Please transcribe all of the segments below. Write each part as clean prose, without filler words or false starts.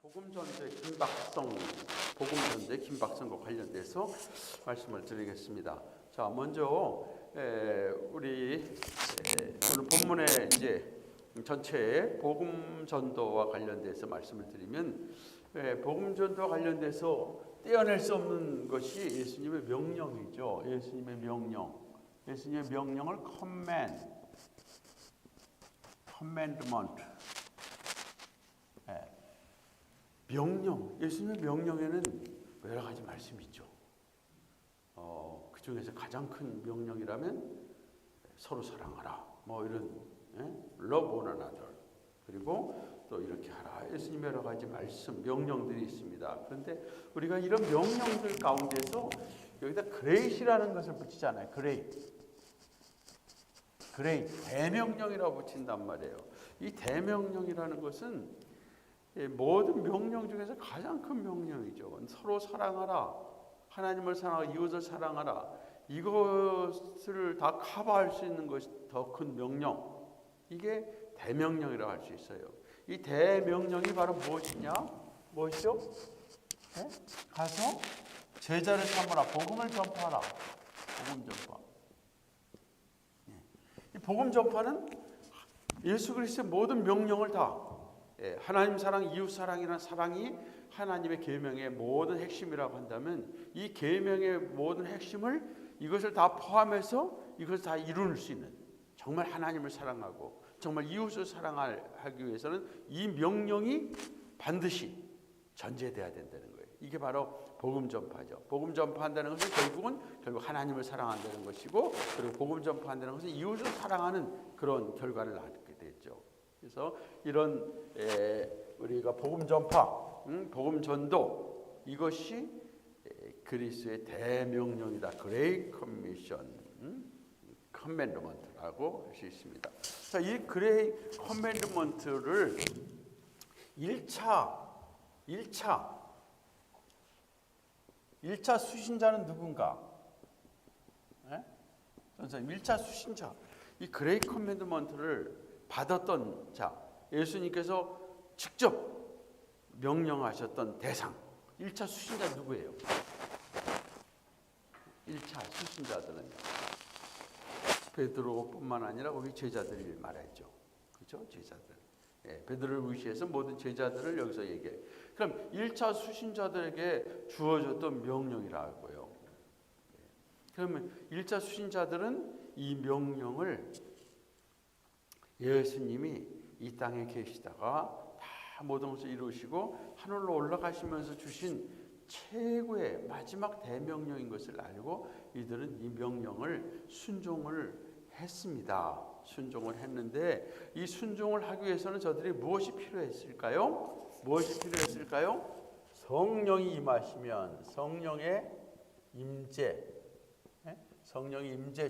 복음전도의 김박성과 관련돼서 말씀을 드리겠습니다. 자, 먼저 우리 오늘 본문의 이제 전체의 복음전도와 관련돼서 말씀을 드리면, 복음전도와 관련돼서 떼어낼 수 없는 것이 예수님의 명령이죠. 예수님의 명령을 commandment. 명령, 예수님의 명령에는 여러 가지 말씀이 있죠. 그 중에서 가장 큰 명령이라면 서로 사랑하라, 뭐 이런 love one another, 그리고 또 이렇게 하라. 예수님의 여러 가지 말씀, 명령들이 있습니다. 그런데 우리가 이런 명령들 가운데서 여기다 grace라는 것을 붙이잖아요. grace, 대명령이라고 붙인단 말이에요. 이 대명령이라는 것은 모든 명령 중에서 가장 큰 명령이죠. 서로 사랑하라, 하나님을 사랑하고 이웃을 사랑하라. 이것을 다 커버할 수 있는 것이 더 큰 명령, 이게 대명령이라고 할 수 있어요. 이 대명령이 바로 무엇이죠? 가서 제자를 삼으라, 복음을 전파하라. 복음 전파. 이 복음 전파는 예수 그리스도의 모든 명령을 다, 하나님 사랑, 이웃 사랑이라는 사랑이 하나님의 계명의 모든 핵심이라고 한다면, 이 계명의 모든 핵심을, 이것을 다 포함해서 이것을 다 이룰 수 있는, 정말 하나님을 사랑하고 정말 이웃을 사랑하기 위해서는 이 명령이 반드시 전제돼야 된다는 거예요. 이게 바로 복음 전파죠. 복음 전파한다는 것은 결국 하나님을 사랑한다는 것이고, 그리고 복음 전파한다는 것은 이웃을 사랑하는 그런 결과를 낳게 되죠. 그래서 이런 우리가 복음 전파, 복음 전도, 이것이 그리스도의 대명령이다. Great Commission, Commandment라고 할 수 있습니다. 자, 이 Great Commandment를 1차 수신자는 누군가? 선생님, 1차 수신자, 이 Great Commandment를 받았던 자, 예수님께서 직접 명령하셨던 대상, 1차 수신자 누구예요? 1차 수신자들은요, 베드로뿐만 아니라 우리 제자들이 말했죠. 그렇죠? 제자들. 베드로를 위시해서 모든 제자들을 여기서 얘기해요. 그럼 1차 수신자들에게 주어졌던 명령이라고요. 그러면 1차 수신자들은 이 명령을 예수님이 이 땅에 계시다가 다 모든 것을 이루시고 하늘로 올라가시면서 주신 최고의 마지막 대명령인 것을 알고 이들은 이 명령을 순종을 했습니다. 순종을 했는데, 이 순종을 하기 위해서는 저들이 무엇이 필요했을까요? 성령이 임하시면, 성령의 임재,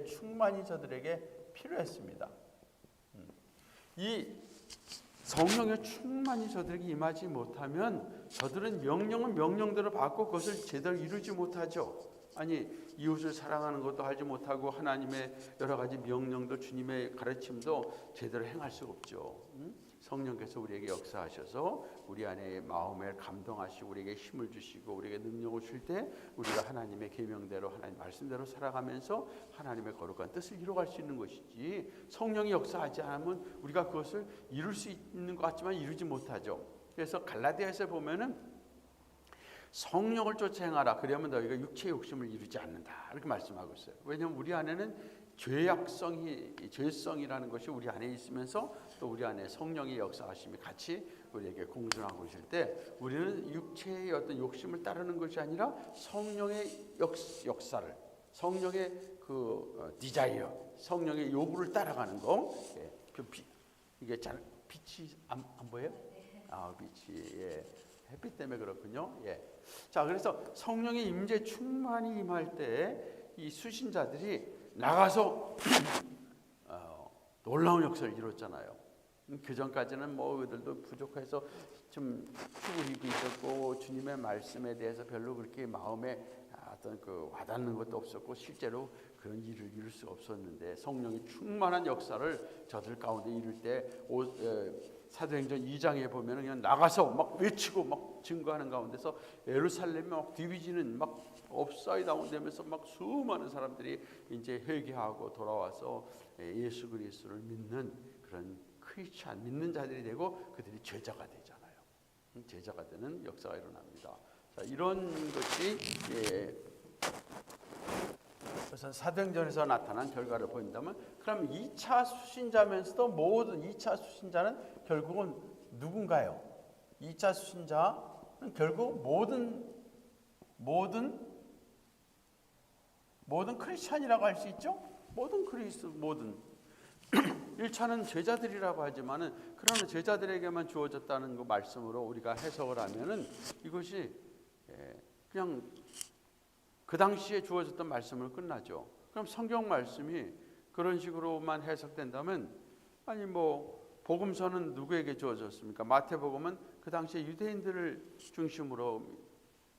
충만이 저들에게 필요했습니다. 이 성령의 충만이 저들에게 임하지 못하면 저들은 명령대로 받고 그것을 제대로 이루지 못하죠. 아니, 이웃을 사랑하는 것도 하지 못하고 하나님의 여러 가지 명령들, 주님의 가르침도 제대로 행할 수가 없죠. 성령께서 우리에게 역사하셔서 우리 안에 마음에 감동하시고 우리에게 힘을 주시고 우리에게 능력을 줄 때 우리가 하나님의 계명대로, 하나님 말씀대로 살아가면서 하나님의 거룩한 뜻을 이루어갈 수 있는 것이지, 성령이 역사하지 않으면 우리가 그것을 이룰 수 있는 것 같지만 이루지 못하죠. 그래서 갈라디아에서 보면은 성령을 쫓아 행하라, 그러면 너희가 육체의 욕심을 이루지 않는다, 이렇게 말씀하고 있어요. 왜냐하면 우리 안에는 죄성이라는 것이 우리 안에 있으면서 또 우리 안에 성령의 역사하심이 같이 우리에게 공존하고 있을 때, 우리는 육체의 어떤 욕심을 따르는 것이 아니라 성령의 역사를, 성령의 그 디자이어, 성령의 요구를 따라가는 거. 이게 잘 빛이 안 보여요? 빛이 햇빛 때문에 그렇군요. 자, 그래서 성령의 임재 충만이 임할 때 이 수신자들이 나가서 놀라운 역사를 이뤘잖아요. 그 전까지는 뭐 그들도 부족해서 좀 수고리고 있었고, 주님의 말씀에 대해서 별로 그렇게 마음에 어떤 그 와닿는 것도 없었고, 실제로 그런 일을 이룰 수 없었는데, 성령이 충만한 역사를 저들 가운데 이룰 때 사도행전 2장에 보면은 그냥 나가서 막 외치고 막 증거하는 가운데서 예루살렘이 막 뒤비지는 막 업사이드 다운 되면서 막 수많은 사람들이 이제 회개하고 돌아와서 예수 그리스도를 믿는 그런 크리스찬 믿는 자들이 되고 그들이 제자가 되잖아요. 제자가 되는 역사가 일어납니다. 자, 이런 것이 그래서 사도행전에서 나타난 결과를 보인다면, 그럼 2차 수신자면서도 모든 2차 수신자는 결국은 누군가요? 2차 수신자는 결국 모든 크리스찬이라고 할 수 있죠? 모든 1차는 제자들이라고 하지만은, 그러나 제자들에게만 주어졌다는 그 말씀으로 우리가 해석을 하면은 이것이 그냥 그 당시에 주어졌던 말씀으로 끝나죠. 그럼 성경 말씀이 그런 식으로만 해석된다면, 아니 뭐 복음서는 누구에게 주어졌습니까? 마태복음은 그 당시에 유대인들을 중심으로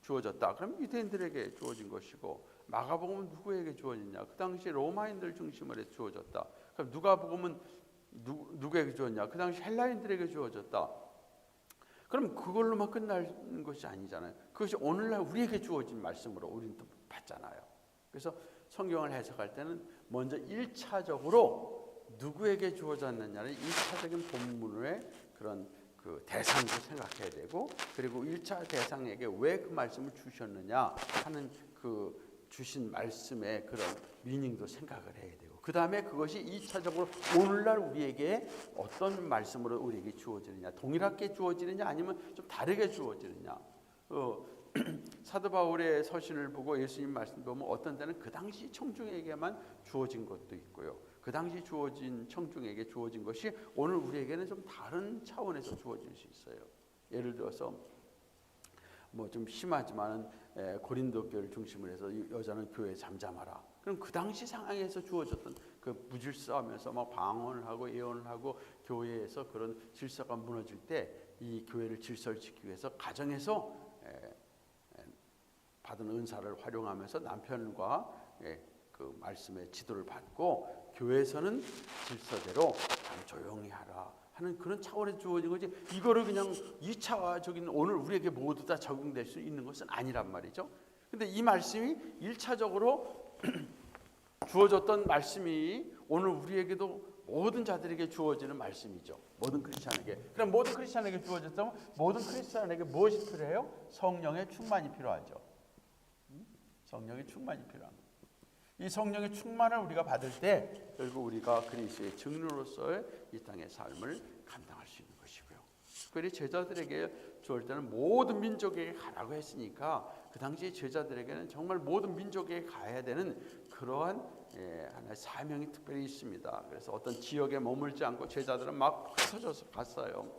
주어졌다. 그럼 유대인들에게 주어진 것이고, 마가복음은 누구에게 주어졌냐? 그 당시 로마인들 중심으로 해서 주어졌다. 그럼 누가복음은 누구에게 주어졌냐? 그 당시 헬라인들에게 주어졌다. 그럼 그걸로만 끝나는 것이 아니잖아요. 그것이 오늘날 우리에게 주어진 말씀으로 우리는 또 받잖아요. 그래서 성경을 해석할 때는 먼저 1차적으로 누구에게 주어졌느냐는 1차적인 본문의 그런 그 대상도 생각해야 되고, 그리고 1차 대상에게 왜 그 말씀을 주셨느냐 하는 그 주신 말씀의 그런 미닝도 생각을 해야 되고, 그 다음에 그것이 2차적으로 오늘날 우리에게 어떤 말씀으로 우리에게 주어지느냐, 동일하게 주어지느냐 아니면 좀 다르게 주어지느냐. 사도 바울의 서신을 보고 예수님 말씀 보면 어떤 때는 그 당시 청중에게만 주어진 것도 있고요, 그 당시 주어진 청중에게 주어진 것이 오늘 우리에게는 좀 다른 차원에서 주어질 수 있어요. 예를 들어서 뭐 좀 심하지만은 고린도 교회를 중심으로 해서 여자는 교회에 잠잠하라. 그럼 그 당시 상황에서 주어졌던 그 무질서하면서 막 방언을 하고 예언을 하고 교회에서 그런 질서가 무너질 때 이 교회를 질서를 지키기 위해서 가정에서 받은 은사를 활용하면서 남편과 그 말씀의 지도를 받고, 교회에서는 질서대로 조용히 하라 하는 그런 차원에서 주어진 거지, 이거를 그냥 2차적인 오늘 우리에게 모두 다 적용될 수 있는 것은 아니란 말이죠. 근데 이 말씀이 1차적으로 주어졌던 말씀이 오늘 우리에게도 모든 자들에게 주어지는 말씀이죠. 모든 크리스찬에게. 그럼 모든 크리스찬에게 주어졌다면 모든 크리스찬에게 무엇이 필요해요? 성령의 충만이 필요하죠. 성령의 충만이 필요합니다. 이 성령의 충만을 우리가 받을 때 결국 우리가 그리스도의 증인으로서의 이 땅의 삶을 감당할 수 있는 것이고요. 특별히 제자들에게 주어질 때는 모든 민족에게 가라고 했으니까 그 당시 제자들에게는 정말 모든 민족에게 가야 되는 그러한 하나의 사명이 특별히 있습니다. 그래서 어떤 지역에 머물지 않고 제자들은 막 흩어져서 갔어요.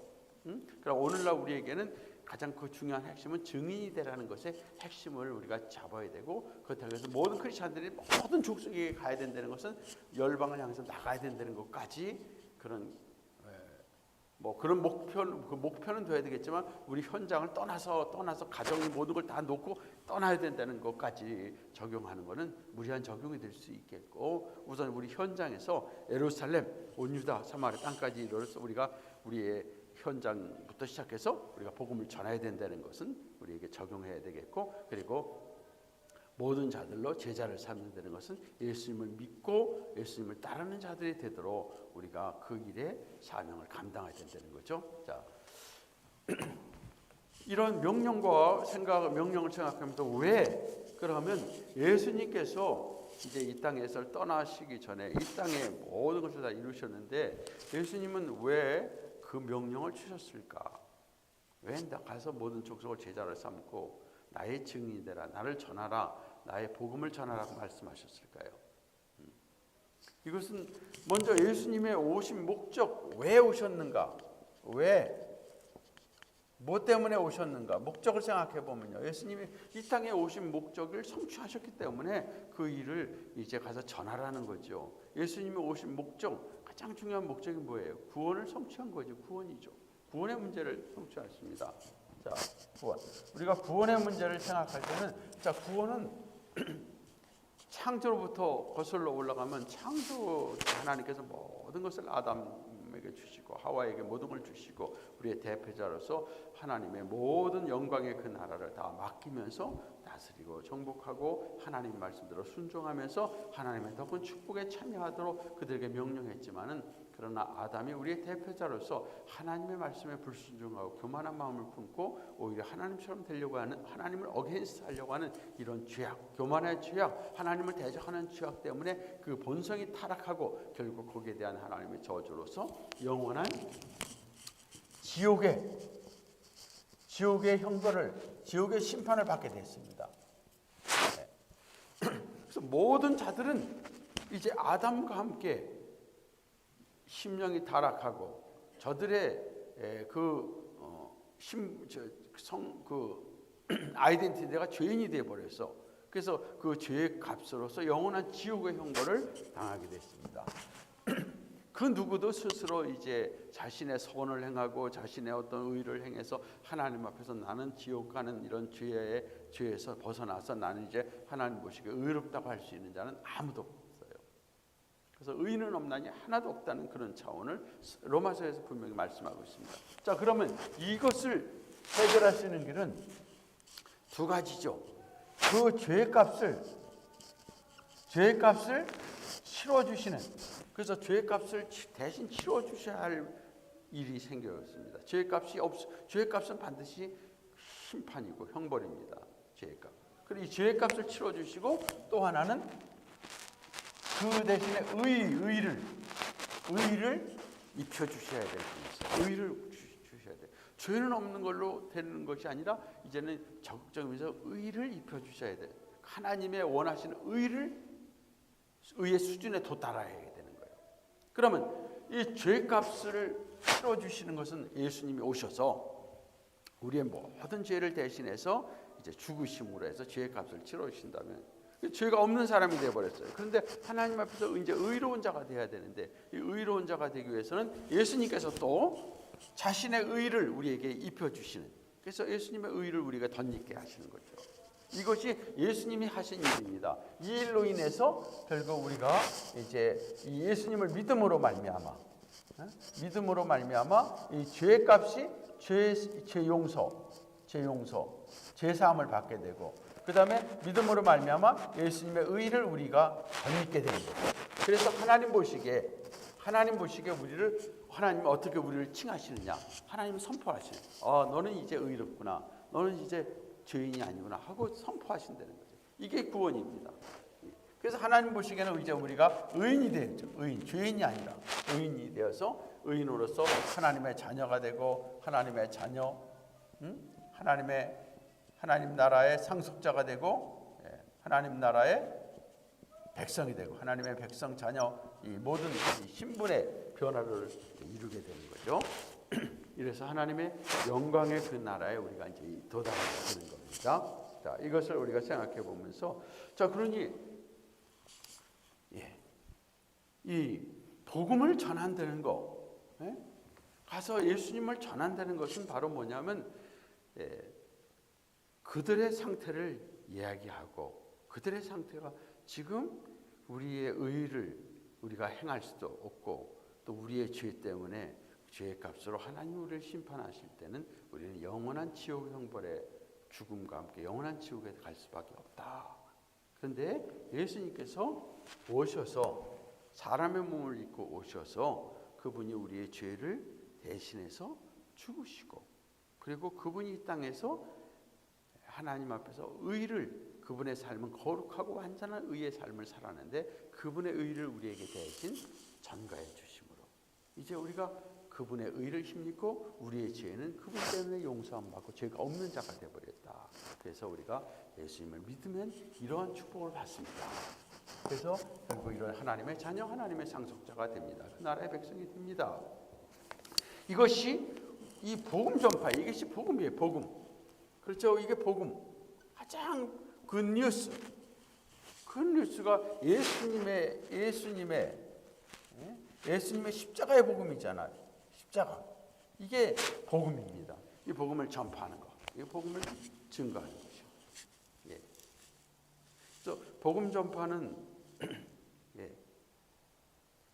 그럼 오늘날 우리에게는 가장 그 중요한 핵심은 증인이 되라는 것의 핵심을 우리가 잡아야 되고, 그래서 모든 크리스찬들이 모든 족속에게 가야 된다는 것은 열방을 향해서 나가야 된다는 것까지 그런 뭐 그런 목표는 돼야 되겠지만, 우리 현장을 떠나서 가정의 모든 걸 다 놓고 떠나야 된다는 것까지 적용하는 것은 무리한 적용이 될 수 있겠고, 우선 우리 현장에서 예루살렘, 온 유다, 사마리아 땅까지 이르러서 우리가 우리의 현장부터 시작해서 우리가 복음을 전해야 된다는 것은 우리에게 적용해야 되겠고, 그리고 모든 자들로 제자를 삼는다는 것은 예수님을 믿고 예수님을 따르는 자들이 되도록 우리가 그 일의 사명을 감당해야 된다는 거죠. 자, 이런 명령을 생각하면서 왜 그러면 예수님께서 이제 이 땅에서 떠나시기 전에 이 땅에 모든 것을 다 이루셨는데, 예수님은 왜 그 명령을 주셨을까? 왜 가서 모든 족속을 제자를 삼고 나의 증인이 되라, 나를 전하라, 나의 복음을 전하라고 말씀하셨을까요? 이것은 먼저 예수님의 오신 목적, 왜 오셨는가? 뭐 때문에 오셨는가? 목적을 생각해 보면요, 예수님이 이 땅에 오신 목적을 성취하셨기 때문에 그 일을 이제 가서 전하라는 거죠. 예수님이 오신 목적, 가장 중요한 목적이 뭐예요? 구원을 성취한 거죠. 구원이죠. 구원의 문제를 성취했습니다. 자, 구원. 우리가 구원의 문제를 생각할 때는, 자, 구원은 창조로부터 거슬러 올라가면 창조 하나님께서 모든 것을 아담에게 아담에게 주시고 하와에게 모든 걸 주시고 우리의 대표자로서 하나님의 모든 영광의 그 나라를 다 맡기면서 다스리고 정복하고 하나님 말씀대로 순종하면서 하나님의 더 큰 축복에 참여하도록 그들에게 명령했지만은 그러나 아담이 우리의 대표자로서 하나님의 말씀에 불순종하고 교만한 마음을 품고 오히려 하나님처럼 되려고 하는, 하나님을 어게인스트 하려고 하는 이런 죄악, 교만의 죄악, 하나님을 대적하는 죄악 때문에 그 본성이 타락하고 결국 거기에 대한 하나님의 저주로서 영원한 지옥의 형벌을, 지옥의 심판을 받게 됐습니다. 그래서 모든 자들은 이제 아담과 함께 심령이 타락하고 저들의 아이덴티티가 죄인이 되어 버렸어. 그래서 그 죄의 값으로서 영원한 지옥의 형벌을 당하게 됐습니다. 그 누구도 스스로 이제 자신의 선을 행하고 자신의 어떤 의를 행해서 하나님 앞에서 나는 지옥 가는 이런 죄에서 벗어나서 나는 이제 하나님 보시기에 의롭다고 할 수 있는 자는 아무도 없어요. 그래서 의인은 없나니 하나도 없다는 그런 차원을 로마서에서 분명히 말씀하고 있습니다. 자, 그러면 이것을 해결할 수 있는 길은 두 가지죠. 그 죄값을 치러주시는, 그래서 죄값을 대신 치러주셔야 할 일이 생겼습니다. 죄값은 반드시 심판이고 형벌입니다. 죄값. 그리고 이 죄값을 치러주시고 또 하나는 그 대신에 의를 입혀주셔야 될 분이세요. 의를 주셔야 돼요. 죄는 없는 걸로 되는 것이 아니라 이제는 적극적이면서 의를 입혀주셔야 돼요. 하나님의 원하시는 의의 수준에 도달해야 되는 거예요. 그러면 이 죄값을 치러주시는 것은 예수님이 오셔서 우리의 모든 죄를 대신해서 이제 죽으심으로 해서 죄값을 치러주신다면 죄가 없는 사람이 되어버렸어요. 그런데 하나님 앞에서 이제 의로운 자가 되어야 되는데 이 의로운 자가 되기 위해서는 예수님께서 또 자신의 의를 우리에게 입혀주시는, 그래서 예수님의 의를 우리가 덧입게 하시는 거죠. 이것이 예수님이 하신 일입니다. 이 일로 인해서 결국 우리가 이제 이 예수님을 믿음으로 말미암아 이 죄값이 죄 용서, 죄 사함을 받게 되고, 그 다음에 믿음으로 말미암아 예수님의 의를 우리가 덧입게 되는 거죠. 그래서 하나님 보시기에 하나님이 어떻게 우리를 칭하시느냐? 하나님은 선포하시는. 너는 이제 의롭구나. 너는 이제 죄인이 아니구나 하고 선포하신다는 거죠. 이게 구원입니다. 그래서 하나님 보시기에는 이제 우리가 의인이 되었죠. 죄인이 아니라 의인이 되어서 의인으로서 하나님의 자녀가 되고 하나님의 자녀, 하나님 나라의 상속자가 되고 하나님 나라의 백성이 되고 하나님의 백성 자녀, 이 모든 신분의 변화를 이루게 되는 거죠. 이래서 하나님의 영광의 그 나라에 우리가 이제 도달하게 되는 겁니다. 자, 이것을 우리가 생각해 보면서, 자, 그러니 이 복음을 전한다는 거, 가서 예수님을 전한다는 것은 바로 뭐냐면 그들의 상태를 이야기하고 그들의 상태가 지금 우리의 의를 우리가 행할 수도 없고 또 우리의 죄 때문에 죄의 값으로 하나님 우리를 심판하실 때는 우리는 영원한 지옥 형벌의 죽음과 함께 영원한 지옥에 갈 수밖에 없다. 그런데 예수님께서 오셔서 사람의 몸을 입고 오셔서 그분이 우리의 죄를 대신해서 죽으시고, 그리고 그분이 이 땅에서 하나님 앞에서 그분의 삶은 거룩하고 완전한 의의 삶을 살았는데 그분의 의를 우리에게 대신 전가해 주심으로 이제 우리가 그분의 의를 힘입고 우리의 죄는 그분 때문에 용서함 받고 죄가 없는 자가 되어버렸다. 그래서 우리가 예수님을 믿으면 이러한 축복을 받습니다. 그래서 결국 이런 하나님의 자녀, 하나님의 상속자가 됩니다. 그 나라의 백성이 됩니다. 이것이 이 복음 전파, 이것이 복음이에요. 복음. 그렇죠. 이게 복음. 가장 굿뉴스가 예수님의 십자가의 복음이잖아요. 십자가. 이게 복음입니다. 이 복음을 전파하는 거. 이 복음을 증거하는 것이죠. 그래서 복음 전파는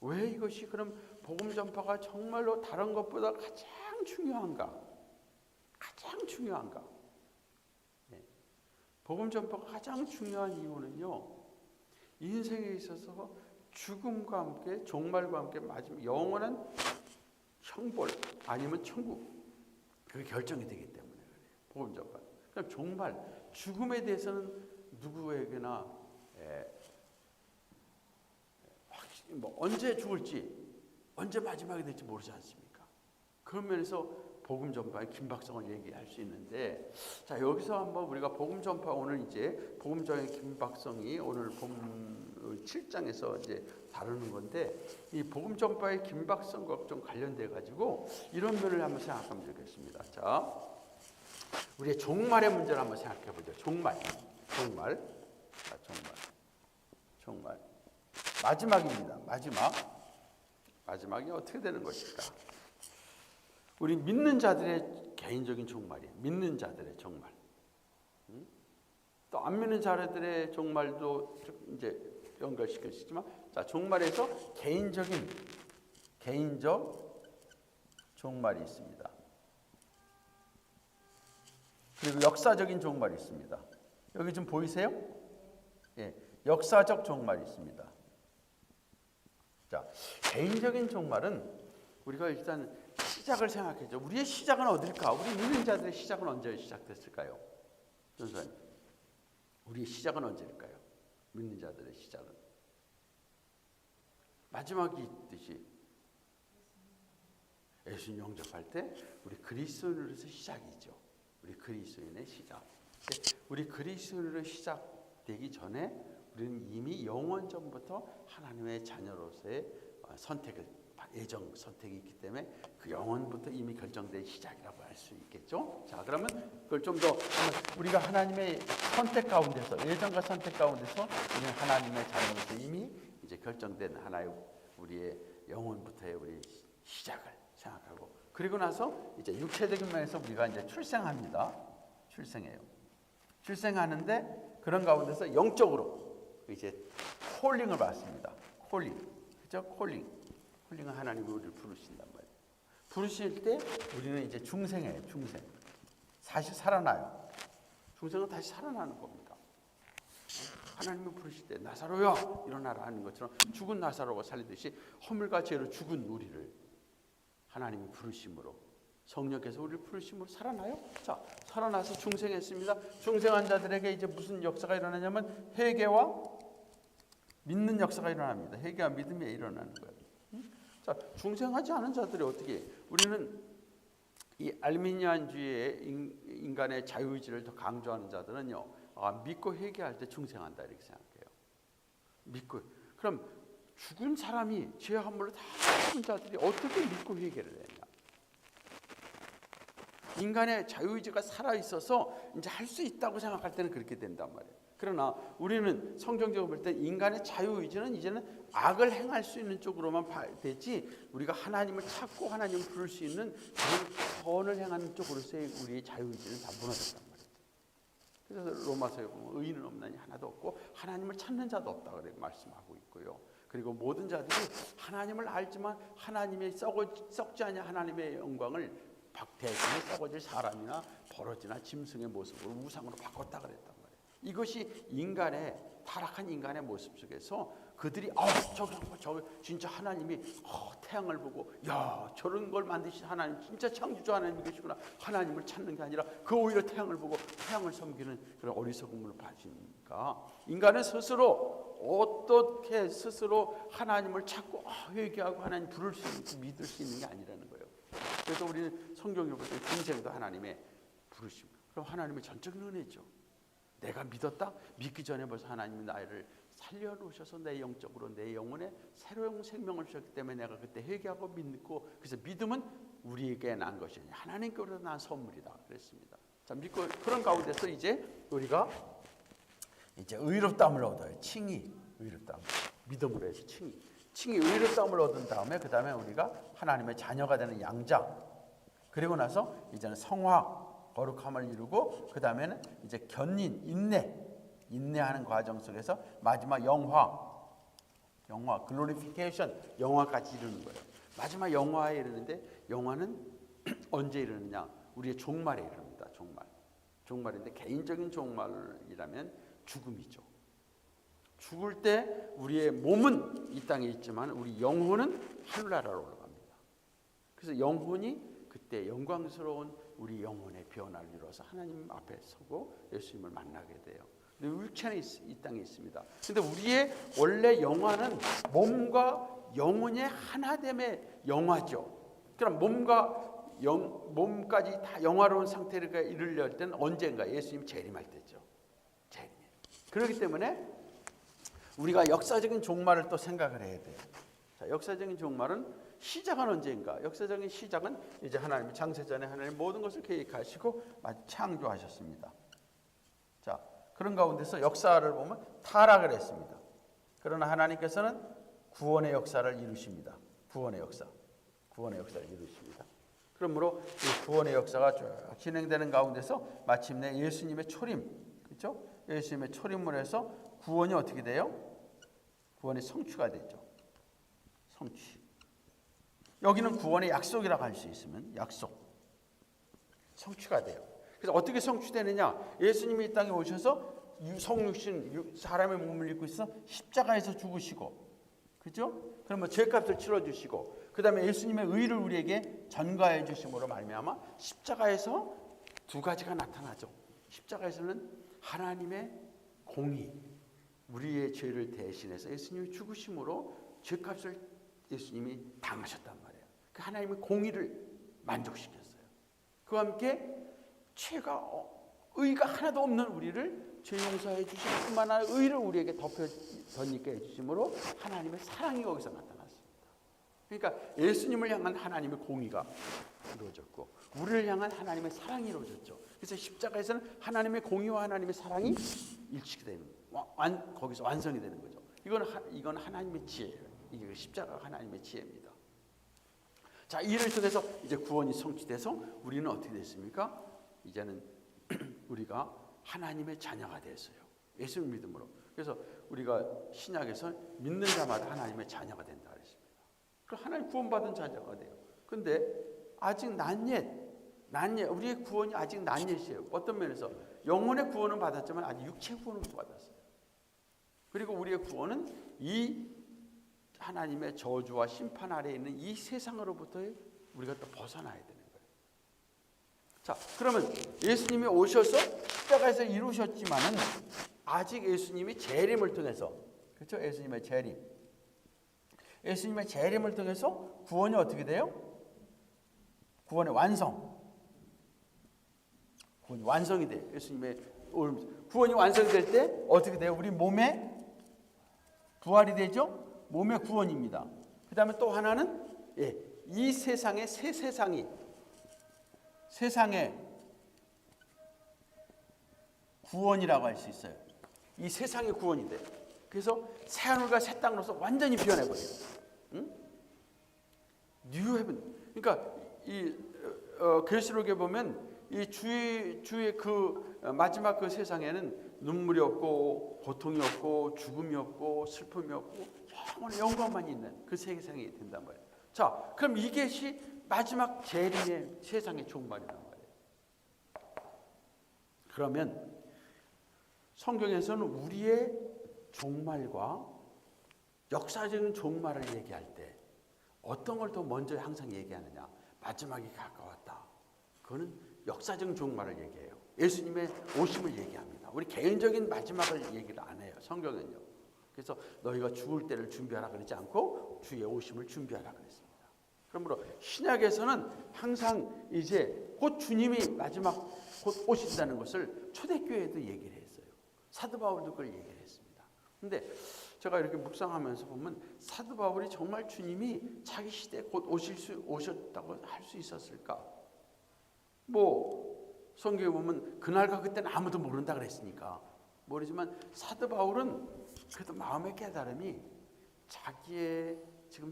왜 이것이 그럼 복음 전파가 정말로 다른 것보다 가장 중요한가? 가장 중요한가? 네. 복음 전파가 가장 중요한 이유는요, 인생에 있어서 죽음과 함께 종말과 함께 마지막 영원한 형벌 아니면 천국, 그게 결정이 되기 때문에 그래요. 복음 전파. 그럼 종말, 죽음에 대해서는 누구에게나 뭐 언제 죽을지, 언제 마지막이 될지 모르지 않습니까? 그런 면에서 복음 전파의 긴박성을 얘기할 수 있는데, 자, 여기서 한번 우리가 복음 전파, 오늘 이제 복음 전파의 긴박성이 오늘 본 7장에서 이제 다루는 건데, 이 복음 전파의 긴박성과 좀 관련돼 가지고 이런 면을 한번 생각하면 되겠습니다. 자, 우리의 종말의 문제를 한번 생각해 보죠. 종말. 자, 종말. 마지막입니다. 마지막이 어떻게 되는 것일까? 우리 믿는 자들의 개인적인 종말이에요. 믿는 자들의 종말. 또 안 믿는 자들의 종말도 이제 연결시키지만, 자, 종말에서 개인적 종말이 있습니다. 그리고 역사적인 종말이 있습니다. 여기 좀 보이세요? 예, 역사적 종말이 있습니다. 자, 개인적인 종말은 우리가 일단 시작을 생각해죠. 우리의 시작은 어딜까? 우리 믿는 자들의 시작은 언제 시작됐을까요? 전사님, 우리의 시작은 언제일까요? 믿는 자들의 시작은 마지막이 있듯이 예수님 영접할 때 우리 그리스도인으로서 시작이죠. 우리 그리스도인의 시작. 우리 그리스도인으로 시작되기 전에 우리는 이미 영원 전부터 하나님의 자녀로서의 예정 선택이 있기 때문에 그 영원부터 이미 결정된 시작이라고 할 수 있겠죠. 자, 그러면 그걸 좀 더 우리가 하나님의 선택 가운데서, 예정과 선택 가운데서 우리는 하나님의 자녀로서 이미 이제 결정된 하나의 우리의 영원부터의 우리 시작을 생각하고, 그리고 나서 이제 육체적인 면에서 우리가 이제 출생합니다. 출생하는데 그런 가운데서 영적으로 이제 콜링을 받습니다. 그죠? 콜링은 하나님이 우리를 부르신단 말이에요. 부르실 때 우리는 이제 중생이에요. 다시 살아나요. 중생은 다시 살아나는 겁니다. 하나님이 부르실 때 나사로야 일어나라 하는 것처럼 죽은 나사로가 살리듯이 허물과 죄로 죽은 우리를 하나님이 부르심으로, 성령께서 우리를 부르심으로 살아나요. 자, 살아나서 중생했습니다. 중생한 자들에게 이제 무슨 역사가 일어나냐면 회개와 믿는 역사가 일어납니다. 회개와 믿음이 일어나는 거예요. 자, 중생하지 않은 자들이 어떻게? 우리는 이 알미니안주의의 인간의 자유의지를 더 강조하는 자들은요, 믿고 회개할 때 중생한다 이렇게 생각해요. 믿고, 그럼 죽은 사람이 죄와 함물로 다 죽은 자들이 어떻게 믿고 회개를 했냐? 인간의 자유의지가 살아 있어서 이제 할 수 있다고 생각할 때는 그렇게 된단 말이에요. 그러나 우리는 성경적으로 볼 때 인간의 자유의지는 이제는 악을 행할 수 있는 쪽으로만 되지, 우리가 하나님을 찾고 하나님을 부를 수 있는 그런 선을 행하는 쪽으로서의 우리의 자유의지는 다 무너졌단 말이에요. 그래서 로마서에 보면 의인은 없나니 하나도 없고 하나님을 찾는 자도 없다 그렇게 말씀하고 있고요. 그리고 모든 자들이 하나님을 알지만 하나님의 썩지 않냐 하나님의 영광을 대신에 썩어질 사람이나 버러지나 짐승의 모습으로 우상으로 바꿨다 그랬단 말이에요. 이것이 타락한 인간의 모습 속에서 그들이 저기 진짜 하나님이 태양을 보고 야 저런 걸 만드신 하나님 진짜 창조주 하나님 계시구나, 하나님을 찾는 게 아니라 그 오히려 태양을 보고 태양을 섬기는 그런 어리석음을 가지니까 인간은 어떻게 스스로 하나님을 찾고 회개하고 하나님 부를 수 있고 믿을 수 있는 게 아니라는 거예요. 그래서 우리는 성경을 볼 때 중생도 하나님의 부르심, 그럼 하나님의 전적인 은혜죠. 내가 믿었다? 믿기 전에 벌써 하나님이 나를 살려놓으셔서 내 영적으로 내 영혼에 새로운 생명을 주셨기 때문에 내가 그때 회개하고 믿고, 그래서 믿음은 우리에게 난 것이 아니라 하나님께로부터 난 선물이다 그랬습니다. 자, 믿고 그런 가운데서 이제 우리가 이제 의롭다함을 얻어요. 칭의, 의롭다함. 믿음으로 해서 칭의 의롭다함을 얻은 다음에 그 다음에 우리가 하나님의 자녀가 되는 양자, 그리고 나서 이제는 성화, 거룩함을 이루고 그 다음에는 이제 견인, 인내하는 과정 속에서 마지막 영화, 글로리피케이션, 영화까지 이루는 거예요. 마지막 영화에 이르는데 영화는 언제 이르느냐? 우리의 종말에 이릅니다. 종말인데 개인적인 종말이라면 죽음이죠. 죽을 때 우리의 몸은 이 땅에 있지만 우리 영혼은 하늘나라로 올라갑니다. 그래서 영혼이 그때 영광스러운 우리 영혼의 변화를 이루어서 하나님 앞에 서고 예수님을 만나게 돼요. 근데 육체는 이 땅에 있습니다. 근데 우리의 원래 영화는 몸과 영혼의 하나됨의 영화죠. 그럼 몸까지 다 영화로운 상태를 이루려 때는 언젠가 예수님 재림할 때죠. 재림. 그렇기 때문에 우리가 역사적인 종말을 또 생각을 해야 돼요. 자, 역사적인 종말은 시작은 언제인가? 역사적인 시작은 이제 하나님이 창세전에 하나님 모든 것을 계획하시고 창조하셨습니다. 자, 그런 가운데서 역사를 보면 타락을 했습니다. 그러나 하나님께서는 구원의 역사를 이루십니다. 구원의 역사를 이루십니다. 그러므로 이 구원의 역사가 쭉 진행되는 가운데서 마침내 예수님의 초림, 그렇죠? 예수님의 초림을 해서 구원이 어떻게 돼요? 구원이 성취가 되죠. 성취. 여기는 구원의 약속이라고 할 수 있으면 약속. 성취가 돼요. 그래서 어떻게 성취되느냐? 예수님이 이 땅에 오셔서 성육신 사람의 몸을 입고 있어 십자가에서 죽으시고, 그죠? 그러면 죄값을 치러주시고, 그 다음에 예수님의 의를 우리에게 전가해 주심으로 말미암아 십자가에서 두 가지가 나타나죠. 십자가에서는 하나님의 공의, 우리의 죄를 대신해서 예수님이 죽으심으로 죄값을 예수님이 당하셨단 말이에요. 그 하나님의 공의를 만족시켰어요. 그와 함께 죄가 의가 하나도 없는 우리를 죄 용서해 주실 뿐만 아니라 의를 우리에게 덧입게 해주심으로 하나님의 사랑이 거기서 나타났습니다. 그러니까 예수님을 향한 하나님의 공의가 이루어졌고 우리를 향한 하나님의 사랑이 이루어졌죠. 그래서 십자가에서는 하나님의 공의와 하나님의 사랑이 일치게 되는 거기서 완성이 되는 거죠. 이건 하나님의 지혜예요. 이게 십자가가 하나님의 지혜입니다. 자, 이를 통해서 이제 구원이 성취돼서 우리는 어떻게 됐습니까? 이제는 우리가 하나님의 자녀가 됐어요. 예수를 믿음으로. 그래서 우리가 신약에서 믿는 자마다 하나님의 자녀가 된다 그랬습니다. 그 하나님 구원받은 자녀가 돼요. 근데 아직 낫예 우리의 구원이 아직 낫예이에요. 어떤 면에서 영혼의 구원은 받았지만 아직 육체 구원은 못 받았어요. 그리고 우리의 구원은 이 하나님의 저주와 심판 아래에 있는 이 세상으로부터 우리가 또 벗어나야 되는 거예요. 자, 그러면 예수님이 오셔서 십자가에서 이루셨지만은 아직 예수님이 재림을 통해서, 그렇죠? 예수님의 재림을 통해서 구원이 어떻게 돼요? 구원의 완성이 돼요. 예수님의 구원이 완성이 될 때 어떻게 돼요? 우리 몸에 부활이 되죠? 몸의 구원입니다. 그 다음에 또 하나는 이 세상의 새 세상의 구원이라고 할 수 있어요. 이 세상의 구원이 돼요. 그래서 새하늘과 새 땅으로서 완전히 변해버려요. 응? 뉴 헤븐. 그러니까 이 계시록에 보면 이 주의 그 마지막 그 세상에는 눈물이 없고 고통이 없고 죽음이 없고 슬픔이 없고 영원한 영광만 있는 그 세상이 된단 말이에요. 자, 그럼 이것이 마지막 재림의 세상의 종말이란 말이에요. 그러면 성경에서는 우리의 종말과 역사적인 종말을 얘기할 때 어떤 걸 더 먼저 항상 얘기하느냐? 마지막이 가까웠다. 그거는 역사적인 종말을 얘기해요. 예수님의 오심을 얘기합니다. 우리 개인적인 마지막을 얘기를 안 해요. 성경은요. 그래서 너희가 죽을 때를 준비하라 그러지 않고 주의 오심을 준비하라 그랬습니다. 그러므로 신약에서는 항상 이제 곧 주님이 마지막 곧 오신다는 것을 초대교회에도 얘기를 했어요. 사도 바울도 그걸 얘기를 했습니다. 그런데 제가 이렇게 묵상하면서 보면 사도 바울이 정말 주님이 자기 시대에 곧 오셨다고 할 수 있었을까? 성경에 보면 그날과 그때는 아무도 모른다 그랬으니까 모르지만 사도 바울은 그래도 마음의 깨달음이 자기의 지금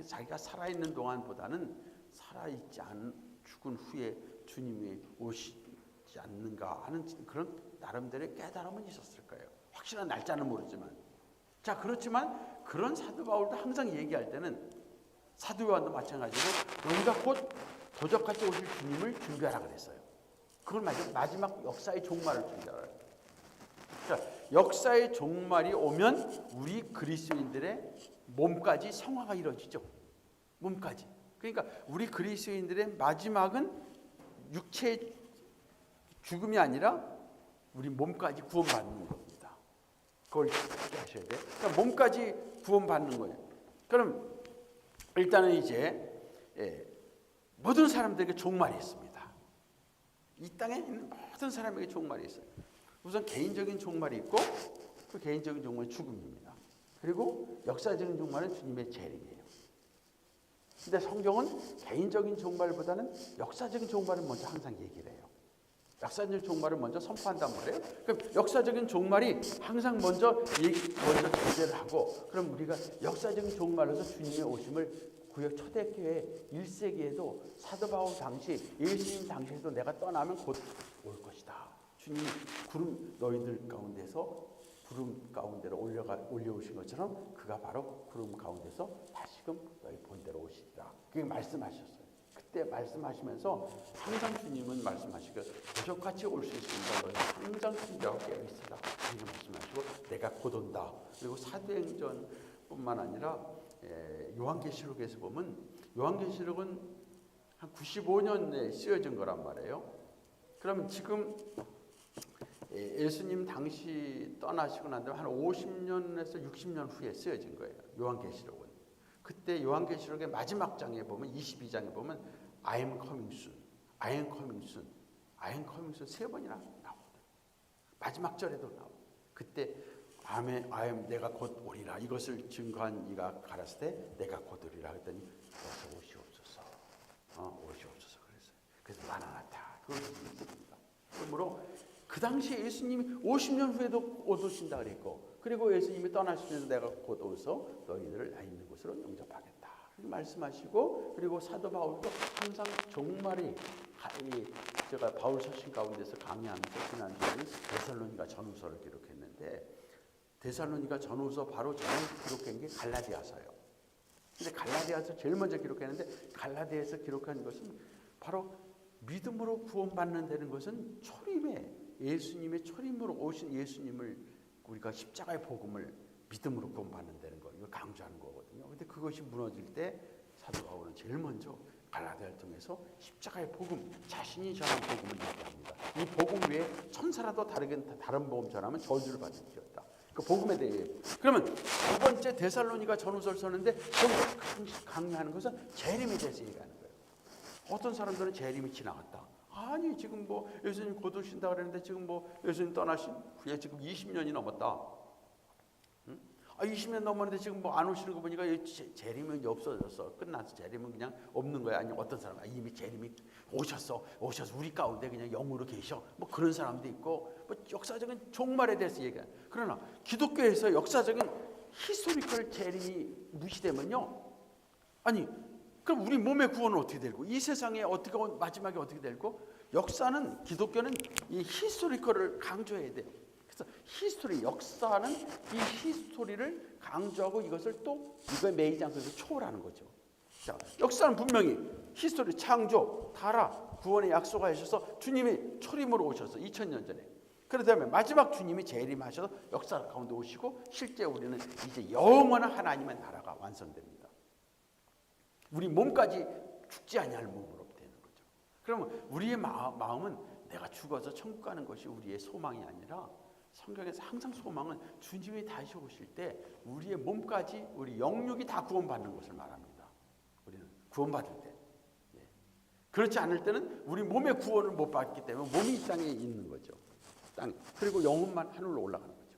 자기가 살아있는 동안보다는 살아있지 않은 죽은 후에 주님이 오시지 않는가 하는 그런 나름대로의 깨달음은 있었을 거예요. 확실한 날짜는 모르지만. 자, 그렇지만 그런 사도 바울도 항상 얘기할 때는 사도 요한도 마찬가지로 너희가 곧 도적같이 오실 주님을 준비하라 그랬어요. 그걸 마지막 역사의 종말을 준비하라. 자, 역사의 종말이 오면 우리 그리스도인들의 몸까지 성화가 이루어지죠. 몸까지. 그러니까 우리 그리스도인들의 마지막은 육체의 죽음이 아니라 우리 몸까지 구원받는 겁니다. 그걸 하셔야 돼요. 그러니까 몸까지 구원받는 거예요. 그럼 일단은 이제 모든 사람들에게 종말이 있습니다. 이 땅에 있는 모든 사람에게 종말이 있어요. 우선 개인적인 종말이 있고 그 개인적인 종말은 죽음입니다. 그리고 역사적인 종말은 주님의 재림이에요. 근데 성경은 개인적인 종말보다는 역사적인 종말을 먼저 항상 얘기를 해요. 역사적인 종말을 먼저 선포한단 말이에요. 그럼 역사적인 종말이 항상 먼저 전제를 하고, 그럼 우리가 역사적인 종말로서 주님의 오심을 구약 초대교회 1세기에도 사도 바울 당시, 예수님 당시에도 내가 떠나면 곧 올 것이다. 주님이 구름 너희들 가운데서 구름 가운데로 올려오신 것처럼 그가 바로 구름 가운데서 다시금 너희 본대로 오시리라. 그게 말씀하셨어요. 그때 말씀하시면서 항상 주님은 말씀하시고 도적같이 올 수 있습니다. 너희 항상 준비하고 깨어있으라. 이렇게 말씀하시고 내가 곧 온다. 그리고 사도행전뿐만 아니라 요한계시록에서 보면 요한계시록은 한 95년에 쓰여진 거란 말이에요. 그러면 지금 예수님 당시 떠나시고 난 다음에 한 50년에서 60년 후에 쓰여진 거예요. 요한계시록은. 그때 요한계시록의 마지막 장에 보면 22장에 보면 I am coming soon, I am coming soon, I am coming soon 세 번이나 나오거든요. 마지막 절에도 나오고. 그때 I am 내가 곧 오리라 이것을 증거한 이가 가라사 때 내가 곧 오리라 했더니 어서 오시옵소서. 오시옵소서 그랬어요. 그래서 마나나타 그걸 있습니다. 그러므로 그 당시에 예수님이 50년 후에도 오신다 그랬고, 그리고 예수님이 떠나시면서 내가 곧 오서 너희들을 나 있는 곳으로 영접하겠다 이렇게 말씀하시고, 그리고 사도 바울도 항상 종말이 제가 바울 서신 가운데서 강의하면서 지난주에는 데살로니가 전후서를 기록했는데 데살로니가 전후서 바로 전에 기록한 게 갈라디아서예요. 근데 갈라디아서 제일 먼저 기록했는데 갈라디아에서 기록한 것은 바로 믿음으로 구원받는 되는 것은 초림에 예수님의 초림으로 오신 예수님을 우리가 십자가의 복음을 믿음으로 구원받는 되는 거 이걸 강조하는 거거든요. 근데 그것이 무너질 때 사도 바울은 제일 먼저 갈라디아를 통해서 십자가의 복음, 자신이 전한 복음을 얘기합니다. 이 복음 외에 천사라도 다른 복음 전하면 저주를 받을지어다. 그 복음에 대해. 그러면 두 번째 데살로니가 전후서를 썼는데 거기서 강조하는 것은 재림에 대해서 얘기하는 거예요. 어떤 사람들은 재림이 지나갔다. 아니 지금 뭐 예수님 곧 오신다 그랬는데 지금 뭐 예수님 떠나신 후에 지금 20년이 넘었다. 응? 20년 넘었는데 지금 뭐 안 오시는 거 보니까 재림은 없어졌어. 끝났어. 재림은 그냥 없는 거야. 아니 어떤 사람은 이미 재림이 오셔서 우리 가운데 그냥 영으로 계셔. 뭐 그런 사람도 있고, 뭐 역사적인 종말에 대해서 얘기해. 그러나 기독교에서 역사적인 히스토리컬 재림이 무시되면요. 아니 그럼 우리 몸의 구원은 어떻게 되고 이 세상에 어떻게 마지막에 어떻게 되고, 역사는 기독교는 이 히스토리컬을 강조해야 돼요. 그래서 역사는 이 히스토리를 강조하고 이것을 또 이거에 매이지 않고 초월하는 거죠. 자, 역사는 분명히 히스토리 창조, 타라, 구원의 약속하셔서 주님이 초림으로 오셔서 2000년 전에, 그렇다면 마지막 주님이 재림하셔서 역사 가운데 오시고 실제 우리는 이제 영원한 하나님의 나라가 완성됩니다. 우리 몸까지 죽지 아니할 몸으로 되는 거죠. 그러면 우리의 마음은 내가 죽어서 천국 가는 것이 우리의 소망이 아니라, 성경에서 항상 소망은 주님이 다시 오실 때 우리의 몸까지, 우리 영육이 다 구원받는 것을 말합니다. 우리는 구원받을 때. 그렇지 않을 때는 우리 몸의 구원을 못 받기 때문에 몸이 이 땅에 있는 거죠. 땅. 그리고 영혼만 하늘로 올라가는 거죠.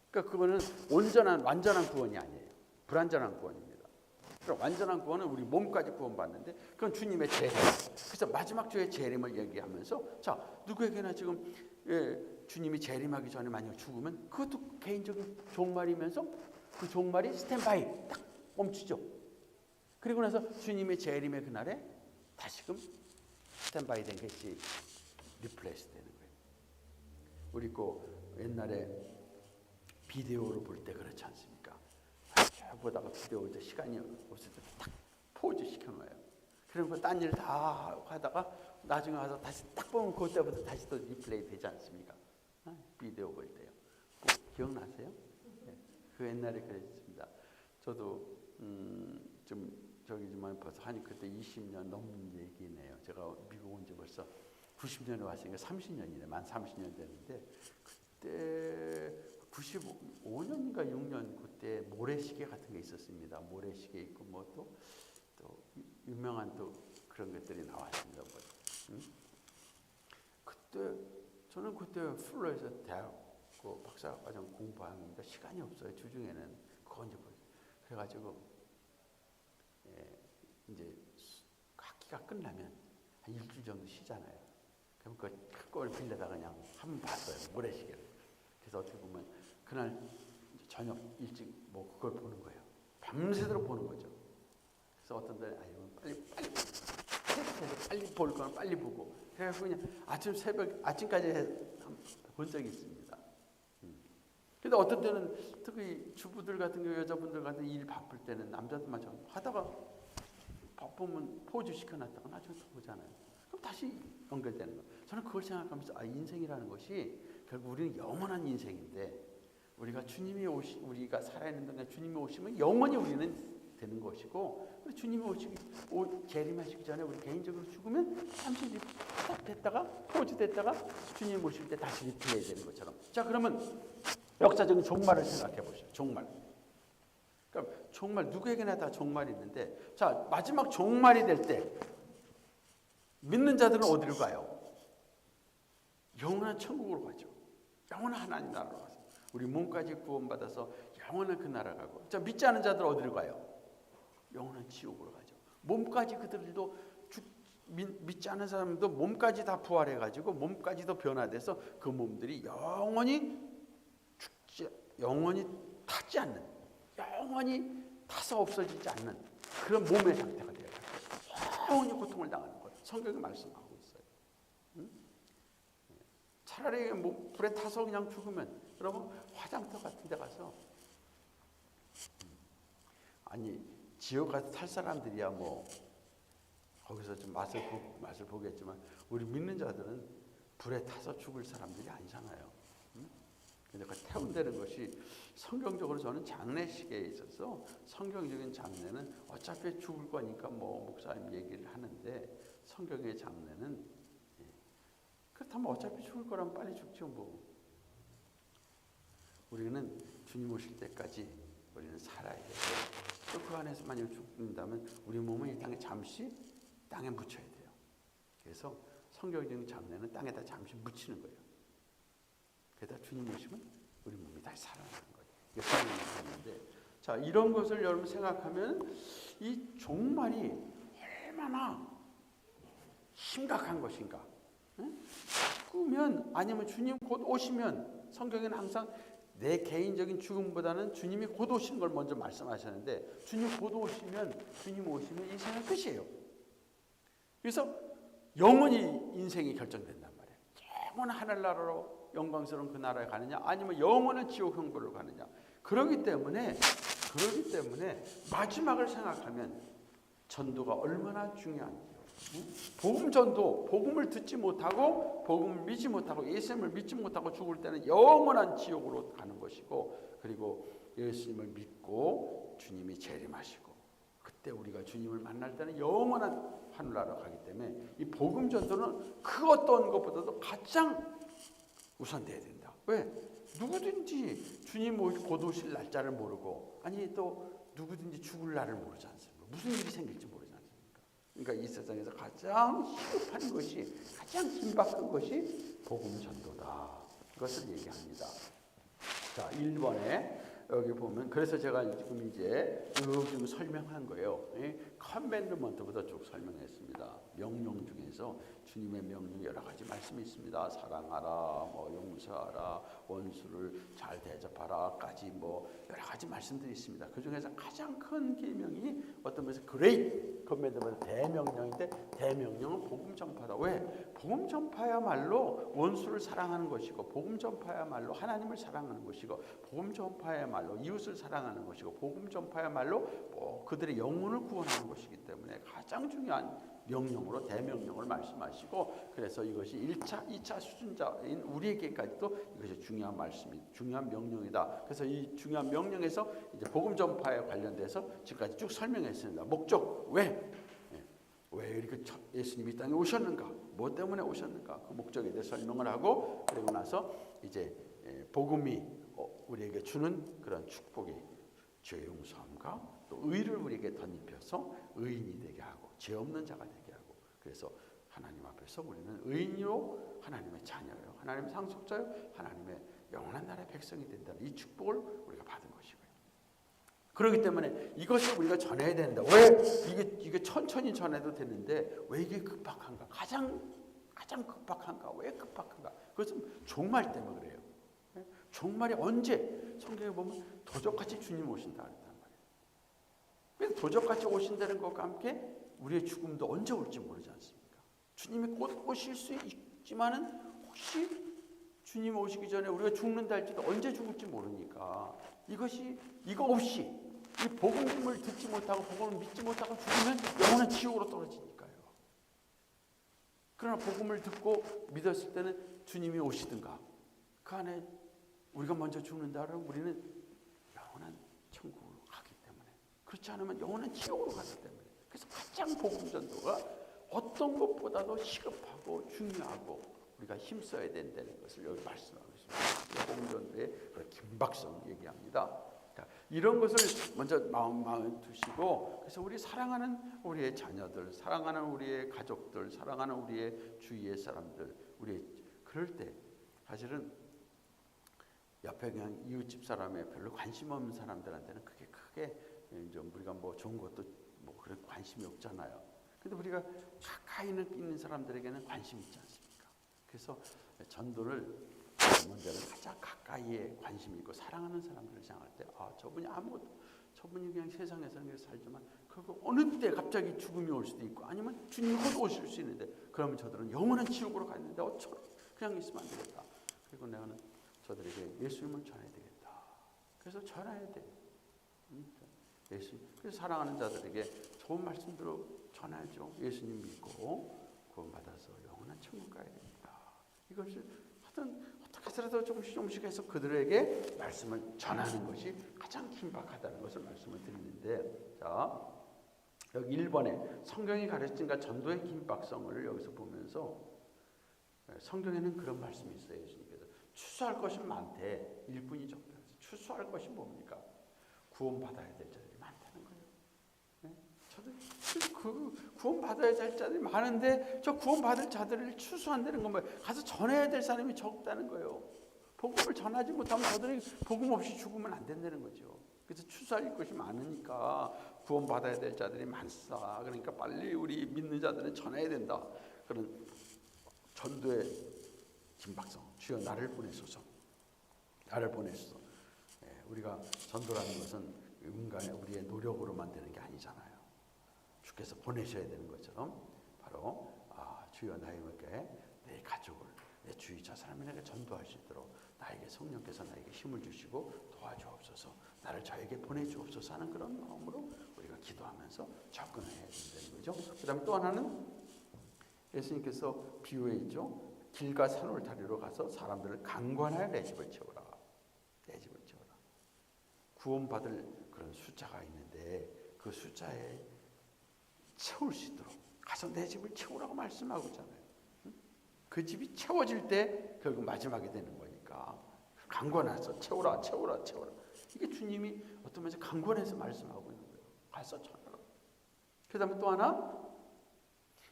그러니까 그거는 완전한 구원이 아니에요. 불완전한 구원입니다. 완전한 구원은 우리 몸까지 구원받는데 그건 주님의 재림. 그래서 마지막 주의 재림을 얘기하면서 자, 누구에게나 지금 주님이 재림하기 전에 만약 죽으면 그것도 개인적인 종말이면서 그 종말이 스탠바이 딱 멈추죠. 그리고 나서 주님의 재림의 그날에 다시금 스탠바이 된 것이 리플레이스 되는 거예요. 우리 옛날에 비디오로 볼 때 그렇지 않습니까? 보다가 비디오 시간이 없을 때 딱 포즈 시켜놔요. 그리고 딴 일 다 하다가 나중에 와서 다시 딱 보면 그때부터 다시 또 리플레이 되지 않습니까? 비디오 볼 때요. 뭐, 기억나세요? 네. 그 옛날에 그랬습니다. 저도 저기지만 벌써 한 그때 20년 넘는 얘기네요. 제가 미국 온 지 벌써 90년에 왔으니까 30년이네. 만 30년 됐는데 그때 95년인가 6년 그때 모래시계 같은 게 있었습니다. 모래시계 있고 뭐 또 유명한 또 그런 것들이 나왔습니다. 그때 저는 그때 플로에서 대학 그 박사과정 공부하니까 시간이 없어요. 주중에는 그거 이제 그래가지고 이제 학기가 끝나면 한 일주일 정도 쉬잖아요. 그럼 그 큰 걸 빌려다가 그냥 한번 봤어요. 모래시계를. 그래서 어떻게 보면 그날 저녁 일찍 뭐 그걸 보는 거예요. 밤새도록 보는 거죠. 그래서 어떤 날에 빨리 볼 거는 빨리 보고 그래서 그냥 아침까지 본 적이 있습니다. 근데 어떤 때는 특히 주부들 같은 경우 여자분들 같은 일 바쁠 때는 남자들만 좀 하다가 바쁘면 포즈 시켜놨다가 나중에 또 보잖아요. 그럼 다시 연결되는 거예요. 저는 그걸 생각하면서 인생이라는 것이 결국 우리는 영원한 인생인데 우리가 우리가 살아있는 동안 주님이 오시면 영원히 우리는 되는 것이고 주님이 재림하시기 전에 우리 개인적으로 죽으면 잠시 됐다가 포즈 됐다가 주님 오실 때 다시 리플레이 되는 것처럼. 자, 그러면 역사적인 종말을 생각해 보시죠. 종말. 그러니까 종말 누구에게나 다 종말이 있는데 자, 마지막 종말이 될 때 믿는 자들은 어디로 가요? 영원한 천국으로 가죠. 영원한 하나님 나라로 가서 우리 몸까지 구원받아서 영원한 그 나라 가고. 자, 믿지 않은 자들 어디로 가요? 영원한 지옥으로 가죠. 몸까지 그들도 믿지 않은 사람도 몸까지 다 부활해가지고 몸까지도 변화돼서 그 몸들이 영원히 타지 않는, 영원히 타서 없어지지 않는 그런 몸의 상태가 돼요. 영원히 고통을 당하는 것. 성경이 말씀하고 있어요. 응? 차라리 뭐 불에 타서 그냥 죽으면 여러분 화장터 같은 데 가서 지옥 가서 탈 사람들이야 뭐 거기서 좀 맛을 보겠지만 우리 믿는 자들은 불에 타서 죽을 사람들이 아니잖아요. 근데 그 태운다는 것이 성경적으로 저는 장례식에 있어서 성경적인 장례는 어차피 죽을 거니까 뭐 목사님 얘기를 하는데 성경의 장례는 그렇다면 어차피 죽을 거라면 빨리 죽죠 뭐. 우리는 주님 오실 때까지 우리는 살아야 되고 또 그 안에서 만약 죽는다면 우리 몸은 이 땅에 잠시 땅에 묻혀야 돼요. 그래서 성경적인 장례는 땅에다 잠시 묻히는 거예요. 그러다 주님 오시면 우리 몸이 다시 살아나는 거예요. 이게 성경인데 자, 이런 것을 여러분 생각하면 이 종말이 얼마나 심각한 것인가. 죽으면 아니면 주님 곧 오시면 성경에는 항상 내 개인적인 죽음보다는 주님이 곧 오시는 걸 먼저 말씀하셨는데 주님 곧 오시면 이 생은 끝이에요. 그래서 영원히 인생이 결정된단 말이에요. 영원한 하늘나라로 영광스러운 그 나라에 가느냐 아니면 영원한 지옥 형벌로 가느냐. 그렇기 때문에 마지막을 생각하면 전도가 얼마나 중요한지요. 복음 전도, 복음을 듣지 못하고 복음을 믿지 못하고 예수님을 믿지 못하고 죽을 때는 영원한 지옥으로 가는 것이고 그리고 예수님을 믿고 주님이 재림하시고 그때 우리가 주님을 만날 때는 영원한 하늘나라로 가기 때문에 이 복음 전도는 그 어떤 것보다도 가장 우선돼야 된다. 왜? 누구든지 주님 곧 오실 날짜를 모르고 아니 또 누구든지 죽을 날을 모르지 않습니까? 무슨 일이 생길지 모르지 않습니까? 그러니까 이 세상에서 가장 시급한 것이 가장 긴박한 것이 복음 전도다. 이것을 얘기합니다. 자, 1번에 여기 보면 그래서 제가 지금 이제 쭉 설명한 거예요. 커맨드먼트부터 쭉 설명했습니다. 있습니다. 명령 중에서 주님의 명령 여러 가지 말씀이 있습니다. 사랑하라, 용서하라, 원수를 잘 대접하라까지 여러 가지 말씀들이 있습니다. 그 중에서 가장 큰 계명이 어떤 면에서 그레이트 커맨드먼트 대명령인데, 대명령은 복음 전파다. 왜? 복음 전파야말로 원수를 사랑하는 것이고, 복음 전파야말로 하나님을 사랑하는 것이고, 복음 전파야말로 이웃을 사랑하는 것이고, 복음 전파야말로 그들의 영혼을 구원하는 것이기 때문에 가장 중요한 명령으로 대명령을 말씀하시고, 그래서 이것이 1차, 2차 수준자인 우리에게까지도 이것이 중요한 말씀이, 중요한 명령이다. 그래서 이 중요한 명령에서 이제 복음 전파에 관련돼서 지금까지 쭉 설명했습니다. 목적, 왜 이렇게 예수님이 이 땅에 오셨는가, 뭐 때문에 오셨는가, 그 목적에 대해 설명을 하고, 그리고 나서 이제 복음이 우리에게 주는 그런 축복이 죄 용서함과 또 의를 우리에게 덧입혀서 의인이 되게 하고 죄 없는 자가 되게 하고, 그래서 하나님 앞에서 우리는 의인으로 하나님의 자녀요, 하나님의 상속자요, 하나님의 영원한 나라의 백성이 된다는 이 축복을 우리가 받은 것이고요. 그렇기 때문에 이것을 우리가 전해야 된다. 왜 이게 천천히 전해도 되는데 왜 이게 급박한가? 가장 급박한가? 왜 급박한가? 그것은 종말 때문에 그래요. 종말이 언제? 성경에 보면 도적같이 주님 오신다 그랬단 말이에요. 그래서 도적같이 오신다는 것과 함께 우리의 죽음도 언제 올지 모르지 않습니까? 주님이 곧 오실 수 있지만은 혹시 주님 오시기 전에 우리가 죽는다 할지도 언제 죽을지 모르니까 이거 없이 이 복음을 듣지 못하고 복음을 믿지 못하고 죽으면 영원한 지옥으로 떨어지니까요. 그러나 복음을 듣고 믿었을 때는 주님이 오시든가 그 안에 우리가 먼저 죽는다 그러면 우리는 영원한 천국으로 가기 때문에, 그렇지 않으면 영원한 지옥으로 가기 때문에, 그래서 가장 복음 전도가 어떤 것보다도 시급하고 중요하고 우리가 힘써야 된다는 것을 여기 말씀하고 있습니다. 복음 전도의 긴박성 얘기합니다. 이런 것을 먼저 마음에 두시고, 그래서 우리 사랑하는 우리의 자녀들, 사랑하는 우리의 가족들, 사랑하는 우리의 주위의 사람들, 그럴 때 사실은 옆에 그냥 이웃집 사람에 별로 관심 없는 사람들한테는 그게 크게 좀 우리가 좋은 것도 그래 관심이 없잖아요. 근데 우리가 가까이 있는 사람들에게는 관심이 있지 않습니까? 그래서 전도를 먼저는 가장 가까이에 관심이 있고 사랑하는 사람들을 생각할 때, 저분이 그냥 세상에서는 그렇게 살지만 그리고 어느 때 갑자기 죽음이 올 수도 있고, 아니면 주님이 곧 오실 수 있는데, 그러면 저들은 영원한 지옥으로 가는데 어쩌면 그냥 있으면 안 되겠다. 그리고 내가는 저들에게 예수님을 전해야 되겠다. 그래서 전해야 돼. 그래서 사랑하는 자들에게 좋은 말씀들을 전하죠. 예수님 믿고 구원받아서 영원한 천국 가야 됩니다. 이것을 어떻게 해서라도 조금씩 해서 그들에게 말씀을 전하는 것이 가장 긴박하다는 것을 말씀을 드리는데, 자, 여기 1번에 성경이 가르친가 전도의 긴박성을 여기서 보면서 성경에는 그런 말씀이 있어요. 예수님께서 추수할 것이 많대, 일꾼이 적다. 추수할 것이 뭡니까? 구원받아야 될 자들이 많다는 거예요. 네? 저도 그 구원받아야 될 자들이 많은데 저 구원받을 자들을 추수한다는 건 뭐예요? 가서 전해야 될 사람이 적다는 거예요. 복음을 전하지 못하면 저들이 복음 없이 죽으면 안 된다는 거죠. 그래서 추수할 것이 많으니까 구원받아야 될 자들이 많다. 그러니까 빨리 우리 믿는 자들은 전해야 된다. 그런 전도의 긴박성. 주여 나를 보내소서. 나를 보내소서. 우리가 전도라는 것은 인간의 우리의 노력으로만 되는 게 아니잖아요. 주께서 보내셔야 되는 것처럼 바로 주여 나에게 내 가족을, 내 주위 저 사람에게 전도할 수 있도록 나에게 성령께서 나에게 힘을 주시고 도와주옵소서, 나를 저에게 보내주옵소서 하는 그런 마음으로 우리가 기도하면서 접근해야 된다는 거죠. 그 다음에 또 하나는 예수님께서 비유에 있죠. 길과 산울타리로 가서 사람들을 강권하여 내 집을 채우라. 내 집을 채우라. 구원받을 그런 숫자가 있는데 그 숫자에 채울 수 있도록 가서 내 집을 채우라고 말씀하고 있잖아요. 그 집이 채워질 때 결국 마지막에 되는 거니까 강권해서 채우라. 이게 주님이 어떤 면에서 강권해서 말씀하고 있는 거예요. 가서 전하라. 그 다음에 또 하나,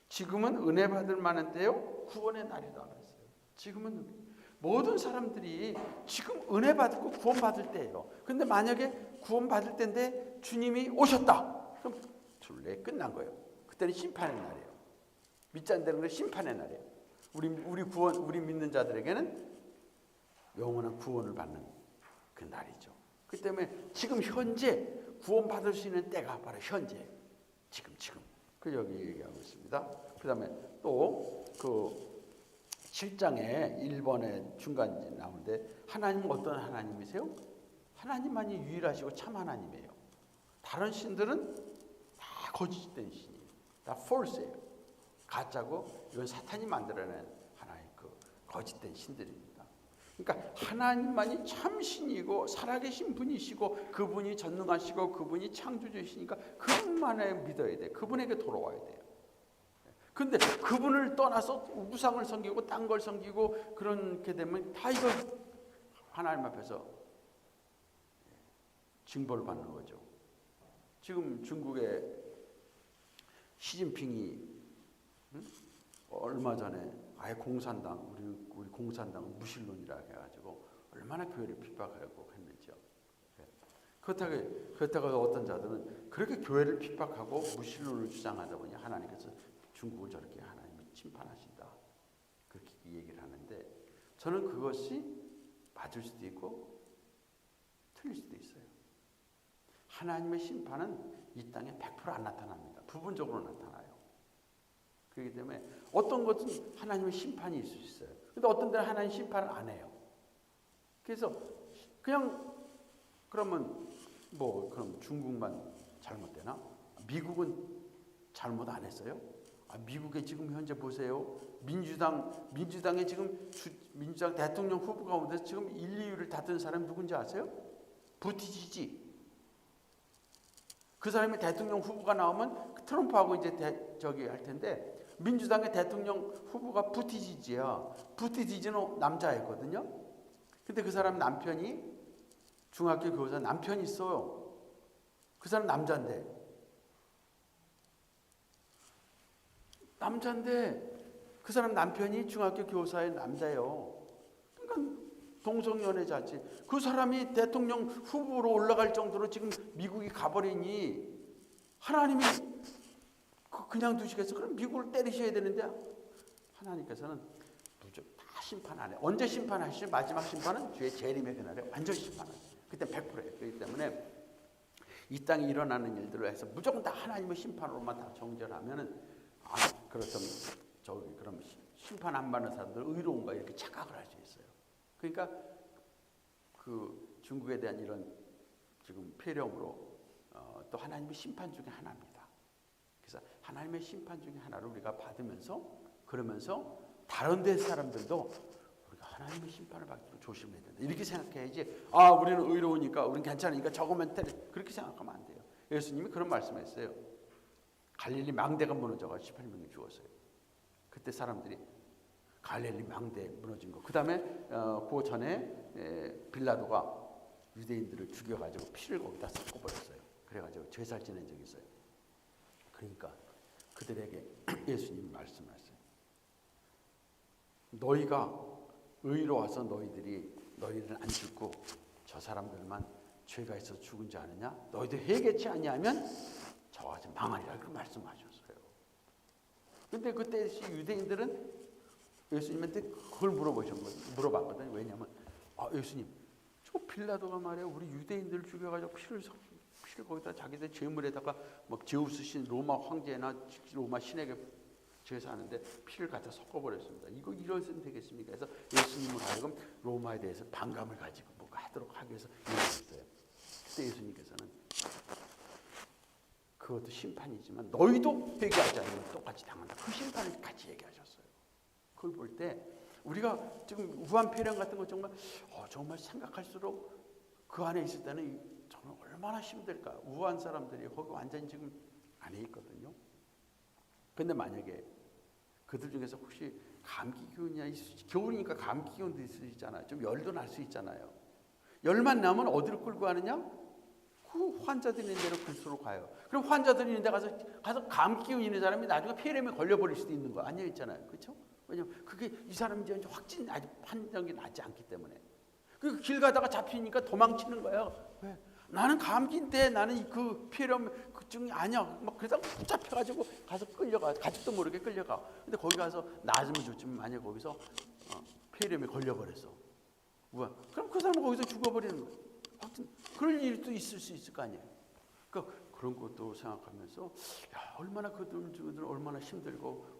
지금은 은혜 받을 만한 때요 구원의 날이다 그랬어요. 지금은 모든 사람들이 지금 은혜 받고 구원 받을 때예요. 근데 만약에 구원 받을 때인데 주님이 오셨다, 그럼 둘레 끝난 거예요. 그때는 심판의 날이에요. 믿지 않는 건 심판의 날이에요. 우리 구원, 우리 믿는 자들에게는 영원한 구원을 받는 그 날이죠. 그 때문에 지금 현재 구원받을 수 있는 때가 바로 현재, 지금 그 여기 얘기하고 있습니다. 그 다음에 또 그 7장에 1번에 중간에 나오는데 하나님은 어떤 하나님이세요? 하나님만이 유일하시고 참 하나님이에요. 다른 신들은 다 거짓된 신이에요. 다 false예요. 가짜고 이건 사탄이 만들어낸 하나의 그 거짓된 신들입니다. 그러니까 하나님만이 참 신이고 살아계신 분이시고 그분이 전능하시고 그분이 창조주이시니까 그분만에 믿어야 돼. 그분에게 돌아와야 돼요. 근데 그분을 떠나서 우상을 섬기고 딴 걸 섬기고 그렇게 되면 다 이거 하나님 앞에서 징벌을 받는 거죠. 지금 중국의 시진핑이 얼마 전에 아예 공산당 우리 공산당은 무신론이라 해가지고 얼마나 교회를 핍박하고 했는지요. 그렇다고 어떤 자들은 그렇게 교회를 핍박하고 무신론을 주장하다 보니 하나님께서 중국을 저렇게 하나님이 심판하신다 그렇게 얘기를 하는데 저는 그것이 맞을 수도 있고 틀릴 수도 있어요. 하나님의 심판은 이 땅에 100% 안 나타납니다. 부분적으로 나타나요. 그렇기 때문에 어떤 것은 하나님의 심판이 있을 수 있어요. 근데 어떤 데는 하나님 심판을 안 해요. 그래서 그냥 그러면 뭐 그럼 중국만 잘못되나? 미국은 잘못 안 했어요? 미국에 지금 현재 보세요. 민주당의 지금 민주당 대통령 후보 가운데 지금 1, 2위를 다툰 사람이 누군지 아세요? 부티지지. 그 사람이 대통령 후보가 나오면 트럼프하고 이제 저기 할 텐데 민주당의 대통령 후보가 부티지지야. 부티지지는 남자였거든요. 근데 그 사람 남편이 중학교 교사 남편이 있어요. 그 사람 남자인데 그 사람 남편이 중학교 교사의 남자예요. 그러니까 동성연애자지. 그 사람이 대통령 후보로 올라갈 정도로 지금 미국이 가버리니 하나님이 그냥 두시겠어? 그럼 미국을 때리셔야 되는데 하나님께서는 다 심판 안 해요. 언제 심판하시죠? 마지막 심판은 주의 재림의 그날에 완전 심판하세요. 그때 100%예요. 그렇기 때문에 이 땅에 일어나는 일들을 해서 무조건 다 하나님의 심판으로만 다 정죄하면은 그렇다면 그럼 심판 안 받는 사람들 의로운가 이렇게 착각을 할 수 있어요. 그러니까 그 중국에 대한 이런 지금 폐렴으로 또 하나님의 심판 중에 하나입니다. 그래서 하나님의 심판 중에 하나를 우리가 받으면서 그러면서 다른 데 사람들도 우리가 하나님의 심판을 받기로 조심해야 된다. 이렇게 생각해야지. 우리는 의로우니까 우리는 괜찮으니까 적으면 때려. 그렇게 생각하면 안 돼요. 예수님이 그런 말씀했어요. 갈릴리 망대가 무너져가 18명이 죽었어요. 그때 사람들이 갈릴리 망대 무너진 거. 그 다음에 그 전에 빌라도가 유대인들을 죽여가지고 피를 거기다 섞어버렸어요. 그래가지고 제살 지낸 적이 있어요. 그러니까 그들에게 예수님이 말씀하셨어요. 너희가 의로워서 너희들은 안 죽고 저 사람들만 죄가 있어 죽은 줄 아느냐? 너희들 회개치 아니하면 저와 망하리라 그 말씀하셨어요. 근데 그때 유대인들은 예수님한테 그걸 물어봤거든요. 왜냐하면 예수님, 저 빌라도가 말이야 우리 유대인들을 죽여가지고 피를 거기다 자기들 제물에다가 막 제우스 신 로마 황제나 로마 신에게 제사하는데 피를 갖다 섞어버렸습니다. 이거 이러면 되겠습니까? 그래서 예수님을 하여금 로마에 대해서 반감을 가지고 뭔가 하도록 하기 위해서 이랬어요. 그때 예수님께서는 그것도 심판이지만 너희도 회개하지 않으면 똑같이 당한다. 그 심판을 같이 얘기하셨어요. 그걸 볼 때 우리가 지금 우한 폐렴 같은 거 정말 생각할수록 그 안에 있을 때는 정말 얼마나 힘들까. 우한 사람들이 거기 완전히 지금 안에 있거든요. 근데 만약에 그들 중에서 혹시 감기 기운이나 겨울이니까 감기 기운도 있을 수 있잖아요. 좀 열도 날 수 있잖아요. 열만 나면 어디로 끌고 가느냐? 그 환자들이 있는 데로 글수로 가요. 그럼 환자들이 있는 데 가서 감기 기운 있는 사람이 나중에 폐렴에 걸려버릴 수도 있는 거 아니에요, 있잖아요. 그렇죠? 왜냐면 그게 이 사람이 이제 확진 아직 판정이 나지 않기 때문에. 그 길 가다가 잡히니까 도망치는 거예요. 왜? 나는 감기인데 나는 그 폐렴 자격증이 아니야. 막 그러다가 붙잡혀가지고 가서 끌려가. 가족도 모르게 끌려가. 근데 거기 가서 나아지면 좋지만 만약에 거기서 폐렴에 걸려버렸어. 뭐야? 그럼 그 사람은 거기서 죽어버리는 거야. 하여튼 그럴 일도 있을 수 있을 거 아니에요. 그러니까 그런 것도 생각하면서 야, 얼마나 그들은 얼마나 힘들고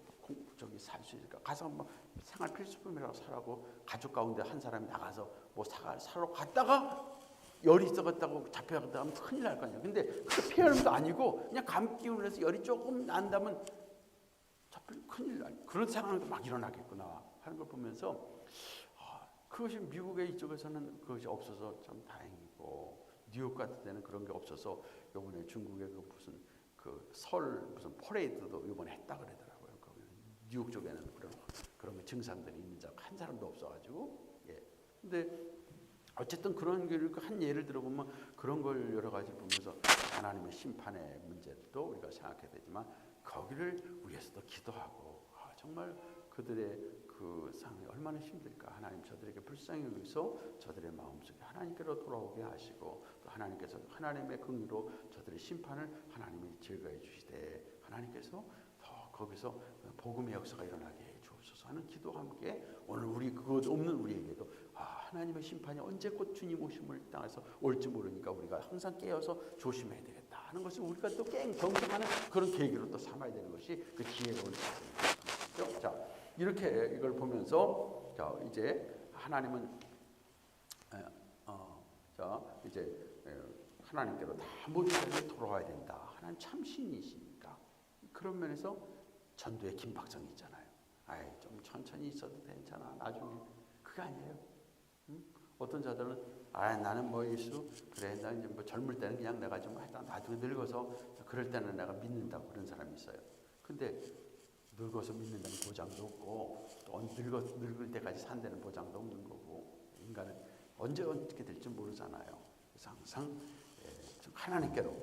저기 살 수 있을까? 가서 뭐 생활 필수품이라고 사라고 가족 가운데 한 사람이 나가서 뭐 사러 갔다가 열이 있어갔다고 잡혀갔다 하면 큰일 날 거 아니에요. 근데 그 폐렴도 아니고 그냥 감기 기운을 해서 열이 조금 난다면 잡히면 큰일 날 그런 상황도 막 일어나겠구나 하는 걸 보면서 그것이 미국의 이쪽에서는 그것이 없어서 참 다행이고 뉴욕 같은 데는 그런 게 없어서 이번에 중국의 그 무슨 그 설 무슨 퍼레이드도 이번에 했다 그러더라고요. 뉴욕 쪽에는 그런 증상들이 있는 자 한 사람도 없어가지고 예. 근데 어쨌든 그런 한 예를 들어보면 그런 걸 여러 가지 보면서 하나님의 심판의 문제도 우리가 생각해야 되지만 거기를 위해서도 기도하고 정말 그들의 그 상황이 얼마나 힘들까. 하나님 저들에게 불쌍히 여기서 저들의 마음속에 하나님께로 돌아오게 하시고 또 하나님께서 하나님의 긍휼로 저들의 심판을 하나님이 즐거해 주시되 하나님께서 더 거기서 복음의 역사가 일어나게 해 주옵소서 하는 기도와 함께 오늘 우리 그것 없는 우리에게도 하나님의 심판이 언제 곧 주님 오심을 땅에서 올지 모르니까 우리가 항상 깨어서 조심해야 되겠다 하는 것을 우리가 또 경청하는 그런 계기로 또 삼아야 되는 것이 그 지혜로운 것입니다. 자, 이렇게 이걸 보면서 자, 이제 하나님은 자, 이제 하나님께로 다 모든 것이 돌아와야 된다. 하나님 참 신이시니까 그런 면에서 전도의 긴박성이 있잖아요. 좀 천천히 있어도 괜찮아. 나중에 그게 아니에요. 어떤 자들은 나는 뭐 예수 그래 나 이제 뭐 젊을 때는 그냥 내가 좀 하여튼 나중에 늙어서 그럴 때는 내가 믿는다고 그런 사람이 있어요. 근데 늙어서 믿는다는 보장도 없고 또 늙을 때까지 산다는 보장도 없는 거고 인간은 언제 어떻게 될지 모르잖아요. 그래서 항상 하나님께로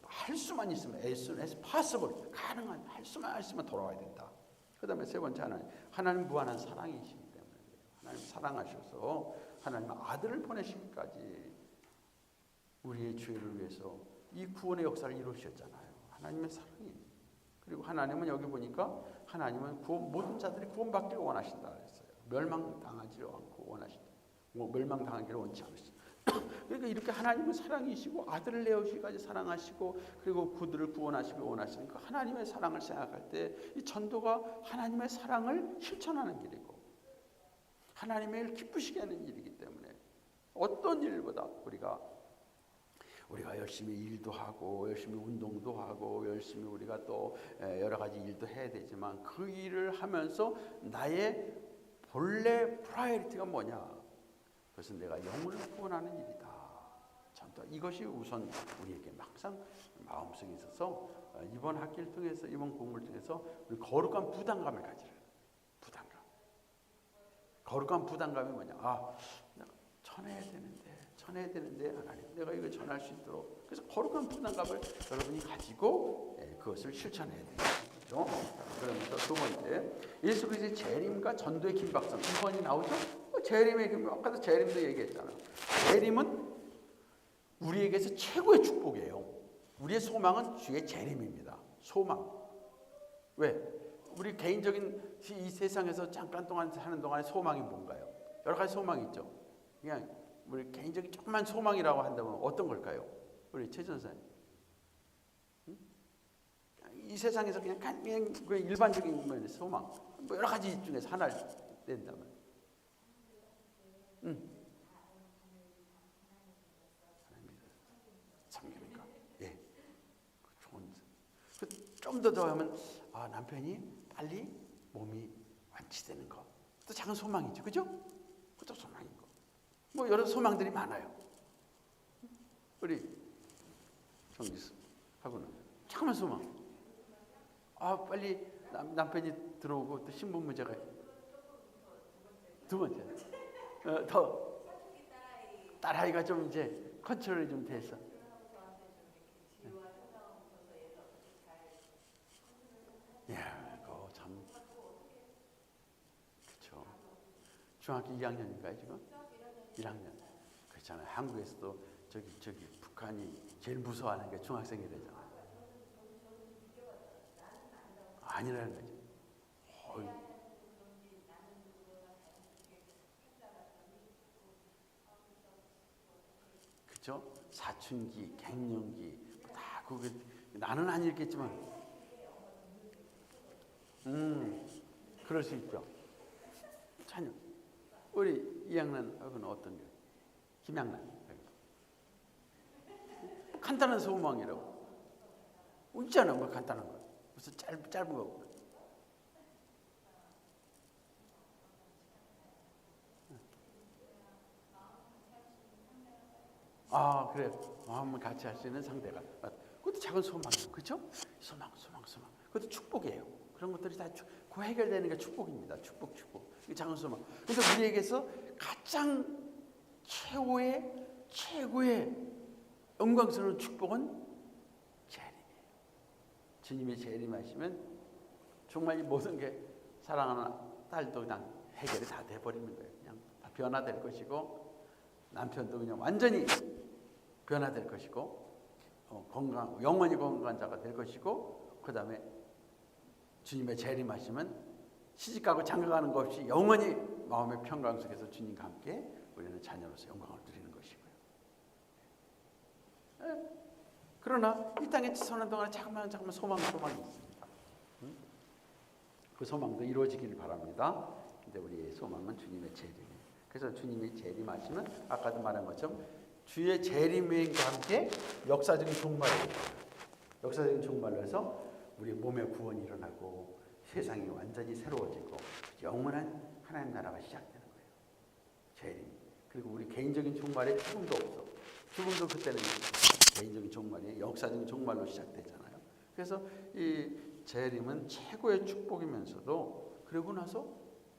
할 수만 있으면 as soon as possible 가능한 할 수만 있으면 돌아와야 된다. 그 다음에 세 번째 하나님 무한한 사랑이시기 때문에 하나님 사랑하셔서 하나님 아들을 보내시기까지 우리의 죄를 위해서 이 구원의 역사를 이루셨잖아요. 하나님의 사랑이. 그리고 하나님은 여기 보니까 하나님은 모든 자들이 구원받기를 원하신다 그랬어요. 멸망당하지 않고 원하신다. 멸망당하기를 원치 않으시다. 그러니까 이렇게 하나님은 사랑이시고 아들을 내어주기까지 사랑하시고 그리고 그들을 구원하시기 원하시니까 하나님의 사랑을 생각할 때 이 전도가 하나님의 사랑을 실천하는 길이고 하나님의 기쁘시게 하는 일이기 때문에 어떤 일보다 우리가 열심히 일도 하고 열심히 운동도 하고 열심히 우리가 또 여러 가지 일도 해야 되지만 그 일을 하면서 나의 본래 프라이어리티가 뭐냐? 그것은 내가 영혼을 구원하는 일이다. 전도 이것이 우선 우리에게 항상 마음속에 있어서 이번 학기를 통해서 이번 공부를 통해서 우리 거룩한 부담감을 가지라. 부담감. 거룩한 부담감이 뭐냐? 내가 전해야 되는데 하나님 내가 이걸 전할 수 있도록 그래서 거룩한 부담감을 여러분이 가지고 그것을 실천해야 되는 거죠. 그러면서 두 번째 예수 그리스도의 재림과 전도의 긴박성 2번이 나오죠. 재림의 아까도 재림도 얘기했잖아. 재림은 우리에게서 최고의 축복이에요. 우리의 소망은 주의 재림입니다. 소망. 왜? 우리 개인적인 이 세상에서 잠깐 동안 사는 동안의 소망이 뭔가요? 여러 가지 소망이 있죠. 그냥 우리 개인적인 조그만 소망이라고 한다면 어떤 걸까요? 우리 최 전사님. 이 세상에서 그냥 일반적인 소망. 뭐 여러 가지 중에서 하나를 낸다면. 참견인가? 예. 좋은. 좀 더 하면 남편이 빨리 몸이 완치되는 거. 또 작은 소망이죠, 그죠? 그것도 소망인 거. 뭐 여러 소망들이 많아요. 우리 정기수 하고는 잠깐만 소망. 빨리 남편이 들어오고 또 신분 문제가 두 번째. 더 딸아이가 좀 이제 컨트롤이 좀 돼서. 그거 참 그렇죠. 중학교 2학년인가요 지금? 1학년. 그렇잖아요. 한국에서도 저기 북한이 제일 무서워하는 게 중학생이 되잖아요. 아니라는 거죠. 어이. 그죠? 사춘기, 갱년기 다 그게 나는 아니겠지만, 그럴 수 있죠. 자녀, 우리 이양란하고는 어떤 게? 김양란. 간단한 소망이라고. 있잖아, 뭐 간단한 거. 무슨 짧은 거. 아, 그래. 마음을 같이 할 수 있는 상대가. 그것도 작은 소망이에요. 그렇죠? 소망. 그것도 축복이에요. 그런 것들이 다 해결되는 게 축복입니다. 축복. 이 작은 소망. 그래서 우리에게서 가장 최고의 영광스러운 축복은 재림이에요. 주님이 재림하시면 정말 이 모든 게 사랑하는 딸도 그냥 해결이 다 돼버리는 거예요. 그냥 다 변화될 것이고, 남편도 그냥 완전히 변화될 것이고, 영원히 건강한 자가 될 것이고, 그 다음에 주님의 재림하시면 시집가고 장가가는 것 없이 영원히 마음의 평강 속에서 주님과 함께 우리는 자녀로서 영광을 누리는 것이고요. 그러나 이 땅에 사는 동안에 자꾸만 소망이 있습니다. 그 소망도 이루어지기를 바랍니다. 근데 우리의 소망은 주님의 재림이에요. 그래서 주님이 재림하시면 아까도 말한 것처럼 주의 재림과 함께 역사적인 종말로 해서 우리 몸의 구원이 일어나고 세상이 완전히 새로워지고 영원한 하나님 나라가 시작되는 거예요. 재림. 그리고 우리 개인적인 종말에 죽음도 없어. 죽음도 그때는 개인적인 종말이 역사적인 종말로 시작되잖아요. 그래서 이 재림은 최고의 축복이면서도, 그러고 나서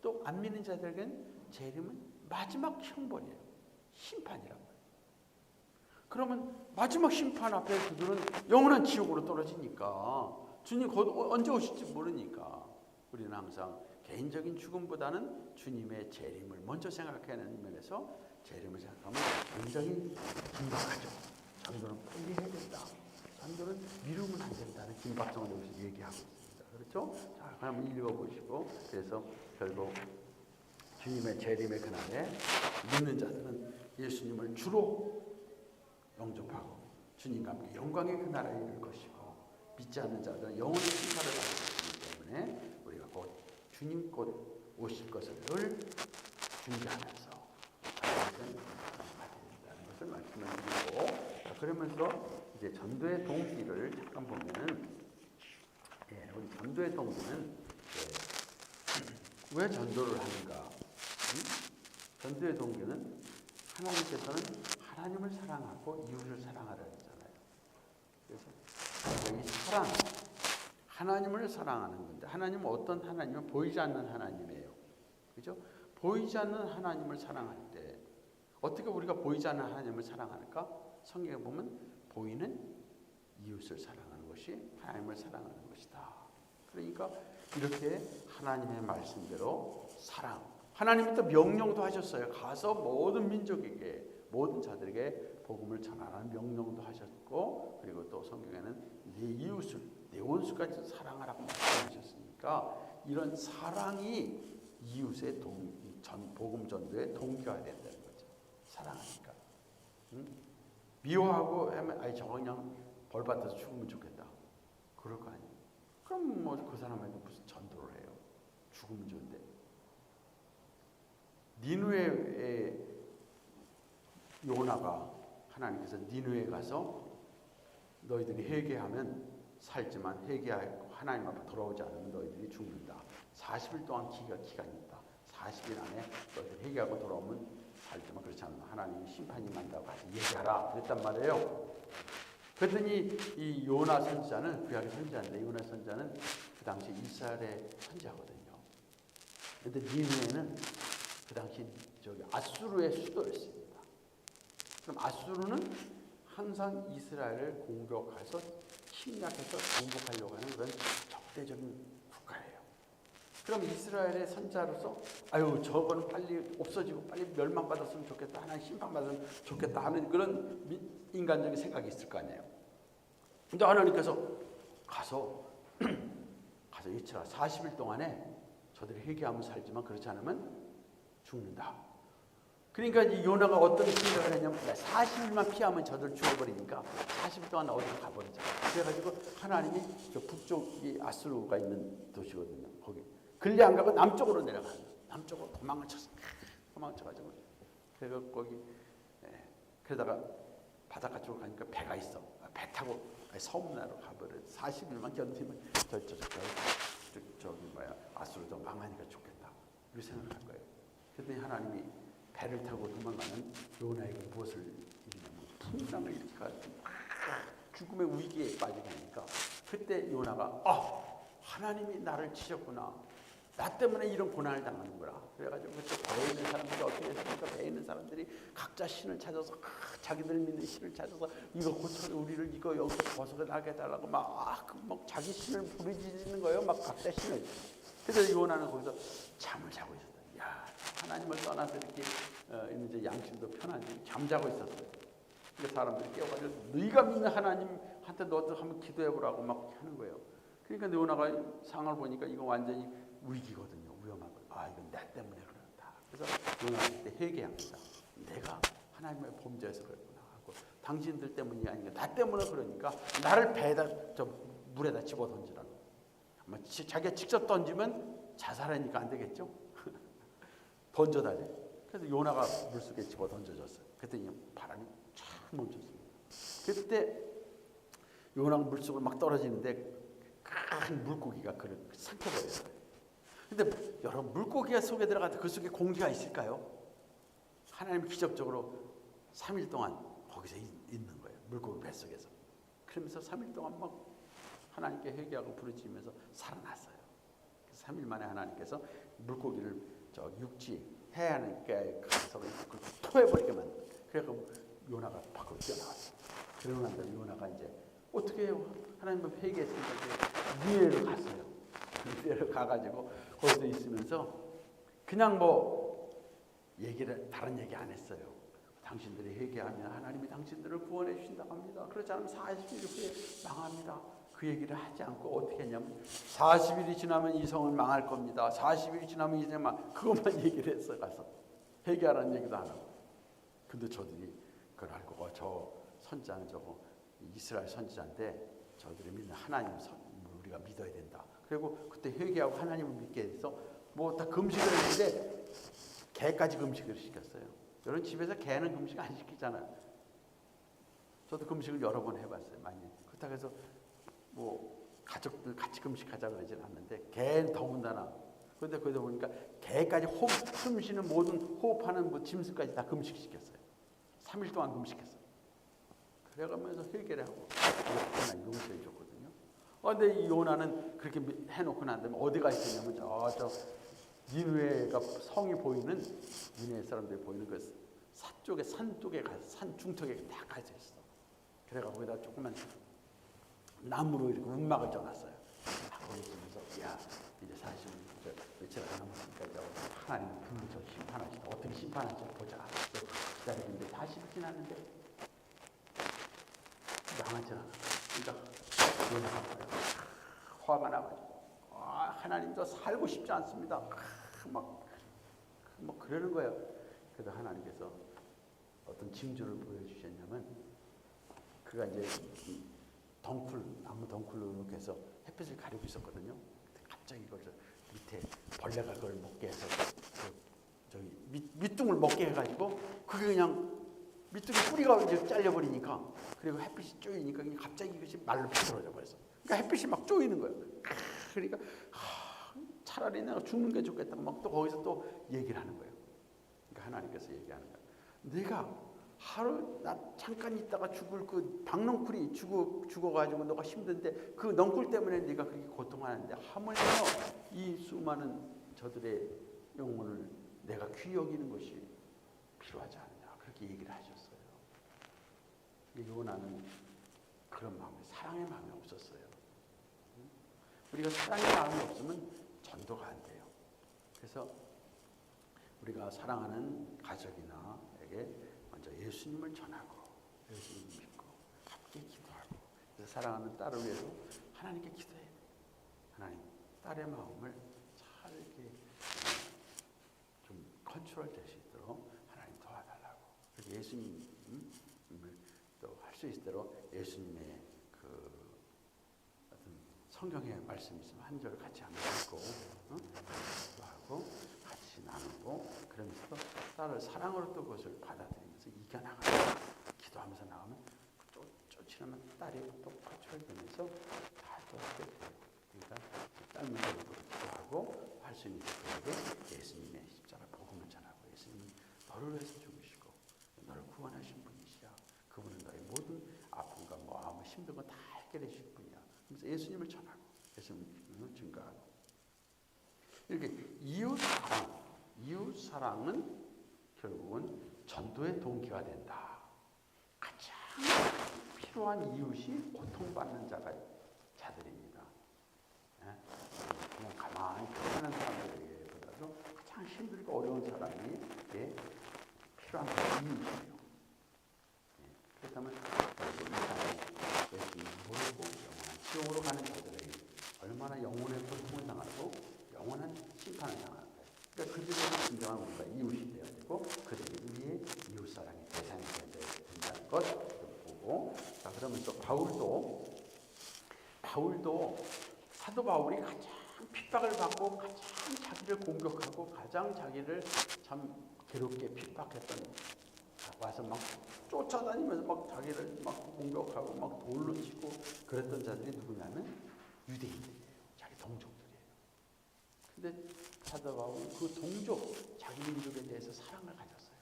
또 안 믿는 자들에게는 재림은 마지막 형벌이에요. 심판이란 말이에요. 그러면 마지막 심판 앞에 그들은 영원한 지옥으로 떨어지니까, 주님 언제 오실지 모르니까 우리는 항상 개인적인 죽음보다는 주님의 재림을 먼저 생각하는 면에서 재림을 생각하면 굉장히 긴박하죠. 전도는 빨리 해야 된다. 전도는 미루면 안 된다는 긴박성을 여기서 얘기하고 있습니다. 그렇죠? 자, 한번 읽어보시고, 그래서 결국 주님의 재림의 그날에 믿는 자들은 예수님을 주로 영접하고 주님과 함께 영광의 그 나라에 이를 것이고, 믿지 않는 자들은 영원한 심판을 받을 것이기 때문에 우리가 주님 곧 오실 것을 준비하면서 받는다는 것을 말씀을 드리고, 그러면서 이제 전도의 동기를 잠깐 보면은, 우리 전도의 동기는 왜 전도를 하는가? 전도의 동기는 하나님께서는 하나님을 사랑하고 이웃을 사랑하라 했잖아요. 그래서 여기 사랑, 하나님을 사랑하는 건데, 하나님은 어떤 하나님은 보이지 않는 하나님이에요. 그죠? 보이지 않는 하나님을 사랑할 때 어떻게 우리가 보이지 않는 하나님을 사랑할까? 성경에 보면 보이는 이웃을 사랑하는 것이 하나님을 사랑하는 것이다. 그러니까 이렇게 하나님의 말씀대로 사랑, 하나님이 또 명령도 하셨어요. 가서 모든 민족에게, 모든 자들에게 복음을 전하라는 명령도 하셨고, 그리고 또 성경에는 내 이웃을, 내 원수까지 사랑하라고 말씀하셨으니까 이런 사랑이 이웃의 복음 전도의 동기가 된다는 거죠. 사랑하니까. 미워하고 하면 아이 저거 그냥 벌 받아서 죽으면 좋겠다. 그럴 거 아니에요. 그럼 뭐 그 사람에게 무슨 전도를 해요. 죽으면 좋은데. 니느웨의 요나가 하나님께서 니느웨에 가서 너희들이 회개하면 살지만 회개하고 하나님 앞에 돌아오지 않으면 너희들이 죽는다. 40일 동안 기간이 있다. 40일 안에 너희들 회개하고 돌아오면 살지만 그렇지 않으면 하나님이 심판이 난다고 같이 얘기하라 그랬단 말이에요. 그랬더니 이 요나 선지자는, 구약의 선지자인데 요나 선지자는 그 당시 이스라엘의 선지자거든요. 그런데 니느웨는 그 당시 아수르의 수도였습니다. 그럼 아수르는 항상 이스라엘을 공격해서 침략해서 공격하려고 하는 그런 적대적인 국가예요. 그럼 이스라엘의 선자로서 저거는 빨리 없어지고 빨리 멸망받았으면 좋겠다, 하나님 심판받았으면 좋겠다 하는 그런 인간적인 생각이 있을 거 아니에요. 근데 하나님께서 가서 가서 외쳐라. 40일 동안에 저들이 회개하면 살지만 그렇지 않으면 죽는다. 그러니까 이 요나가 어떤 생각을 했냐면 40일만 피하면 저들 죽어버리니까 40일 동안 어디로 가버리자. 그래가지고 하나님이 저 북쪽이 아수르가 있는 도시거든요. 거기 근래 안 가고 남쪽으로 내려가요. 남쪽으로 도망을 쳐가지고 그래서 거기 그러다가 바닷가 쪽으로 가니까 배가 있어. 배 타고 서문나라로 가버려. 40일만 견디면 저기 아수르도 망하니까 좋겠다. 이렇게 생각할 거예요. 그랬더니 하나님이 배를 타고 도망가는 요나에게 무엇을 일으냐면 풍랑을 일으켜가지고 죽음의 위기에 빠지게 하니까 그때 요나가 하나님이 나를 치셨구나. 나 때문에 이런 고난을 당하는구나. 그래가지고 그때 배에 있는 사람들이 어떻게 했습니까? 배에 있는 사람들이 각자 신을 찾아서 자기들 믿는 신을 찾아서 이거 고쳐 우리를 이거 여기서 벗어나게 해달라고 막 자기 신을 부르짖는 거예요. 막 각자 신을. 그래서 요나는 거기서 잠을 자고 있었어요. 야, 하나님을 떠나서 이렇게 이제 양심도 편한지 잠자고 있었어요. 그러니까 사람들이 깨워가지고 네가 믿는 하나님한테 너도 한번 기도해보라고 막 하는 거예요. 그러니까 요나가 상황을 보니까 이거 완전히 위기거든요. 위험한 거예요. 이건 내 때문에 그런다. 그래서 요나가 그때 회개합니다. 내가 하나님의 범죄해서 그랬구나 하고 당신들 때문이 아니라 나 때문에 그러니까 나를 배에다 저 물에다 집어 던지라고. 자기가 직접 던지면 자살하니까 안 되겠죠. 던져달래. 그래서 요나가 물속에 집어 던져졌어요. 그랬더니 바람이 쫙 멈췄습니다. 그때 요나가 물속으로 막 떨어지는데 큰 물고기가 그를 삼켜버려요. 근데 여러분 물고기가 속에 들어가서 그 속에 공기가 있을까요? 하나님 기적적으로 3일 동안 거기서 있는 거예요. 물고기 뱃속에서. 그러면서 3일 동안 막 하나님께 회개하고 부르짖으면서 살아났어요. 3일 만에 하나님께서 물고기를 저 육지 해안가에 가서 토해버리게 만들어요. 그래서 요나가 밖으로 뛰어나갔어요. 그러고 난 다음에 요나가 이제 어떻게 해요? 하나님을 회개했으니까 니네로 갔어요. 니네로 가가지고 거기서 있으면서 그냥 다른 얘기 안 했어요. 당신들이 회개하면 하나님이 당신들을 구원해 주신다고 합니다. 그렇지 않으면 40일 후에 망합니다. 그 얘기를 하지 않고 어떻게 했냐면 40일이 지나면 이 성은 망할 겁니다. 40일이 지나면 이 성은 그것만 얘기를 했어. 가서 회개하라는 얘기도 안 하고. 근데 저들이 그걸 알고 저 선지자는 저거 이스라엘 선지자인데 저들이 믿는 하나님 우리가 믿어야 된다. 그리고 그때 회개하고 하나님을 믿게 해서 다 금식을 했는데 개까지 금식을 시켰어요. 여러분 집에서 개는 금식 안 시키잖아요. 저도 금식을 여러 번 해봤어요. 많이. 그렇다고 해서 가족들 같이 금식하자 그러지는 않는데 개는 더군다나. 그런데 거기다 보니까 개까지 숨 쉬는 모든 호흡하는 짐승까지 다 금식시켰어요. 3일 동안 금식했어요. 그래가면서 회개를 하고 하나님 용서해 줬거든요. 근데 이 요나는 그렇게 해놓고 난 다음에 어디가 있었냐면 저 니느웨가 성이 보이는 니느웨 사람들이 보이는 그 서쪽에 산 쪽에 가서 산 중턱에 딱 가서 있어. 그래가 거기다 조그만 나무로 이렇게 운막을 쪄놨어요. 거기 있으면서 이제 사실 며칠 안 남았으니까 하나님 분명 저 심판하시다. 어떻게 심판하실지 보자. 기다리는데 40일 지났는데 망하지 않아. 그러니까 화가 나가지고 하나님 저 살고 싶지 않습니다. 막 그러는 거예요. 그래서 하나님께서 어떤 징조를 보여주셨냐면 그가 이제 나무 덩쿨로 이렇게 해서 햇빛을 가리고 있었거든요. 갑자기 그걸 밑에 벌레가 그걸 먹게 해서 저기 밑둥을 먹게 해가지고 그게 그냥 밑둥이 뿌리가 이제 잘려버리니까 그리고 햇빛이 쪼이니까 갑자기 이것이 말로 비틀어져 버렸어. 그러니까 햇빛이 막 쪼이는 거예요. 그러니까 차라리 내가 죽는 게 좋겠다. 막 또 거기서 또 얘기를 하는 거예요. 그러니까 하나님께서 얘기하는 거예요. 내가 하루 나 잠깐 있다가 죽을 그 박넝쿨이 죽어가지고 너가 힘든데 그 넝쿨 때문에 네가 그렇게 고통하는데 하물며 이 수많은 저들의 영혼을 내가 귀히 여기는 것이 필요하지 않느냐 그렇게 얘기를 하셨어요. 요나는 그런 마음이 사랑의 마음이 없었어요. 우리가 사랑의 마음이 없으면 전도가 안 돼요. 그래서 우리가 사랑하는 가족이나에게 먼저 예수님을 전하고 예수님을 믿고 함께 기도하고 그래서 사랑하는 딸을 위해서 하나님께 기도해야 돼요. 하나님 딸의 마음을 잘 이렇게 좀 컨트롤 될 수 있도록 하나님 도와달라고. 그래서 예수님을 또 할 수 있도록 예수님의 그 어떤 성경의 말씀이 있으면 한 절 같이 한번 읽고 하고 같이 나누고 그러면서 또 딸을 사랑으로 또 그것을 받아들이면서 이겨나가고 기도하면서 나오면 쫓으면 딸이 또 컨트롤 되면서 잘 도와주게 돼요. 그러니까 딸 문제도 기도하고 할 수 있는 그에게 예수님의 십자가 복음을 전하고 예수님은 너를 위해서 죽으시고 너를 구원하신 분이시야. 그분은 너의 모든 아픔과 마음을 힘든 거 다 해결해 주실 분이야. 그래서 예수님을 전하고 예수님을 증거하고 이렇게 이웃 사랑은 결국은 전도의 동기가 된다. 가장 필요한 이웃이 고통받는 자들입니다. 그냥 가만히 편안한 사람들에게보다도 가장 힘들고 어려운 사람이 필요한 이웃이에요. 그렇다면 이 사람이 예수님을 모르고 영원한 지옥으로 가는 자들에게 얼마나 영혼의 고통을 당하고 영원한 심판을 당하는가. 그러니까 그들에게 진정한 우리가 이웃이 되어야 되고 그들이 우리의 이웃사랑의 대상이 되어야 된다는 것을 보고 자 그러면서 바울도 사도 바울이 가장 핍박을 받고 가장 자기를 공격하고 가장 자기를 참 괴롭게 핍박했던 와서 막 쫓아다니면서 막 자기를 막 공격하고 막 돌로 치고 그랬던 자들이 누구냐면 유대인들이에요. 자기 동족들이에요. 근데 사도 바울은 그 동족 자기 민족에 대해서 사랑을 가졌어요.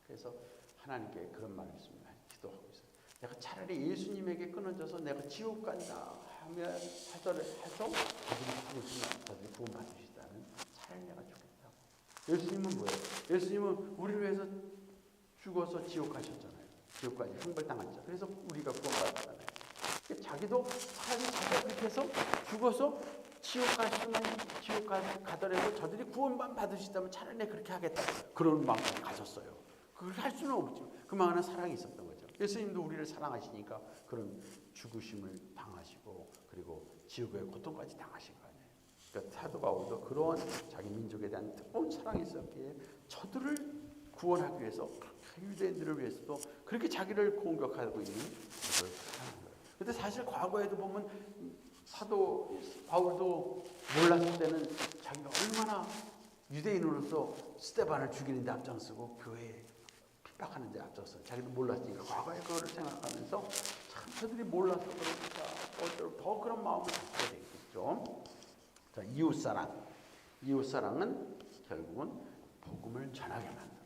그래서 하나님께 그런 말을 했습니다. 기도하고 있어요. 내가 차라리 예수님에게 끊어져서 내가 지옥 간다 하면 해서 자들이 구원받으시다는 차라리 내가 죽겠다고. 예수님은 뭐예요? 예수님은 우리를 위해서 죽어서 지옥 가셨잖아요. 지옥까지 형벌당했죠. 그래서 우리가 구원받았잖아요. 자기도 차라리 자기가 그렇게 해서 죽어서 지옥 가더라도 저들이 구원만 받으시다면 차라리 그렇게 하겠다. 그런 마음을 가졌어요. 그렇게 할 수는 없죠. 그만한 사랑이 있었던 거죠. 예수님도 우리를 사랑하시니까 그런 죽으심을 당하시고 그리고 지옥의 고통까지 당하신 거 아니에요. 그러니까 사도 바울도 그런 자기 민족에 대한 뜨거운 사랑이 있었기에 저들을 구원하기 위해서 유대인들을 위해서도 그렇게 자기를 공격하고 있는 그걸 하는 거예요. 근데 사실 과거에도 보면 사도 바울도 몰랐을 때는 자기가 얼마나 유대인으로서 스데반을 죽이는 데 앞장서고 교회에 핍박하는 데 앞장서 자기도 몰랐으니까 과거의 그거를 생각하면서 참 저들이 몰라서 그러니까 더 그런 마음을 갖게 되겠죠. 자, 이웃사랑은 결국은 복음을 전하게 만들어요.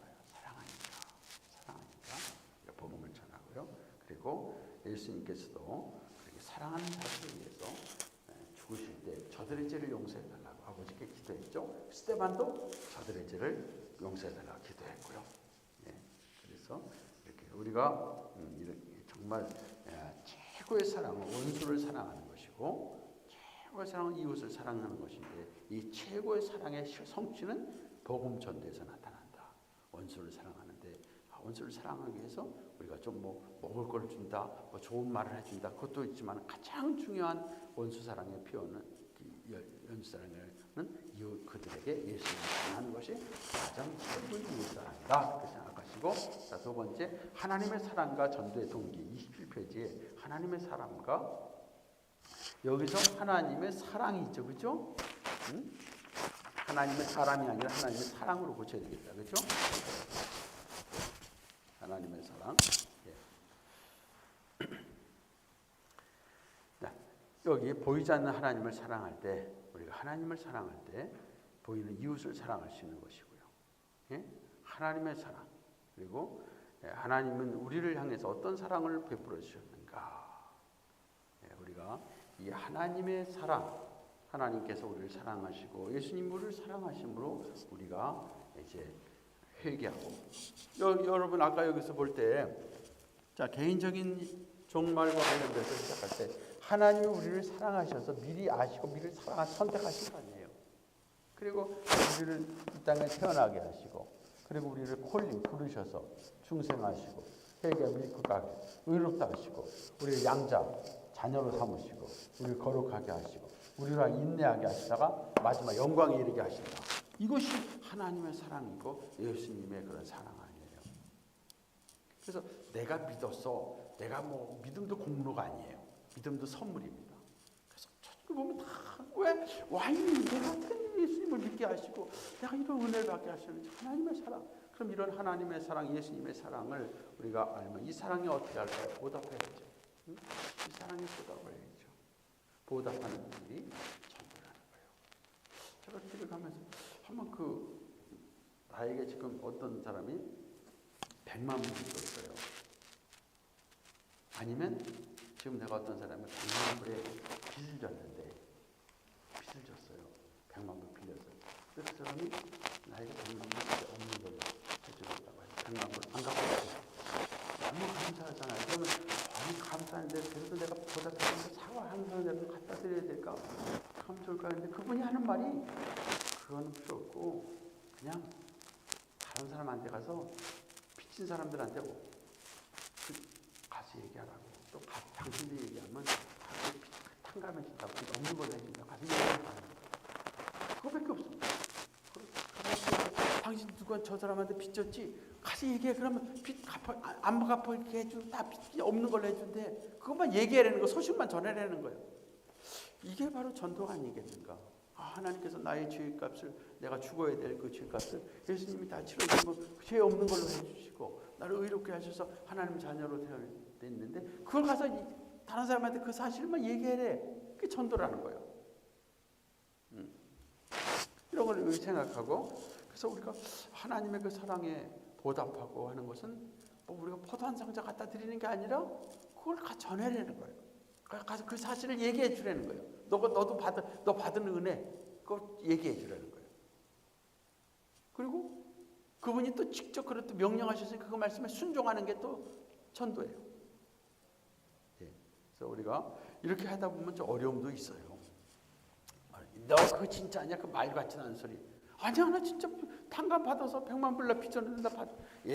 사랑하니까 복음을 전하고요. 그리고 예수님께서도 사랑하는 자들을 위해서 죽으실 때 저들의 죄를 용서해달라고 아버지께 기도했죠. 스데반도 저들의 죄를 용서해달라고 기도했고요. 그래서 이렇게 우리가 이렇게 정말 최고의 사랑은 원수를 사랑하는 것이고 최고의 사랑은 이웃을 사랑하는 것인데 이 최고의 사랑의 성취는 복음 전도에서 나타난다. 원수를 사랑하는데 원수를 사랑하기 위해서 우리가 좀 먹을 걸 준다, 좋은 말을 해준다. 그것도 있지만 가장 중요한 원수 사랑의 표현은 원수 사랑은 이웃 그들에게 예수님을 사랑하는 것이 가장 최고의 이웃 사랑이다. 그렇게 생각하시고 자, 두 번째 하나님의 사랑과 전도의 동기 27페이지에 하나님의 사랑과 여기서 하나님의 사랑이 있죠, 그렇죠? 하나님의 사람이 아니라 하나님의 사랑으로 고쳐야 되겠다, 그렇죠? 하나님의 사랑. 여기 보이지 않는 하나님을 사랑할 때 우리가 하나님을 사랑할 때 보이는 이웃을 사랑할 수 있는 것이고요. 하나님의 사랑 그리고 하나님은 우리를 향해서 어떤 사랑을 베풀어 주셨는가. 우리가 이 하나님의 사랑 하나님께서 우리를 사랑하시고 예수님 우리를 사랑하심으로 우리가 이제 회개하고 여러분 아까 여기서 볼 때 자 개인적인 종말과 관련돼서 시작할 때 하나님이 우리를 사랑하셔서 미리 아시고 미리 선택하신 거 아니에요. 그리고 우리를 이 땅에 태어나게 하시고 그리고 우리를 부르셔서 중생하시고 회개하고 의롭다 하시고 우리를 양자 자녀로 삼으시고 우리를 거룩하게 하시고 우리가 인내하게 하시다가 마지막 영광에 이르게 하신다. 이것이 하나님의 사랑이고 예수님의 그런 사랑 아니에요. 그래서 내가 믿었어. 내가 뭐 믿음도 공로가 아니에요. 믿음도 선물입니다. 그래서 저를 보면 다 왜 와인이 내가 예수님을 믿게 하시고 내가 이런 은혜를 받게 하시는지 하나님의 사랑. 그럼 이런 하나님의 사랑, 예수님의 사랑을 우리가 알면 이 사랑이 어떻게 할까요? 보답해야죠. 이 사랑에 보답을 해야죠. 보답하는 일이 전부라는 거예요. 제가 길을 가면서 한번 나에게 지금 어떤 사람이 100만 불을 줬어요. 아니면 지금 내가 어떤 사람이 100만 불에 빚을 졌는데 빚을 줬어요. 100만 불 빌렸어요. 그래서 그 사람이 나에게 100만 불 없는 걸로 해주겠다고 해요. 100만 불 안 갖고 있어요. 너무 감사하잖아요. 그러면 아니 감사한데 그래도 내가 보답해서 사과 한 손을 갖다 드려야 될까? 참 좋을까 했는데 그분이 하는 말이 그거는 필요 없고 그냥 다른 사람한테 가서 빚진 사람들한테 가서 얘기하라고. 또 당신들이 얘기하면 탕감해 준다고 없는 걸로 해준다고 가서 얘기하는 거예요. 그거밖에 없습니다. 당신 누가 저 사람한테 빚졌지? 가서 얘기해. 그러면 빚 안 갚아 이렇게 해주고 다 빚이 없는 걸로 해준대. 그것만 얘기하라는 거, 소식만 전해라는 거예요. 이게 바로 전도가 아니겠는가? 하나님께서 나의 죄값을 내가 죽어야 될 그 죄값을 예수님이 다 치러주고 죄 없는 걸로 해주시고 나를 의롭게 하셔서 하나님 자녀로 되었는데 그걸 가서 다른 사람한테 그 사실만 얘기해래. 그게 전도라는 거예요. 이런 걸 생각하고 그래서 우리가 하나님의 그 사랑에 보답하고 하는 것은 뭐 우리가 포도 한 상자 갖다 드리는 게 아니라 그걸 전해내는 거예요. 가서 그 사실을 얘기해 주라는 거예요. 너도 받은 은혜 그걸 얘기해 주라는 거예요. 그리고 그분이 또 직접 그렇게 명령하셨으니까 그 말씀에 순종하는 게 또 전도예요. 그래서 우리가 이렇게 하다 보면 좀 어려움도 있어요. 너 그거 진짜 아니야? 그 말 같지는 않은 소리. 아니야, 나 진짜 탕감 받아서 100만 불나 빚졌는데 나 받아.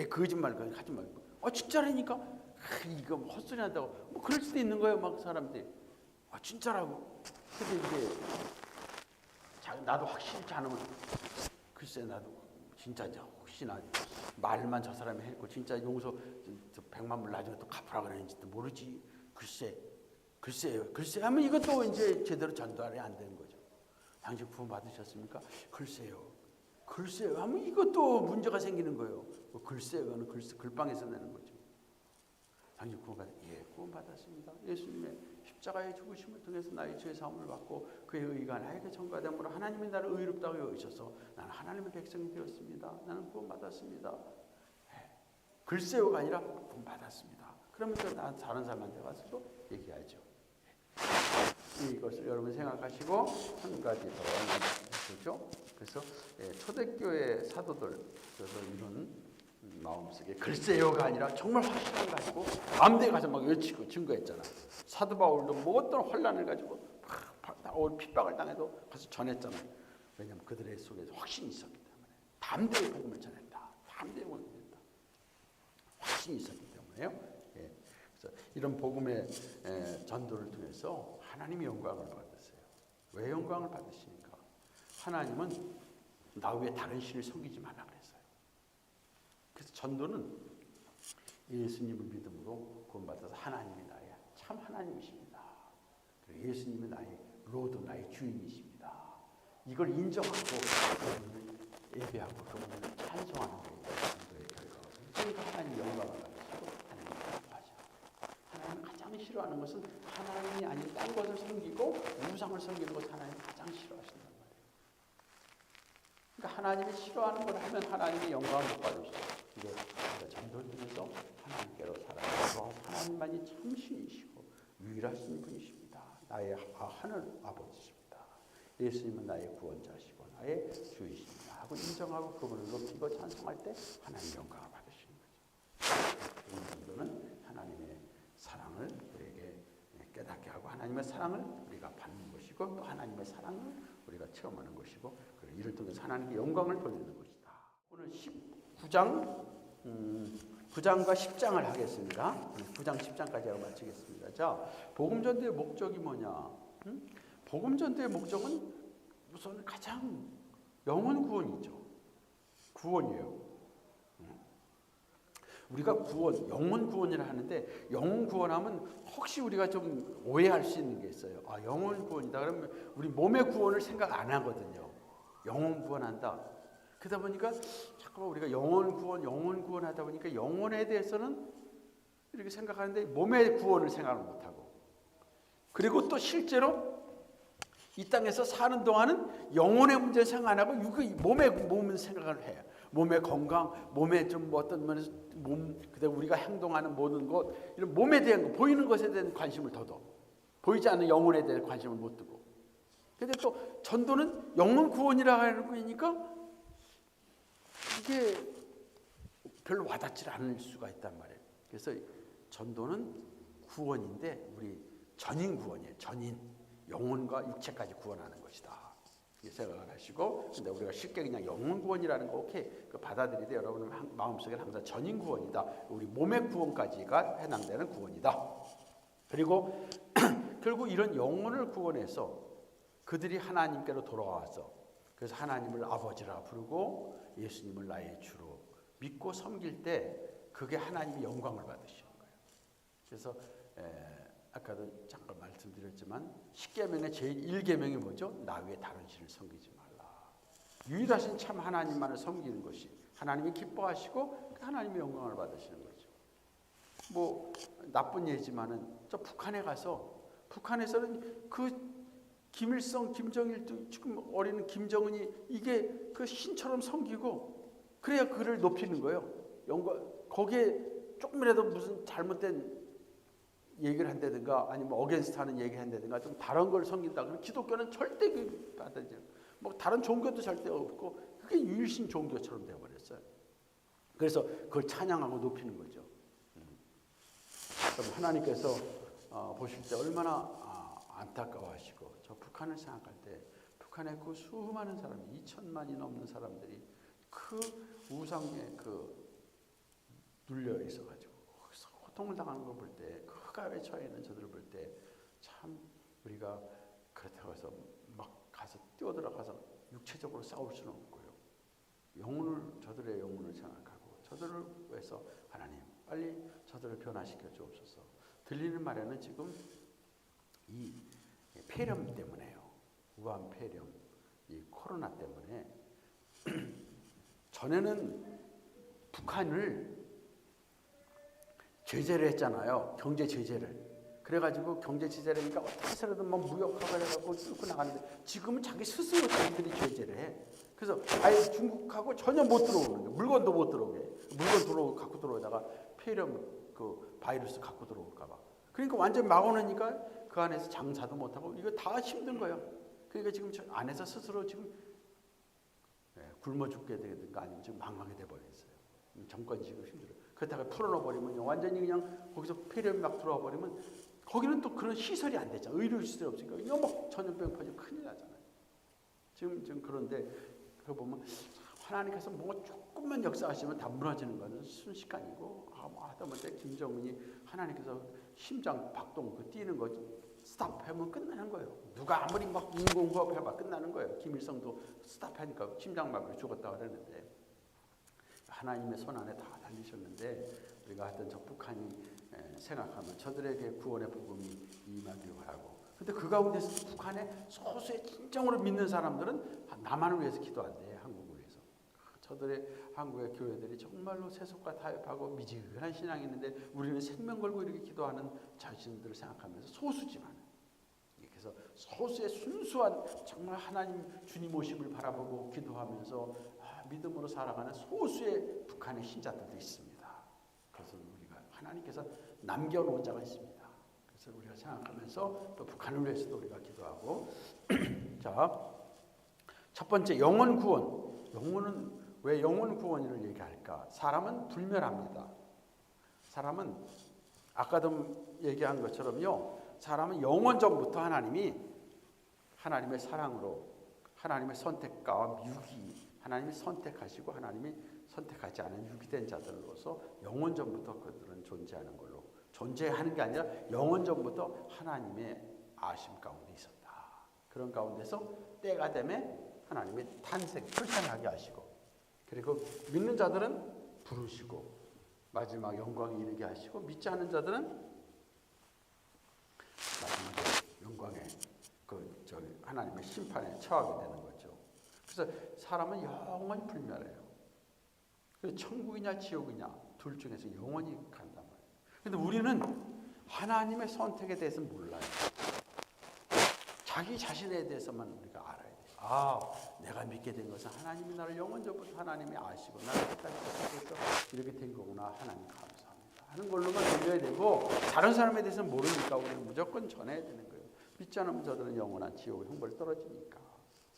거짓말 하지 말고. 진짜라니까. 이거 뭐 헛소리 한다고. 뭐 그럴 수도 있는 거예요, 막 사람들이. 진짜라고. 근데 이제 나도 확실치 않으면 글쎄 나도 진짜 혹시나 말만 저 사람이 했고 진짜 용서 100만 불 나중에 또 갚으라 그랬는지도 모르지. 글쎄요 하면 이것도 이제 제대로 전달이 안 되는 거죠. 당신 구원 받으셨습니까? 글쎄요 하면 이것도 문제가 생기는 거예요. 글쎄요는 글방에서 내는 거죠. 당신 구원 받았습니다. 예수님의 십자가의 죽으심을 통해서 나의 죄 사함을 받고 그의 의가 나에게 전가됨으로 하나님이 나를 의롭다고 여기셔서 나는 하나님의 백성이 되었습니다. 나는 구원 받았습니다. 글쎄요가 아니라 구원 받았습니다. 그러면서 다른 사람한테 가서도 얘기하죠. 이것을 여러분 생각하시고 한 가지 더 해보죠. 그래서 초대교회 사도들 그래서 이런 마음속에 글쎄요가 아니라 정말 확신을 가지고 암대에 가서 막 외치고 증거했잖아. 사도 바울도 뭐 어떤 혼란을 가지고 핍박을 당해도 가서 전했잖아. 왜냐하면 그들의 속에서 확신이 있었기 때문에 담대히 복음을 전했다. 담대히 복음을 전했다. 확신이 있었기 때문에요. 그래서 이런 복음의 전도를 통해서 하나님이 영광을 받으세요. 왜 영광을 받으십니까? 하나님은 나 외에 다른 신을 섬기지 말라 그랬어요. 그래서 전도는 예수님을 믿음으로 구원받아서 하나님이 나의 참 하나님이십니다. 그리고 예수님이 나의 로드, 나의 주인이십니다. 이걸 인정하고 그분을 예배하고 그분을 찬송하는 거예요. 전도의 결과거든요. 그러니까 하나님 영광을 받으시고 하나님 기뻐하죠. 하나님 가장 싫어하는 것은 하나님이 아닌 딴 것을 섬기고 우상을 섬기는 것을 하나님이 가장 싫어하신단 말이에요. 그러니까 하나님이 싫어하는 걸 하면 하나님이 영광을 못 받으시죠. 근데 우리가 전도를 통해서 하나님께로 살아가고 하나님만이 참 신이시고 유일하신 분이십니다. 나의 하늘 아버지십니다. 예수님은 나의 구원자시고 나의 주이십니다 하고 인정하고 그분을 높이고 찬송할 때 하나님 영광을 받으시는 거죠. 이 정도는 하나님의 사랑을 우리에게 깨닫게 하고 하나님의 사랑을 우리가 받는 것이고 또 하나님의 사랑을 우리가 체험하는 것이고 그리고 이를 통해서 하나님께 영광을 돌리는 것이다. 오늘 9장과 10장을 하겠습니다. 9장 10장까지 하고 마치겠습니다. 자, 복음 전도의 목적이 뭐냐? 복음 전도의 목적은 우선 가장 영혼 구원이죠. 구원이에요. 우리가 구원, 영혼 구원이라 하는데 영혼 구원하면 혹시 우리가 좀 오해할 수 있는 게 있어요. 아, 영혼 구원이다. 그러면 우리 몸의 구원을 생각 안 하거든요. 영혼 구원한다. 그러다 보니까 자꾸 우리가 영혼 구원 하다 보니까 영혼에 대해서는 이렇게 생각하는데 몸의 구원을 생각을 못하고, 그리고 또 실제로 이 땅에서 사는 동안은 영혼의 문제 생각 안 하고 몸의 생각을 해요. 몸의 건강, 몸의 좀 어떤 면에서 그다음 우리가 행동하는 모든 것, 이런 몸에 대한 거, 보이는 것에 대한 관심을 더 보이지 않는 영혼에 대한 관심을 못 두고. 근데 또 전도는 영혼 구원이라 하는 거니까 이게 별로 와닿지 않을 수가 있단 말이에요. 그래서 전도는 구원인데 우리 전인 구원이에요. 전인, 영혼과 육체까지 구원하는 것이다. 생각을 하시고, 근데 우리가 쉽게 그냥 영혼 구원이라는 거 오케이 받아들이되 여러분 마음속에 항상 전인 구원이다. 우리 몸의 구원까지가 해당되는 구원이다. 그리고 결국 이런 영혼을 구원해서 그들이 하나님께로 돌아와서, 그래서 하나님을 아버지라 부르고 예수님을 나의 주로 믿고 섬길 때 그게 하나님의 영광을 받으시는 거예요. 그래서 아까도 잠깐 말씀드렸지만 10계명의 제1계명이 뭐죠? 나 외에 다른 신을 섬기지 말라. 유일하신 참 하나님만을 섬기는 것이 하나님이 기뻐하시고 하나님의 영광을 받으시는 거죠. 뭐 나쁜 예지만은 저 북한에 가서, 북한에서는 그 김일성, 김정일도 지금 어린 김정은이 이게 그 신처럼 섬기고 그래야 그를 높이는 거예요. 거기에 조금이라도 무슨 잘못된 얘기를 한다든가 아니면 어게인스트 하는 얘기를 한다든가 좀 다른 걸 섬긴다 그러면 기독교는 절대 받아들이지 않고, 뭐 다른 종교도 절대 없고 그게 유일신 종교처럼 되어버렸어요. 그래서 그걸 찬양하고 높이는 거죠. 그럼 하나님께서 보실 때 얼마나 안타까워하시고, 저 북한을 생각할 때 북한의 그 수많은 사람, 2천만이 넘는 사람들이 그 우상에 눌려 있어가지고 고통을 당하는 걸 볼 때, 그 흑암에 처해 있는 저들을 볼 때 참 우리가 그렇다고 해서 막 가서 뛰어들어가서 육체적으로 싸울 수는 없고요. 저들의 영혼을 생각하고 저들을 위해서 하나님 빨리 저들을 변화시켜 주옵소서. 들리는 말에는 지금 이 폐렴 때문에요. 우한 폐렴, 이 코로나 때문에 전에는 북한을 제재를 했잖아요. 경제 제재를. 그래가지고 경제 제재를 하니까 어떻게 해서라도 막 무역화가 해갖고 뚫고 나가는데 지금은 자기 스스로 자기들이 제재를 해. 그래서 아예 중국하고 전혀 못 들어오는 거예요. 물건도 못 들어오게. 물건 갖고 들어오다가 폐렴 그 바이러스 갖고 들어올까봐. 그러니까 완전 막아놓으니까 그 안에서 장사도 못하고 이거 다 힘든 거예요. 그러니까 지금 저 안에서 스스로 지금 굶어 죽게 되든가 아니면 지금 망하게 돼버렸어요. 정권이 지금 힘들어요. 그렇다가 풀어놓아버리면 완전히 그냥 거기서 폐렴이 막 들어와 버리면 거기는 또 그런 시설이 안 되잖아요. 의료시설이 없으니까 이거 뭐 전염병 퍼지면 큰일 나잖아요. 지금 그런데 그거 보면 하나님께서 뭐 조금만 역사하시면 다 무너지는 거는 순식간이고, 뭐 하다못해 김정은이 하나님께서 심장 박동 뛰는 거 스탑하면 끝나는 거예요. 누가 아무리 막 인공호흡 해봐 끝나는 거예요. 김일성도 스탑하니까 심장마비로 죽었다 그러는데 하나님의 손 안에 다 달리셨는데, 우리가 하여튼 저 북한이 생각하면 저들에게 구원의 복음이 임하기를 바라고, 근데 그 가운데서 북한의 소수의 진정으로 믿는 사람들은 나만을 위해서 기도한대. 한국을 위해서. 저들의 한국의 교회들이 정말로 세속과 타협하고 미지근한 신앙이 있는데 우리는 생명 걸고 이렇게 기도하는 자신들을 생각하면서 소수지만, 그래서 소수의 순수한 정말 하나님 주님 오심을 바라보고 기도하면서 믿음으로 살아가는 소수의 북한의 신자들도 있습니다. 그것은 우리가 하나님께서 남겨놓은 자가 있습니다. 그래서 우리가 생각하면서 또 북한을 위해서도 우리가 기도하고 자, 첫 번째 영혼 구원. 영혼은 왜 영혼 구원을 얘기할까? 사람은 불멸합니다. 사람은 아까도 얘기한 것처럼요, 사람은 영원전부터 하나님의 사랑으로 하나님의 선택과 유기, 하나님이 선택하시고 하나님이 선택하지 않은 유기된 자들로서 영원전부터 그들은 존재하는 걸로, 존재하는 게 아니라 영원전부터 하나님의 아심 가운데 있었다. 그런 가운데서 때가 되면 하나님이 출생하게 하시고, 그리고 믿는 자들은 부르시고 마지막 영광에 이르게 하시고, 믿지 않는 자들은 마지막에 영광에 하나님의 심판에 처하게 되는 거죠. 그래서 사람은 영원히 불멸해요. 그래서 천국이냐 지옥이냐 둘 중에서 영원히 간단 말이에요. 근데 우리는 하나님의 선택에 대해서 몰라요. 자기 자신에 대해서만 우리가 알아야 돼요. 내가 믿게 된 것은 하나님이 나를 영원전부터 하나님이 아시고 나를 끝까지 선택해서 이렇게 된 거구나. 하나님 감사합니다 하는 걸로만 들려야 되고, 다른 사람에 대해서는 모르니까 우리는 무조건 전해야 되는 거예요. 믿지 않으면 저들은 영원한 지옥의 형벌 떨어지니까.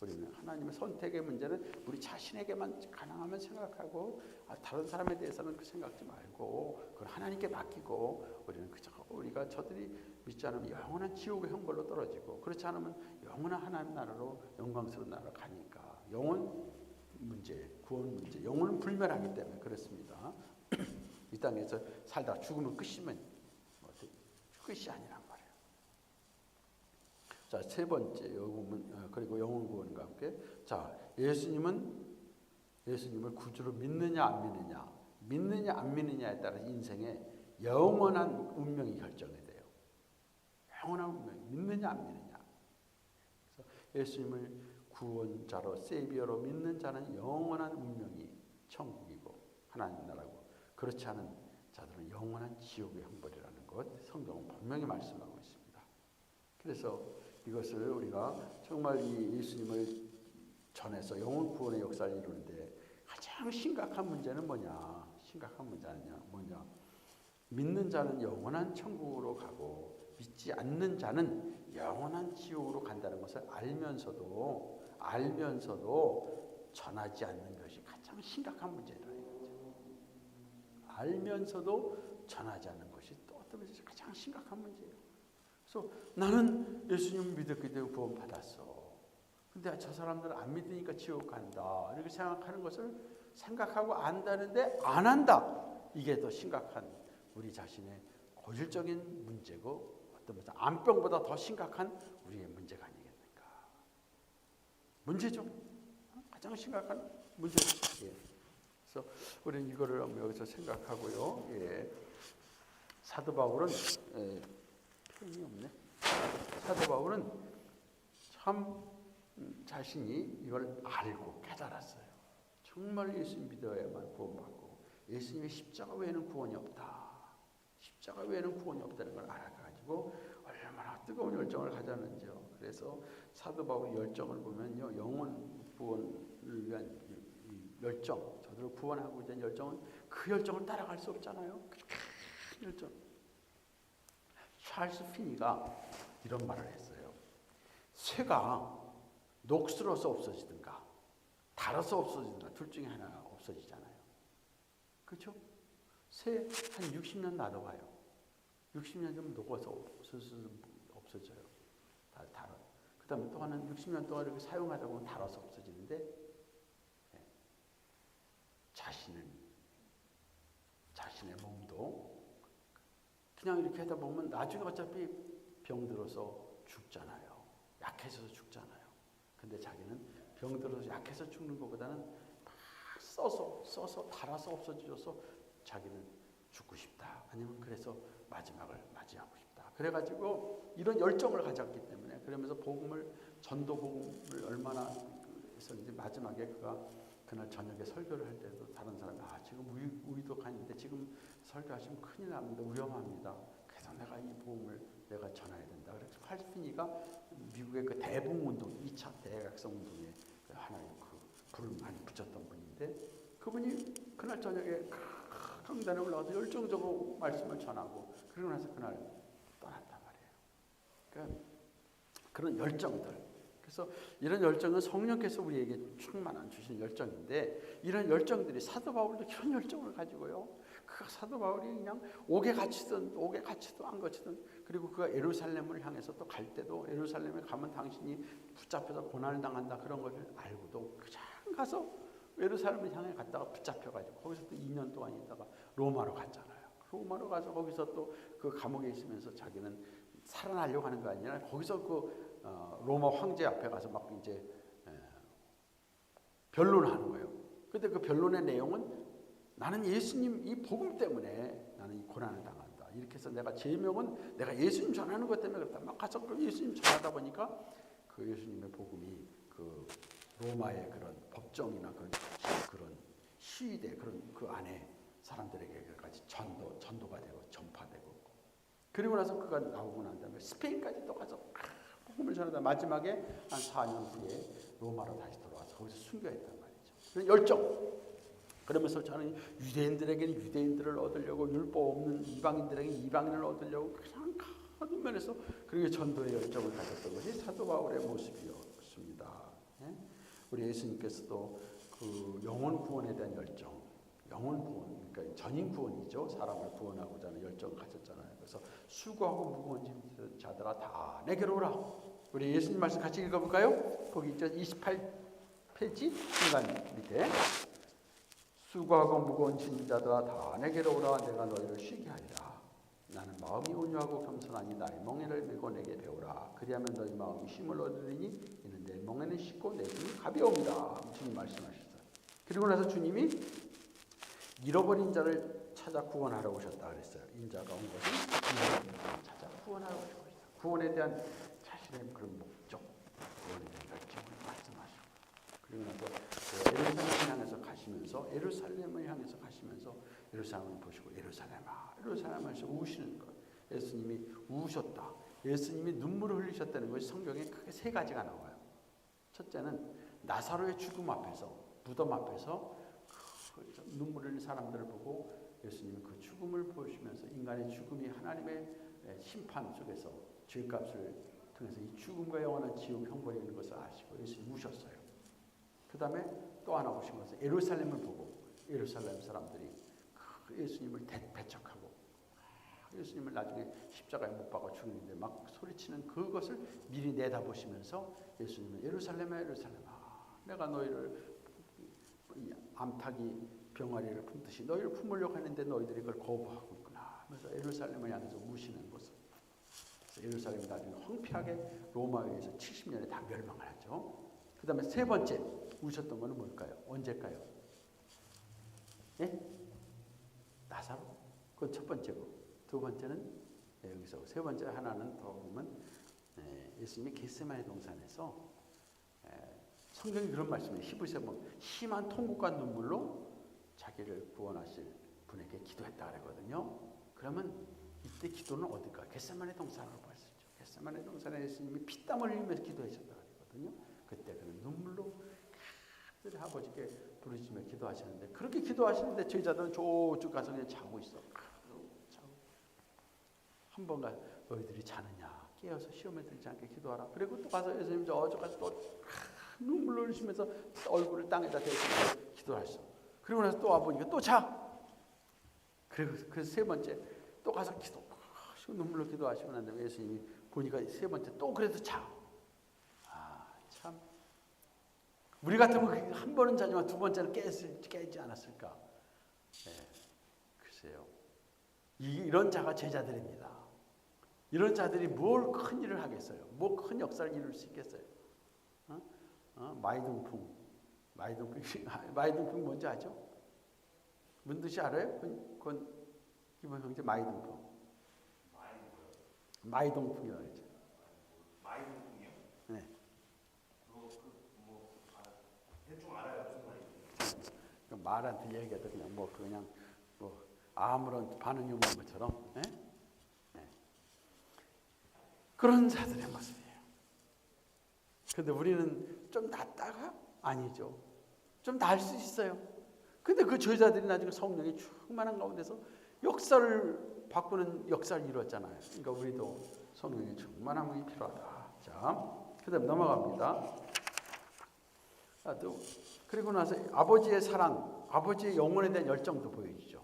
우리는 하나님의 선택의 문제는 우리 자신에게만 가능하면 생각하고, 다른 사람에 대해서는 그 생각지 말고 그걸 하나님께 맡기고, 우리는 그저 우리가 저들이 믿지 않으면 영원한 지옥의 형벌로 떨어지고, 그렇지 않으면 영원한 하나님 나라로 영광스러운 나라로 가니까. 영원 문제, 구원 문제, 영혼은 불멸하기 때문에 그렇습니다. 이 땅에서 살다가 죽으면 끝이면 끝이 아니란 말이에요. 자, 세 번째 그리고 영혼 구원과 함께, 자, 예수님을 구주로 믿느냐 안 믿느냐, 믿느냐 안 믿느냐에 따라 인생의 영원한 운명이 결정이 돼요. 영원한 운명, 믿느냐 안 믿느냐. 그래서 예수님을 구원자로, 세이비어로 믿는 자는 영원한 운명이 천국이고 하나님 나라고, 그렇지 않은 자들은 영원한 지옥의 형벌이라는 것, 성경은 분명히 말씀하고 있습니다. 그래서 이것을 우리가 정말 이 예수님을 전해서 영혼 구원의 역사를 이루는데 가장 심각한 문제는 뭐냐? 믿는 자는 영원한 천국으로 가고 믿지 않는 자는 영원한 지옥으로 간다는 것을 알면서도 전하지 않는 것이 가장 심각한 문제라는 거죠. 알면서도 전하지 않는 것이 또 어떤 것이 가장 심각한 문제예요. 그래서 나는 예수님 믿었기 때문에 구원 받았어. 근데 저 사람들은 안 믿으니까 지옥 간다. 이렇게 생각하는 것을 생각하고 안다는데 안 한다. 이게 더 심각한 우리 자신의 고질적인 문제고, 어떤 것은 암병보다 더 심각한 우리의 문제가 아니겠는가. 문제죠. 가장 심각한 문제죠. 예. 그래서 우리는 이거를 여기서 생각하고요. 예. 사도 바울은 표현이 없네. 사도 바울은 참 자신이 이걸 알고 깨달았어요. 정말 예수님 믿어야만 구원받고, 예수님의 십자가 외에는 구원이 없다. 십자가 외에는 구원이 없다는 걸 알아가지고 얼마나 뜨거운 열정을 가졌는지요. 그래서 사도 바울의 열정을 보면요, 영혼 구원을 위한 이 열정, 저들을 구원하고 있는 열정은 그 열정을 따라갈 수 없잖아요. 큰 열정. 찰스 피니가 이런 말을 했어요. 쇠가 녹슬어서 없어지든가 닳아서 없어지든가 둘 중에 하나가 없어지잖아요. 그렇죠? 쇠 한 60년 놔둬봐요. 60년 좀 녹아서 없어져요. 닳아. 그 다음에 또 한 60년 동안 이렇게 사용하다 보면 닳아서 없어지는데, 자신의 몸도 그냥 이렇게 하다 보면 나중에 어차피 병들어서 죽잖아요. 약해져서 죽잖아요. 근데 자기는 병들어서 약해서 죽는 것보다는 막 써서 닳아서 없어져서 자기는 죽고 싶다. 아니면 그래서 마지막을 맞이하고 싶다. 그래가지고 이런 열정을 가졌기 때문에, 그러면서 전도 복음을 얼마나 했었는지, 마지막에 그가 그날 저녁에 설교를 할 때도 다른 사람이 지금 우이독하는데 지금 설교하시면 큰일 납니다. 위험합니다. 그래서 내가 이 복음을 내가 전해야 된다. 그래서 칼스피니가 미국의 그 대붕운동, 2차 대각성 운동에 하나의 그 불을 많이 붙였던 분인데, 그분이 그날 저녁에 강단에 올라가서 열정적으로 말씀을 전하고, 그러고 나서 그날 떠났단 말이에요. 그러니까 그런 열정들. 그래서 이런 열정은 성령께서 우리에게 충만한 주신 열정인데, 이런 열정들이 사도 바울도 이런 열정을 가지고요. 그 사도 바울이 그냥 옥에 갇히도 안 갇히든, 그리고 그가 예루살렘을 향해서 또 갈 때도 예루살렘에 가면 당신이 붙잡혀서 고난을 당한다 그런 것을 알고도 그냥 가서 예루살렘을 향해 갔다가 붙잡혀가지고 거기서 또 2년 동안 있다가 로마로 갔잖아요. 로마로 가서 거기서 또 그 감옥에 있으면서 자기는 살아나려고 하는 거 아니라 거기서 그 로마 황제 앞에 가서 막 이제 변론하는 거예요. 근데 그 변론의 내용은 나는 예수님 이 복음 때문에 나는 이 고난을 당한다. 이렇게 해서 내가 제명은 내가 예수님 전하는 것 때문에 그렇다. 막 가서 그 예수님 전하다 보니까 그 예수님의 복음이 그 로마의 그런 법정이나 그런 시위대 그런 그 안에 사람들에게까지 전도가 되고 전파되고, 그리고 나서 그가 나오고 난 다음에 스페인까지 또 가서 복음을 전하다 마지막에 한 4년 후에 로마로 다시 돌아와서 거기서 순교했단 말이죠. 그런 열정. 그러면서 저는 유대인들에게는 유대인들을 얻으려고, 율법 없는 이방인들에게 이방인을 얻으려고 그냥 가는 면에서 그렇게 전도의 열정을 가졌던 것이 사도 바울의 모습이었습니다. 우리 예수님께서도 그 영혼 구원에 대한 열정, 영혼 구원, 그러니까 전인 구원이죠. 사람을 구원하고자 하는 열정을 가졌잖아요. 그래서 수고하고 무거운 짐 자들아 다 내게로 오라. 우리 예수님 말씀 같이 읽어볼까요? 거기 있죠. 28페이지 중간 밑에. 수고하고 무거운 짐자들아 다 내게로 오라. 내가 너희를 쉬게 하리라. 나는 마음이 온유하고 겸손하니 나의 멍에를 메고 내게 배우라. 그리하면 너희 마음이 쉼을 얻으리니 이는 내 멍에는 쉽고 내 짐이 가벼움이다. 주님 말씀하셨어요. 그리고 나서 주님이 잃어버린 자를 찾아 구원하러 오셨다 그랬어요. 인자가 온 것은 잃어버린 자를 찾아 구원하러 오셨다. 구원에 대한 자신의 그런 목적, 구원에 대한 열정을 말씀하시고, 그리고 나서 예루살렘을 향해서 가시면서 예루살렘을 보시고 예루살렘아 예루살렘에서 우시는 것. 예수님이 우셨다. 예수님이 눈물을 흘리셨다는 것이 성경에 크게 세 가지가 나와요. 첫째는 나사로의 죽음 앞에서, 무덤 앞에서 눈물을 흘린 사람들을 보고 예수님은 그 죽음을 보시면서 인간의 죽음이 하나님의 심판 속에서 죄값을 통해서 이 죽음과 영원한 지옥 형벌이 있는 것을 아시고 예수님이 우셨어요. 그 다음에 또 하나 보신 것은 예루살렘을 보고 예루살렘 사람들이 그 예수님을 배척하고 예수님을 나중에 십자가에 못 박아 죽이는데 막 소리치는 그것을 미리 내다보시면서 예수님은 예루살렘아 예루살렘아 내가 너희를 암탉이 병아리를 품듯이 너희를 품으려고 하는데 너희들이 그걸 거부하고 있구나 하면서 예루살렘을 향해서 우시는 것을. 그래서 예루살렘이 나중에 황폐하게 로마에 의해서 70년에 다 멸망을 하죠. 그 다음에 세 번째 우셨던 것은 뭘까요? 언제일까요? 예? 나사로? 그건 첫 번째고, 두 번째는 여기서, 세 번째 하나는 더 보면 예수님이 겟세마네 동산에서 성경이 그런 말씀이에요. 히브리서에 보면 심한 통곡과 눈물로 자기를 구원하실 분에게 기도했다 그러거든요. 그러면 이때 기도는 어딜까? 겟세마네 동산으로 볼 수 있죠. 겟세마네 동산에 예수님이 피땀을 흘리면서 기도하셨다 그러거든요. 그때 그는 눈물로 아버지께 부르짖으며 기도하시는데, 그렇게 기도하시는데 제자들은 저쪽 가서 그냥 자고 있어. 한 번가 너희들이 자느냐? 깨어서 시험에 들지 않게 기도하라. 그리고 또 가서 예수님 저쪽 가서 또 눈물을 흘리시면서 얼굴을 땅에다 대시면서 기도하셨어. 그리고 나서 또 와보니까 또 자. 그리고 그 세 번째 또 가서 눈물로 기도하시고 난 다음에 예수님이 보니까 세 번째 또 그래도 자. 참. 우리 같으면 한 번은 자지만 두 번째는 깨지 않았을까? 네, 글쎄요. 이런 자가 제자들입니다. 이런 자들이 뭘 큰 일을 하겠어요? 뭐 큰 역사를 이룰 수 있겠어요? 마이등풍 뭔지 아죠? 무슨 뜻이 알아요? 그건 이번 형제 마이등풍. 마이동풍이라고 했죠. 마이등풍이요? 네. 대충 알아요. 무슨 말인지. 말한테 얘기해도 그냥 아무런 반응이 없는 것처럼. 네? 네. 그런 자들의 모습이에요. 근데 우리는 좀 낫다가 아니죠. 좀 나을 수 있어요. 근데 그 제자들이 나중에 성령이 충만한 가운데서 역사를 바꾸는 역사를 이루었잖아요. 그러니까 우리도 성령의 충만함이 필요하다. 자, 그다음 넘어갑니다. 그리고 나서 아버지의 사랑, 아버지의 영혼에 대한 열정도 보여주죠.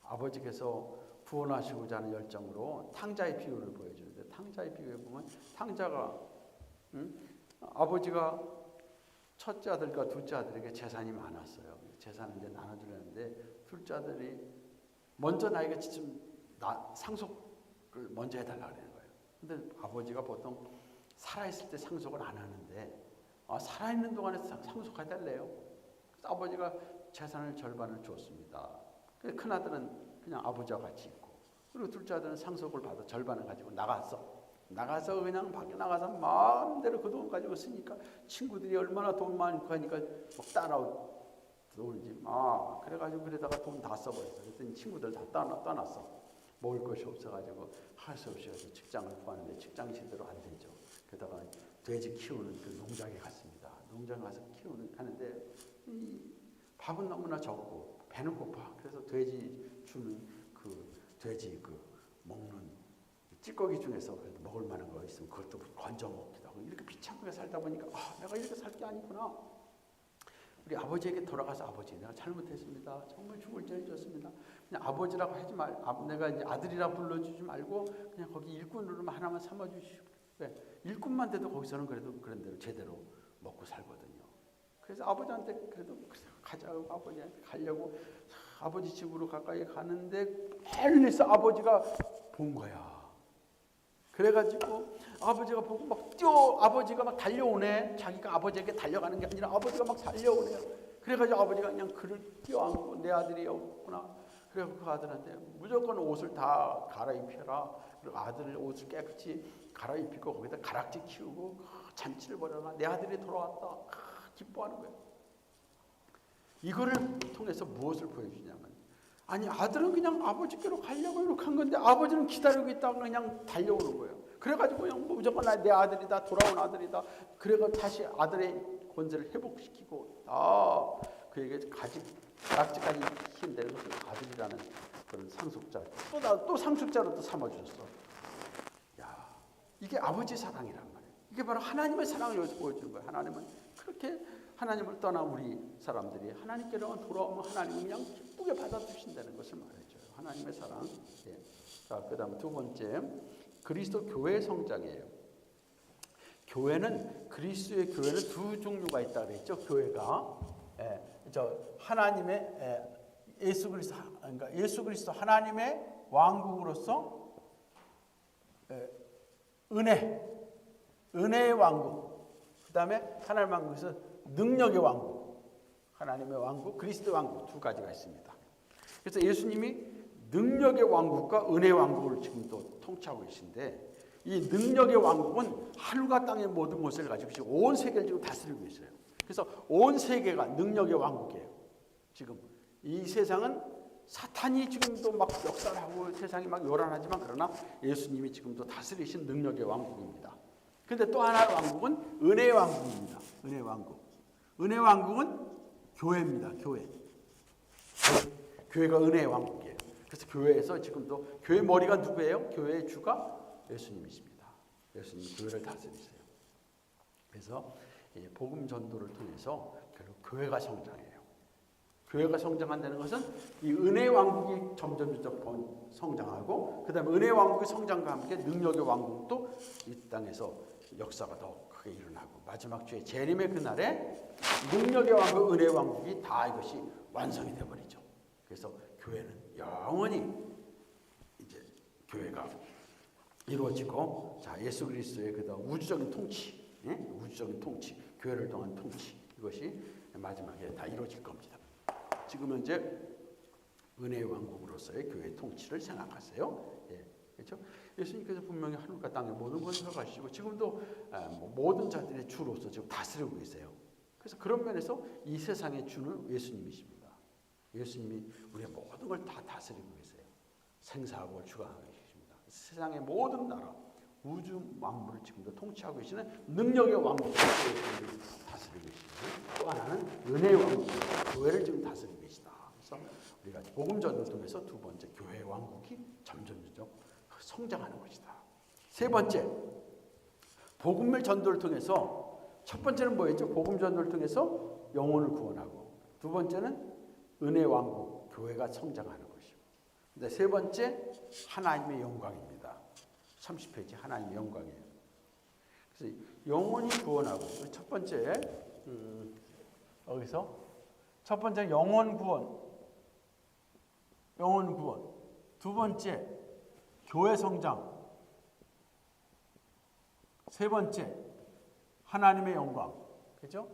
아버지께서 구원하시고자 하는 열정으로 탕자의 비유를 보여주는데, 탕자의 비유에 보면 탕자가 아버지가 첫째 아들과 둘째 아들에게 재산이 많았어요. 재산을 이제 나눠주려는데 둘째 아들이 먼저 나에게 좀 상속을 먼저 해달라 그러는 거예요. 근데 아버지가 보통 살아있을 때 상속을 안 하는데 살아있는 동안에 상속해달래요. 그래서 아버지가 재산을 절반을 줬습니다. 큰아들은 그냥 아버지와 같이 있고, 그리고 둘째 아들은 상속을 받아 절반을 가지고 나가서 그냥 밖에 나가서 마음대로 그 돈 가지고 쓰니까 친구들이 얼마나 돈 많고 하니까 막 따라오지. 그래가지고 그러다가 돈 다 써버렸어. 그랬더니 친구들 다 떠났어. 먹을 것이 없어가지고 할 수 없이 직장을 구하는데 직장 제대로 안 되죠. 그러다가 돼지 키우는 그 농장에 갔습니다. 농장 가서 하는데 이 밥은 너무나 적고 배는 고파. 그래서 돼지 주는 돼지 먹는 찌꺼기 중에서 그래도 먹을 만한 거 있으면 그것도 건져 먹기도 하고, 이렇게 비참하게 살다 보니까 내가 이렇게 살 게 아니구나. 우리 아버지에게 돌아가서 아버지, 내가 잘못했습니다. 정말 죽을 죄를 졌습니다. 그냥 아버지라고 하지 내가 이제 아들이라 불러주지 말고 그냥 거기 일꾼으로만 하나만 삼아주시오. 일꾼만 돼도 거기서는 그래도 그런 대로 제대로 먹고 살거든요. 그래서 아버지한테 그래도 가자고 아버지한테 가려고 아버지 집으로 가까이 가는데 헬리서 아버지가 본 거야. 그래가지고 아버지가 보고 막 아버지가 막 달려오네. 자기가 아버지에게 달려가는 게 아니라 아버지가 막 달려오네요. 그래가지고 아버지가 그냥 그를 뛰어안고 내 아들이 없구나. 그래서 그 아들한테 무조건 옷을 다 갈아입혀라. 그리고 아들 옷을 깨끗이 갈아입히고 거기다 가락지 키우고 잔치를 벌여라. 내 아들이 돌아왔다. 기뻐하는 거예요. 이거를 통해서 무엇을 보여주냐면, 아니 아들은 그냥 아버지께로 가려고 이렇게 한 건데 아버지는 기다리고 있다가 그냥 달려오는 거예요. 그래가지고 그냥 무조건 내 아들이다, 돌아온 아들이다. 그래가 다시 아들의 권세를 회복시키고 그에게 가락지까지 힘내는 것을 아들이라는 그런 상속자, 또 상속자로 또 삼아주셨어. 야, 이게 아버지 사랑이란 말이에요. 이게 바로 하나님의 사랑을 보여주는 거예요. 하나님은 그렇게 하나님을 떠난 우리 사람들이 하나님께로 돌아오면 하나님은 그냥 기쁘게 받아주신다는 것을 말해줘요. 하나님의 사랑. 예. 자, 그다음 두 번째, 그리스도 교회의 성장이에요. 그리스도의 교회는 두 종류가 있다 그랬죠. 교회가 하나님의 예수 그리스도 하나님의 왕국으로서 은혜의 왕국. 그다음에 하나님의 왕국에서 능력의 왕국, 하나님의 왕국, 그리스도의 왕국 두 가지가 있습니다. 그래서 예수님이 능력의 왕국과 은혜의 왕국을 지금도 통치하고 계신데, 이 능력의 왕국은 하늘과 땅의 모든 것을 가지고 온 세계를 지금 다스리고 있어요. 그래서 온 세계가 능력의 왕국이에요. 지금 이 세상은 사탄이 지금도 막 역사를 하고 세상이 막 요란하지만, 그러나 예수님이 지금도 다스리신 능력의 왕국입니다. 그런데 또 하나의 왕국은 은혜의 왕국입니다. 은혜의 왕국. 은혜의 왕국은 교회입니다. 교회가 은혜의 왕국이에요. 그래서 교회에서 지금도 교회 머리가 누구예요? 교회의 주가 예수님이십니다. 예수님이 교회를 다스리세요. 그래서 복음 전도를 통해서 결국 교회가 성장해요. 교회가 성장한다는 것은 이 은혜의 왕국이 점점 성장하고, 그 다음에 은혜의 왕국의 성장과 함께 능력의 왕국도 이 땅에서 역사가 더 크게 일어나고, 마지막 주에 재림의 그날에 능력의 왕국, 은혜의 왕국이 다 이것이 완성이 되어버리죠. 그래서 교회는 영원히 이제 교회가 이루어지고, 자, 예수 그리스도의 그다음 우주적인 통치, 우주적인 통치, 교회를 통한 통치, 이것이 마지막에 다 이루어질 겁니다. 지금 현재 은혜의 왕국으로서의 교회의 통치를 생각하세요. 그렇죠? 예수님께서 분명히 하늘과 땅의 모든 것을 가시고 지금도 모든 자들의 주로서 지금 다스리고 계세요. 그래서 그런 면에서 이 세상의 주는 예수님이십니다. 예수님이 우리의 모든 걸 다 다스리고 계세요. 생사하고 주관하고 계십니다. 세상의 모든 나라, 우주 만물을 지금도 통치하고 계시는 능력의 왕국을 다스리고 계시고, 또 하나는 은혜의 왕국, 교회를 지금 다스리고 계시다. 그래서 우리가 복음 전도를 통해서 두 번째, 교회의 왕국이 점점 성장하는 것이다. 세 번째, 복음의 전도를 통해서, 첫 번째는 뭐였죠? 복음 전도를 통해서 영혼을 구원하고, 두 번째는 은혜의 왕국, 교회가 성장하는 것이고, 근데 세 번째, 하나님의 영광입니다. 30페이지 하나님의 영광이에요. 그래서 영혼이 구원하고, 첫 번째 여기서 첫 번째 영혼 구원, 두 번째 교회 성장, 세 번째, 하나님의 영광. 그죠?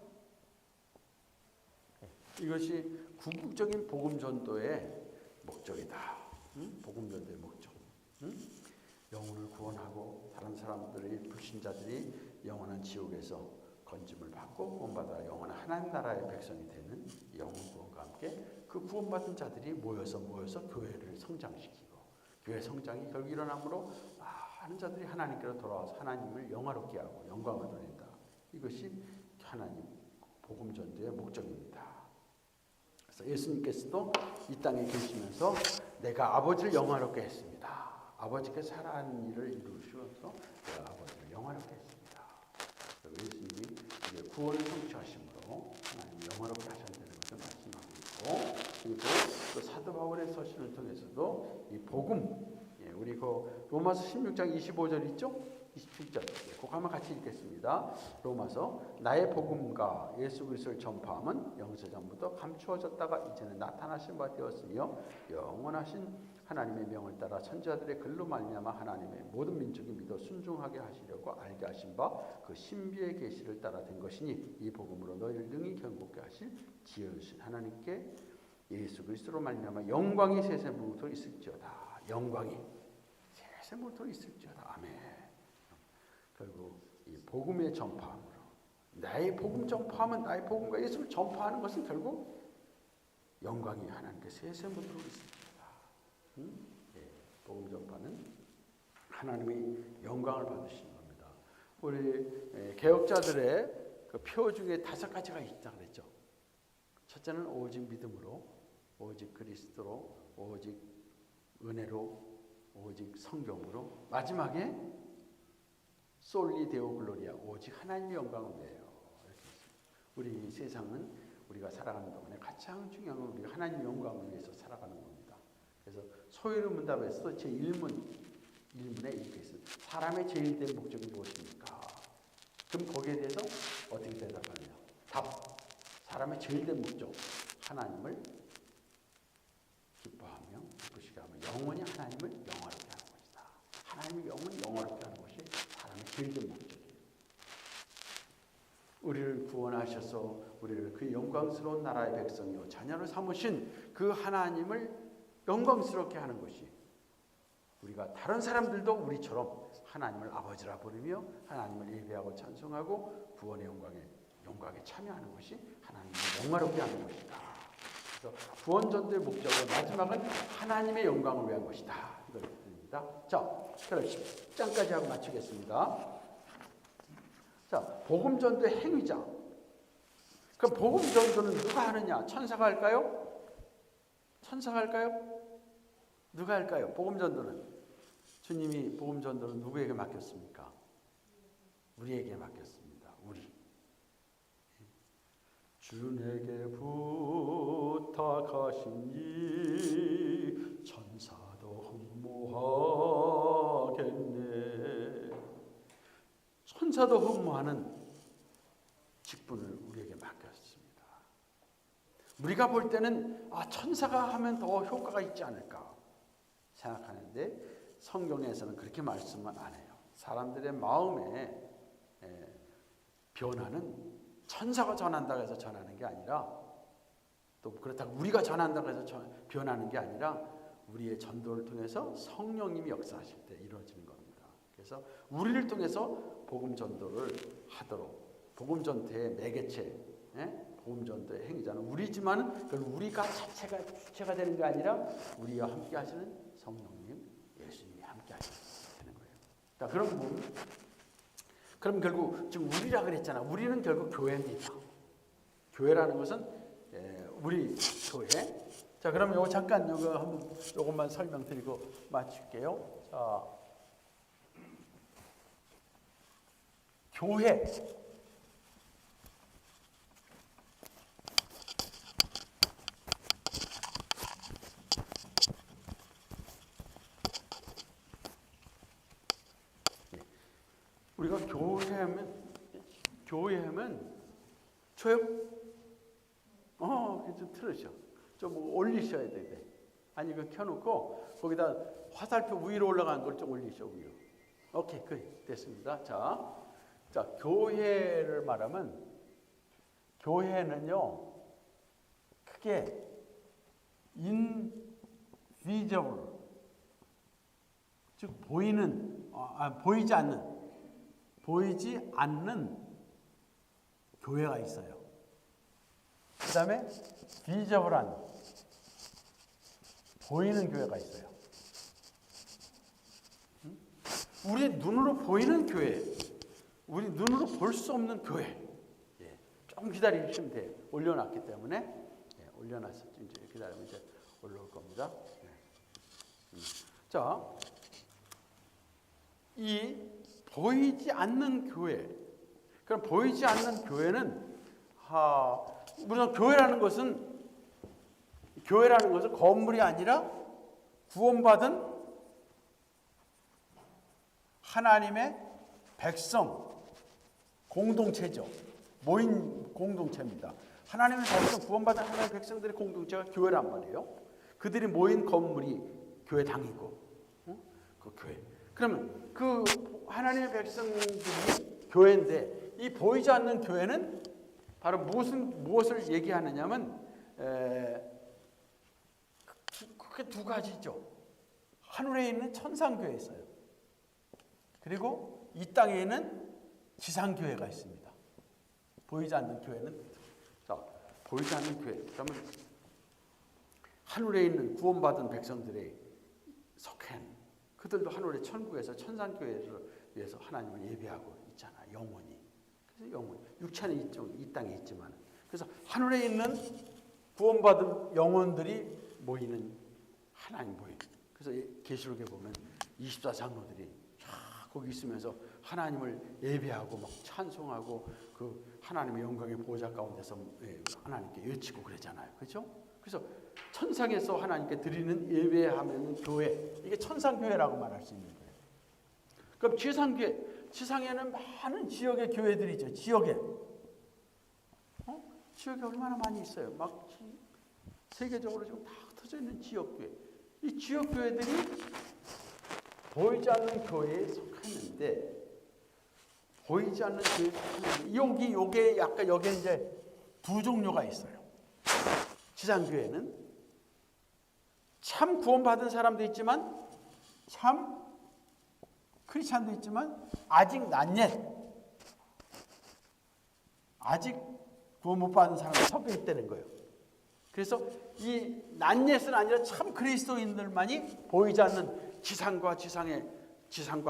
이것이 궁극적인 복음 전도의 목적이다. 복음 전도의 목적. 영혼을 구원하고 다른 사람들이 불신자들이 영원한 지옥에서 건짐을 받고 구원받아 영원한 하나님 나라의 백성이 되는 영혼 구원과 함께 그 구원받은 자들이 모여서 교회를 성장시키고 교회 성장이 결국 일어나므로 많은 자들이 하나님께로 돌아와서 하나님을 영화롭게 하고 영광을 돌린다. 이것이 하나님 복음 전도의 목적입니다. 그래서 예수님께서도 이 땅에 계시면서 내가 아버지를 영화롭게 했습니다. 아버지께서 사랑하는 일을 이루시면서 내가 아버지를 영화롭게 했습니다. 예수님이 이제 구원을 성취하심으로 하나님 영화롭게 하셨다는 것을 말씀하고 있고, 그리고 또 사도 바울의 서신을 통해서도 이 복음, 우리 그 로마서 16장 25절 있죠? 27절. 그거 한번 같이 읽겠습니다. 로마서 나의 복음과 예수 그리스도를 전파함은 영세전부터 감추어졌다가 이제는 나타나신 바 되었으며 영원하신 하나님의 명을 따라 선지자들의 글로 말미암아 하나님의 모든 민족이 믿어 순종하게 하시려고 알게 하신 바 그 신비의 계시를 따라 된 것이니 이 복음으로 너희를 능히 경고케 하실 지혜로우신 하나님께 예수 그리스도로 말미암아 영광이 세세무토록 있을지어다. 영광이 세세무토록 있을지어다. 아멘. 결국 이 복음의 전파함으로 나의 복음 전파하면 나의 복음과 예수를 전파하는 것은 결국 영광이 하나님께 세세무토록 있을지어다. 복음 전파는 하나님의 영광을 받으시는 겁니다. 우리 개혁자들의 그 표 중에 5가지가 있다고 그랬죠. 첫째는 오직 믿음으로, 오직 그리스도로, 오직 은혜로, 오직 성경으로, 마지막에 솔리 데오 글로리아, 오직 하나님의 영광을 위하여. 이렇게 있습니다. 우리 세상은 우리가 살아가는 동안에 가장 중요한 건 우리가 하나님의 영광을 위해서 살아가는 겁니다. 그래서 소위를 문답에서 제 1문에 이렇게 있어요. 사람의 제일 된 목적이 무엇입니까? 그럼 거기에 대해서 어떻게 대답하냐? 답. 사람의 제일 된 목적. 하나님을 기뻐하며 기쁘시게 하며 영원히 하나님을 영화롭게 하는 것이다. 하나님의 영혼을 영화롭게 하는 것이 사람의 제일 된 목적이에요. 우리를 구원하셔서 우리를 그 영광스러운 나라의 백성이요 자녀를 삼으신 그 하나님을 영광스럽게 하는 것이, 우리가 다른 사람들도 우리처럼 하나님을 아버지라 부르며 하나님을 예배하고 찬송하고 구원의 영광에 참여하는 것이 하나님을 영화롭게 하는 것이다. 그래서 구원 전도의 목적은 마지막은 하나님의 영광을 위한 것이다. 이걸 드립니다. 자, 그럼 10장까지 하고 마치겠습니다. 자, 복음 전도의 행위자. 그럼 복음 전도는 누가 하느냐? 천사가 할까요? 천사가 할까요? 누가 할까요? 복음 전도는 주님이 복음 전도는 누구에게 맡겼습니까? 우리에게 맡겼습니다. 우리. 주에게 부탁하시니 천사도 흠모하겠네. 천사도 흠모하는 직분을 우리에게 맡겼습니다. 우리가 볼 때는 천사가 하면 더 효과가 있지 않을까 생각하는데 성경에서는 그렇게 말씀은 안 해요. 사람들의 마음에 변화는 천사가 전한다고 해서 전하는 게 아니라, 또 그렇다고 우리가 전한다고 해서 변하는 게 아니라 우리의 전도를 통해서 성령님이 역사하실 때 이루어지는 겁니다. 그래서 우리를 통해서 복음 전도를 하도록, 복음 전도의 매개체, 복음 전도의 행위자는 우리지만 우리가 자체가 주체가 되는 게 아니라 우리와 함께 하시는 성령님, 예수님이 함께 하시는 거예요. 자, 그럼 결국 지금 우리라 그랬잖아. 우리는 결국 교회입니다. 교회라는 것은 우리 교회. 자, 그럼 요거 잠깐 요것만 설명드리고 마칠게요. 자, 교회. 우리가 교회하면 줘요? 좀 틀으셔. 좀 올리셔야 돼. 아니, 이거 켜놓고 거기다 화살표 위로 올라가는 걸 좀 올리셔, 위로. 오케이, 됐습니다. 자, 자, 교회를 말하면 교회는요 크게 invisible, 즉 보이지 않는 교회가 있어요. 그 다음에 visible한, 보이는 교회가 있어요. 우리 눈으로 보이는 교회, 우리 눈으로 볼 수 없는 교회. 좀 기다리시면 돼요. 올려놨기 때문에. 올려놨어. 이제 기다리면 이제 올라올 겁니다. 자, 이 보이지 않는 교회. 그럼 보이지 않는 교회는 우선 교회라는 것은 건물이 아니라 구원받은 하나님의 백성 공동체죠. 모인 공동체입니다. 하나님의 백성, 구원받은 하나님의 백성들의 공동체가 교회란 말이에요. 그들이 모인 건물이 교회당이고, 그 교회. 그러면 그 하나님의 백성들이 교회인데, 이 보이지 않는 교회는 바로 무엇을 얘기하느냐면, 그게 두 가지죠. 하늘에 있는 천상교회 있어요. 그리고 이 땅에 있는 지상교회가 있습니다. 보이지 않는 교회는, 자, 보이지 않는 교회. 그러면 하늘에 있는 구원받은 백성들의 속한 그들도 하늘의 천국에서 천상교회를 위해서 하나님을 예배하고 있잖아. 영원히. 그래서 영원히. 육체는 이 땅에 있지만, 그래서 하늘에 있는 구원받은 영혼들이 모이는 하나님 모임. 그래서 계시록에 보면 24장로들이 거기 있으면서 하나님을 예배하고 막 찬송하고 그 하나님의 영광의 보좌 가운데서 하나님께 외치고 그러잖아요. 그렇죠? 그래서 천상에서 하나님께 드리는 예배하면 교회, 이게 천상교회라고 말할 수 있는 거예요. 그럼 지상교회, 지상에는 많은 지역의 교회들이죠. 지역에 얼마나 많이 있어요. 막 세계적으로 지금 다 흩어져 있는 지역교회. 이 지역교회들이 보이지 않는 교회에 속하는데, 보이지 않는 교회에 속하는데, 요게 약간 여기에 이제 두 종류가 있어요. 지상교회는 참 구원받은 사람도 있지만, 참 크리스찬도 있지만, 아직 아직 구원 못 받은 사람이 섞여 있다는 거예요. 그래서 이 낫옛은 아니라 참 그리스도인들만이 보이지 않는 지상과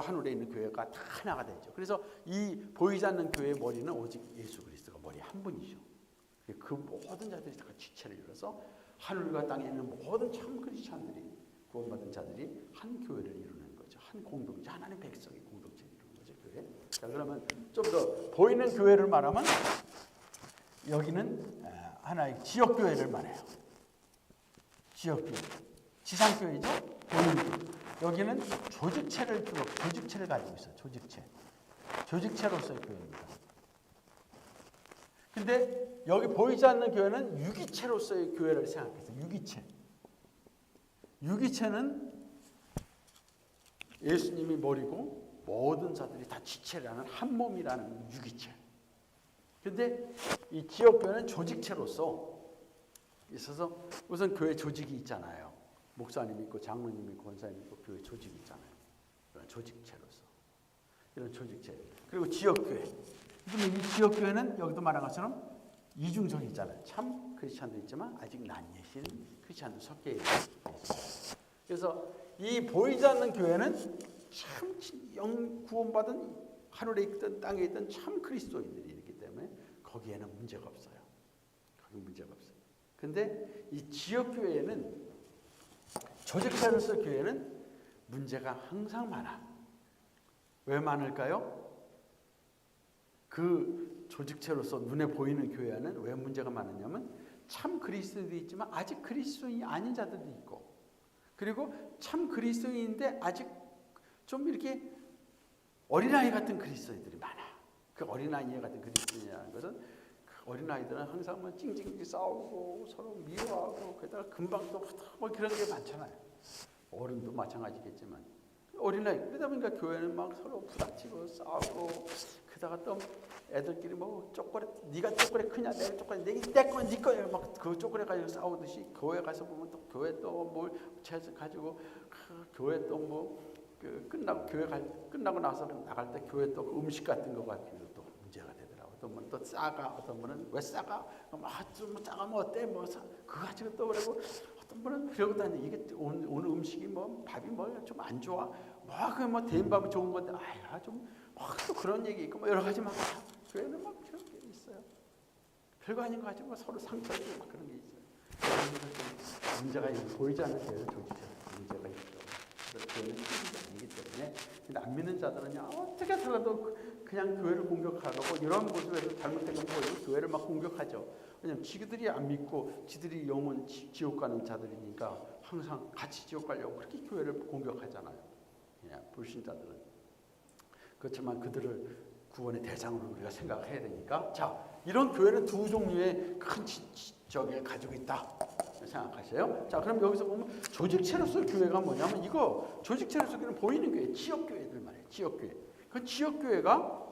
하늘에 있는 교회가 다 하나가 되죠. 그래서 이 보이지 않는 교회의 머리는 오직 예수 그리스도가 머리 한 분이죠. 그 모든 자들이 다 지체를 이뤄서 하늘과 땅에 있는 모든 참 크리스찬들이, 구원받은 자들이 한 교회를 이루는 거죠. 한 공동체, 하나님 백성의 공동체를 이루는 거죠. 교회. 자, 그러면 좀 더 보이는 교회를 말하면 여기는 하나의 지역교회를 말해요. 지역교회. 지상교회죠. 보이는 교회. 여기는 조직체를 가지고 있어요. 조직체로서의 교회입니다. 근데 여기 보이지 않는 교회는 유기체로서의 교회를 생각했어요. 유기체는 예수님이 머리고 모든 자들이 다 지체라는 한 몸이라는 유기체. 근데 이 지역교회는 조직체로서 있어서, 우선 교회 조직이 있잖아요. 목사님 있고 장로님 있고 권사님 있고 교회 조직이 있잖아요. 이런 조직체로서, 이런 조직체. 그리고 지역교회. 그러면 이 지역교회는 여기도 말한 것처럼 이중성이 있잖아요. 참 크리스찬도 있지만 아직 낫예신 크리스찬도 섞여 있어요. 그래서 이 보이지 않는 교회는 참 구원받은 하늘에 있든 땅에 있든 참 그리스도인들이 있기 때문에 거기에는 문제가 없어요. 거기 문제가 없어요. 근데 이 지역교회에는, 조직체로서 교회는 문제가 항상 많아. 왜 많을까요? 그 조직체로서 눈에 보이는 교회는 왜 문제가 많으냐면, 참 그리스도인도 있지만 아직 그리스도인이 아닌 자들도 있고, 그리고 참 그리스도인인데 아직 좀 이렇게 어린아이 같은 그리스도인들이 많아. 그 어린아이 같은 그리스도인이라는 것은, 그 어린아이들은 항상 뭐 찡찡 싸우고 서로 미워하고, 게다가 금방 또 뭐 그런 게 많잖아요. 어른도 마찬가지겠지만 어린아이, 그러다 보니까 교회는 막 서로 부닥치고 싸우고 그러다가 또 애들끼리 뭐 쪼꼬레, 네가 쪼꼬레 크냐, 내가 쪼꼬레, 내 거, 네 거야, 막 그 쪼꼬레 가지고 싸우듯이 교회 가서 보면 또 교회 또 뭘 가지고 교회 또 뭐 끝나고 나서 나갈 때 교회 또 음식 같은 거 가지고 또 문제가 되더라고. 어떤 분은 또 싸가, 어떤 분은 왜 싸가? 좀 싸가면 어때? 뭐 그거 가지고 또 그러고 어떤 분은 그러고 다니 이게 오늘 음식이 뭐 밥이 뭐 좀 안 좋아? 뭐 대인밥이 좋은 건데 아야 좀 또 그런 얘기 있고 뭐 여러 가지 막 교회는 막 그런 게 있어요. 별거 아닌 거 가지고 서로 상처주고 막 그런 게 있어요. 그래서 문제가 보이지 않는 교회는 조직적 문제가 있죠. 그래서 교회는 조직이 아니기 때문에 근데 안 믿는 자들은요 어떻게 살아도 그냥 교회를 공격하고 이런 모습에서 잘못된 건 보이고 교회를 막 공격하죠. 왜냐면 지들이 안 믿고 지들이 영원 지옥 가는 자들이니까 항상 같이 지옥 가려고 그렇게 교회를 공격하잖아요. 그냥 불신자들은. 그렇지만 그들을 구원의 대상으로 우리가 생각해야 되니까 자 이런 교회는 두 종류의 큰 지적을 가지고 있다 생각하세요. 자 그럼 여기서 보면 조직체로서 교회가 뭐냐면 이거 조직체로서 교회는 보이는 교회 지역교회들 말이에요. 지역교회. 그 지역교회가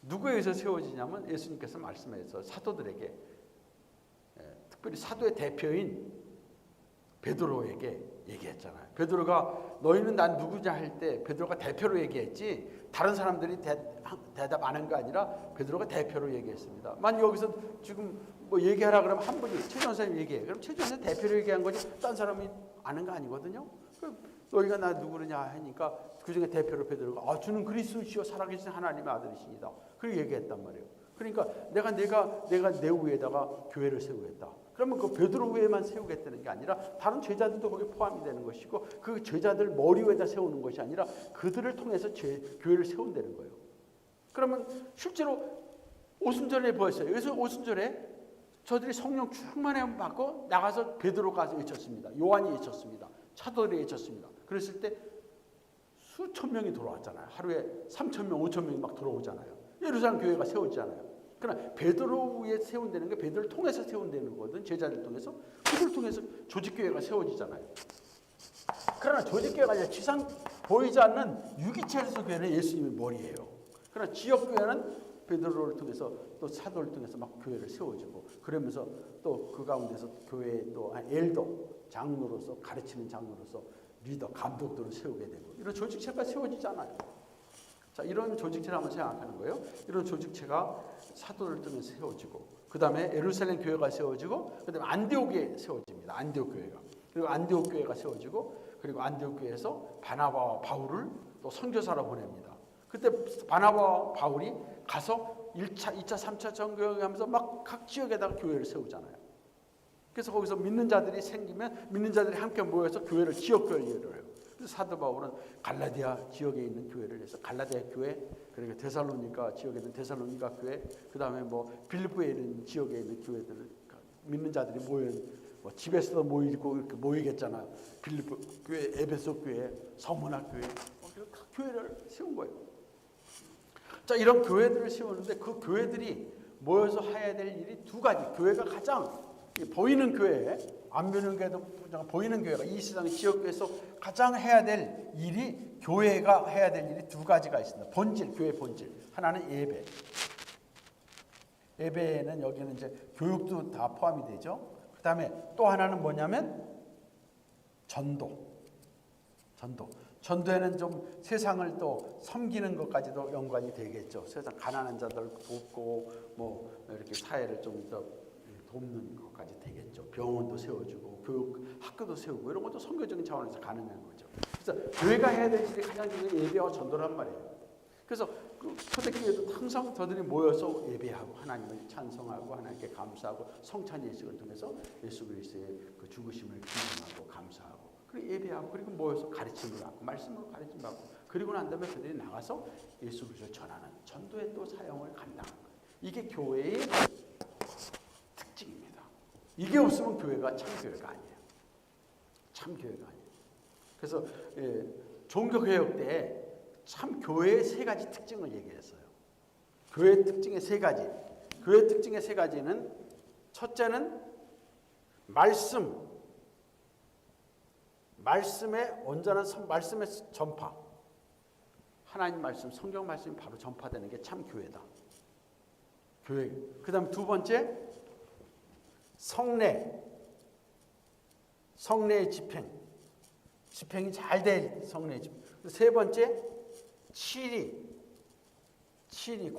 누구에 의해서 세워지냐면 예수님께서 말씀해서 사도들에게 특별히 사도의 대표인 베드로에게 얘기했잖아요. 베드로가 너희는 난 누구냐 할 때 베드로가 대표로 얘기했지 다른 사람들이 대답 안 한 거 아니라 베드로가 대표로 얘기했습니다. 만 여기서 지금 뭐 얘기하라 그러면 한 분이 최전 선생님 얘기해. 그럼 최전 선생님 대표로 얘기한 거지 딴 사람이 아는 거 아니거든요. 너희가 나 누구냐 하니까 그중에 대표로 베드로가 주는 그리스도시요 살아계신 하나님의 아들이십니다. 그렇게 얘기했단 말이에요. 그러니까 내가 내 위에다가 교회를 세우겠다. 그러면 그 베드로 위에만 세우겠다는 게 아니라 다른 제자들도 거기에 포함이 되는 것이고 그 제자들 머리 위에다 세우는 것이 아니라 그들을 통해서 교회를 세운다는 거예요. 그러면 실제로 오순절에 보였어요. 그래서 오순절에 저들이 성령 충만함 받고 나가서 베드로가 외쳤습니다. 요한이 외쳤습니다. 사도들이 외쳤습니다. 그랬을 때 수천 명이 돌아왔잖아요. 하루에 3,000명, 5,000명이 막 돌아오잖아요. 예루살렘 교회가 세워지잖아요. 그러나 베드로 위에 세운다는 게 베드로를 통해서 세운다는 거거든. 제자를 통해서. 그들을 통해서 조직교회가 세워지잖아요. 그러나 조직교회가 아니라 지상 보이지 않는 유기체에서 교회는 예수님의 머리예요. 그러나 지역교회는 베드로를 통해서 또 사도를 통해서 막 교회를 세워주고 그러면서 또 그 가운데서 교회에 또 엘더 장로로서 가르치는 장로로서 리더 감독들을 세우게 되고 이런 조직체가 세워지잖아요. 자 이런 조직체를 한번 생각하는 거예요. 이런 조직체가 사도를 통해서 세워지고 그 다음에 예루살렘 교회가 세워지고 그 다음에 안디옥에 세워집니다. 안디옥 교회가. 그리고 안디옥 교회가 세워지고 그리고 안디옥 교회에서 바나바와 바울을 또 선교사로 보냅니다. 그때 바나바와 바울이 가서 1차, 2차, 3차 전교하면서 막 각 지역에다가 교회를 세우잖아요. 그래서 거기서 믿는 자들이 생기면 믿는 자들이 함께 모여서 교회를 지역교회를 해요. 그래서 사도 바울은 갈라디아 지역에 있는 교회를 해서 갈라디아 교회, 그리고 데살로니가 지역에 있는 데살로니가 교회, 그 다음에 뭐 빌립보에 있는 지역에 있는 교회들을 믿는 자들이 모여 뭐 집에서도 모이고 이렇게 모이겠잖아요. 빌립보 교회, 에베소 교회, 서문화 교회, 각 교회를 세운 거예요. 자 이런 교회들을 세우는데 그 교회들이 모여서 해야 될 일이 두 가지. 교회가 가장 보이는 교회, 안 보이는 교회도 보이는 교회가 이 세상 지역교회에서 가장 해야 될 일이 교회가 해야 될 일이 두 가지가 있습니다. 본질, 교회 본질. 하나는 예배. 예배는 여기는 이제 교육도 다 포함이 되죠. 그 다음에 또 하나는 뭐냐면 전도. 전도에는 좀 세상을 또 섬기는 것까지도 연관이 되겠죠. 세상 가난한 자들 돕고 뭐 이렇게 사회를 좀 더 돕는 것까지 되겠죠. 병원도 세워주고 교육 학교도 세우고 이런 것도 선교적인 차원에서 가능한 거죠. 그래서 교회가 해야 될 일이 가장 중요한 예배와 전도란 말이에요. 그래서 그 초대교회도 항상 저들이 모여서 예배하고 하나님을 찬송하고 하나님께 감사하고 성찬 예식을 통해서 예수 그리스도의 그 죽으심을 기념하고 감사하고 그리고 예배하고 그리고 모여서 가르침을 받고 말씀으로 가르침 받고 그리고 난 다음에 그들이 나가서 예수 그리스도를 전하는 전도의 또 사역을 감당하는 거예요. 이게 교회의 특징입니다. 이게 없으면 교회가 참 교회가 아니에요. 참 교회가 아니에요. 그래서 종교개혁 때 참 교회의 세 가지 특징을 얘기했어요. 교회의 특징의 세 가지. 교회의 특징의 세 가지는 첫째는 말씀의 온전한 말씀의 전파. 하나님 말씀, 성경 말씀이 바로 전파되는 게 참 교회다. 교회. 그다음 두 번째 성례의 집행이 잘 될 성례의 집행. 세 번째 치리,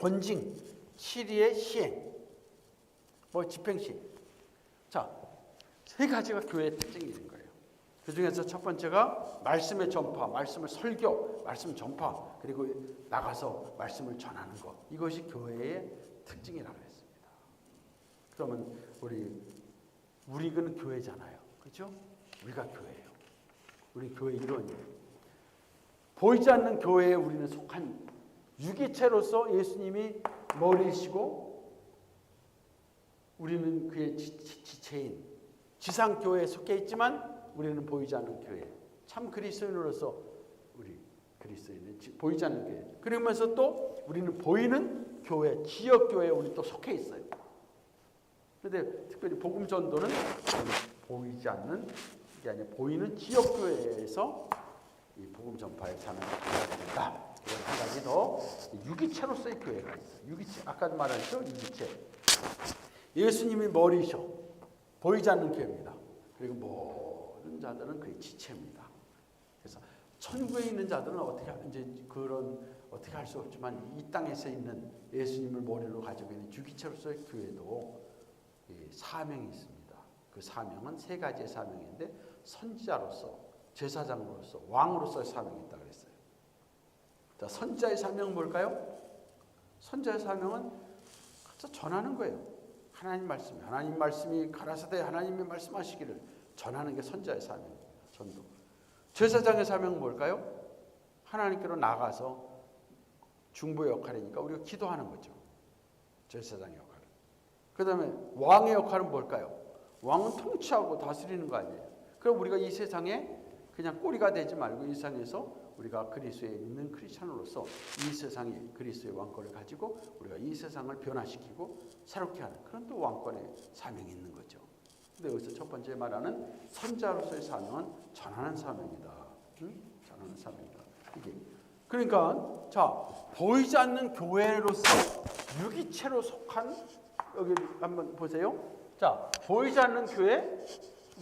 권징, 치리의 시행, 집행 시행. 자, 세 가지가 교회의 특징이 있는 거예요. 그 중에서 첫 번째가 말씀의 전파, 말씀을 설교, 말씀 전파, 그리고 나가서 말씀을 전하는 것. 이것이 교회의 특징이라고 했습니다. 그러면 우리는 교회잖아요. 그렇죠? 우리가 교회예요. 우리 교회 일원이에요. 보이지 않는 교회에 우리는 속한 유기체로서 예수님이 머리시고 우리는 그의 지체인 지상교회에 속해 있지만 우리는 보이지 않는 교회. 참 그리스도인으로서 우리 그리스도인은 보이지 않는 교회. 그러면서 또 우리는 보이는 교회, 지역교회에 우리 또 속해 있어요. 그런데 특별히 복음 전도는 보이지 않는 게 아니라 보이는 지역교회에서 이 복음 전파의 사명을 해야 된다. 그리고 한 가지 더 유기체로서의 교회가 있어요. 유기체, 아까도 말했죠. 유기체. 예수님이 머리셔. 보이지 않는 교회입니다. 그리고 모든 자들은 그의 지체입니다. 그래서 천국에 있는 자들은 어떻게 할 수 없지만 이 땅에서 있는 예수님을 머리로 가지고 있는 유기체로서의 교회도 사명이 있습니다. 그 사명은 세 가지의 사명인데 선지자로서, 제사장으로서, 왕으로서의 사명이 있다고 그랬어요. 자, 선지자의 사명은 뭘까요? 선지자의 사명은 가서 전하는 거예요. 하나님 말씀이 가라사대 하나님이 말씀하시기를 전하는 게 선지자의 사명입니다. 전도. 제사장의 사명은 뭘까요? 하나님께로 나가서 중보의 역할이니까 우리가 기도하는 거죠. 제사장의 역할은. 그 다음에 왕의 역할은 뭘까요? 왕은 통치하고 다스리는 거 아니에요. 그럼 우리가 이 세상에 그냥 꼬리가 되지 말고 이 세상에서 우리가 그리스도에 있는 크리스찬으로서 이 세상이 그리스도의 왕권을 가지고 우리가 이 세상을 변화시키고 새롭게 하는 그런 또 왕권의 사명이 있는 거죠. 근데 여기서 첫 번째 말하는 선자로서의 사명은 전하는 사명이다. 전하는 사명이다. 이게 그러니까 자, 보이지 않는 교회로서 유기체로 속한 여기 한번 보세요. 자, 보이지 않는 교회,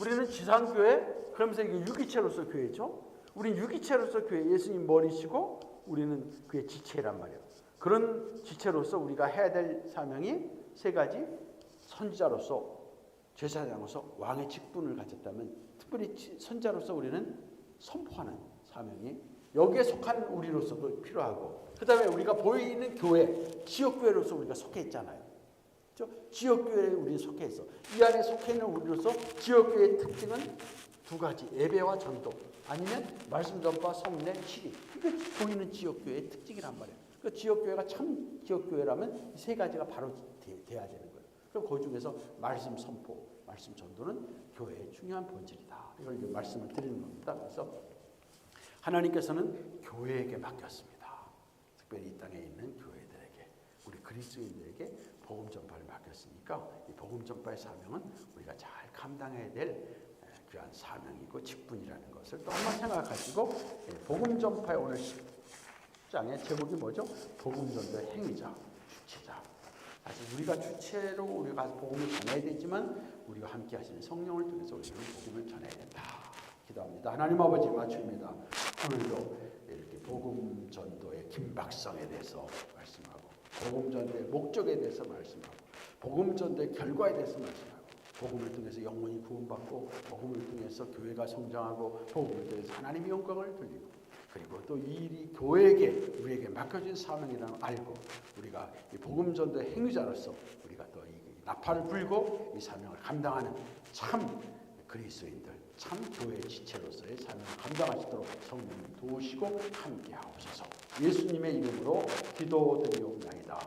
우리는 지상교회, 그러면서 이게 유기체로서 교회죠. 우리는 유기체로서 교회, 예수님 머리시고 우리는 그의 지체란 말이에요. 그런 지체로서 우리가 해야 될 사명이 세 가지. 선지자로서, 제사장으로서 왕의 직분을 가졌다면 특별히 선지자로서 우리는 선포하는 사명이 여기에 속한 우리로서도 필요하고, 그 다음에 우리가 보이는 교회, 지역교회로서 우리가 속해 있잖아요. 지역교회에 우리는 속해 있어. 이 안에 속해 있는 우리로서 지역교회의 특징은 두 가지. 예배와 전도, 아니면 말씀 전파, 성례, 치리. 이게 보이는 지역교회의 특징이란 말이에요. 그 지역교회가 참 지역교회라면 이 세 가지가 바로 돼야 되는 거예요. 그럼 그 중에서 말씀 선포, 말씀 전도는 교회의 중요한 본질이다. 이걸 이제 말씀을 드리는 겁니다. 그래서 하나님께서는 교회에게 맡겼습니다. 특별히 이 땅에 있는 교회들에게, 우리 그리스도인들에게 복음 전파를 맡겼으니까 이 복음 전파의 사명은 우리가 잘 감당해야 될 귀한 사명이고 직분이라는 것을 또 한번 생각하시고, 복음 전파의 오늘 10장의 제목이 뭐죠? 복음 전도의 행위자, 주체자. 사실 우리가 주체로 우리가 복음을 전해야 되지만 우리가 함께 하시는 성령을 통해서 우리는 복음을 전해야 된다. 기도합니다. 하나님 아버지, 맞춥니다. 오늘도 이렇게 복음 전도의 긴박성에 대해서 말씀하고, 복음 전도의 목적에 대해서 말씀하고, 복음 전도의 결과에 대해서 말씀하고, 복음을 통해서 영혼이 구원받고, 복음을 통해서 교회가 성장하고, 복음을 통해서 하나님의 영광을 돌리고, 그리고 또 이 일이 교회에게, 우리에게 맡겨진 사명이라는 걸 알고, 우리가 이 복음 전도의 행위자로서 우리가 또 이 나팔을 불고 이 사명을 감당하는 참 그리스도인들, 참 교회 지체로서의 사명을 감당하시도록 성령님 도우시고 함께 하옵소서. 예수님의 이름으로 기도드리옵나이다.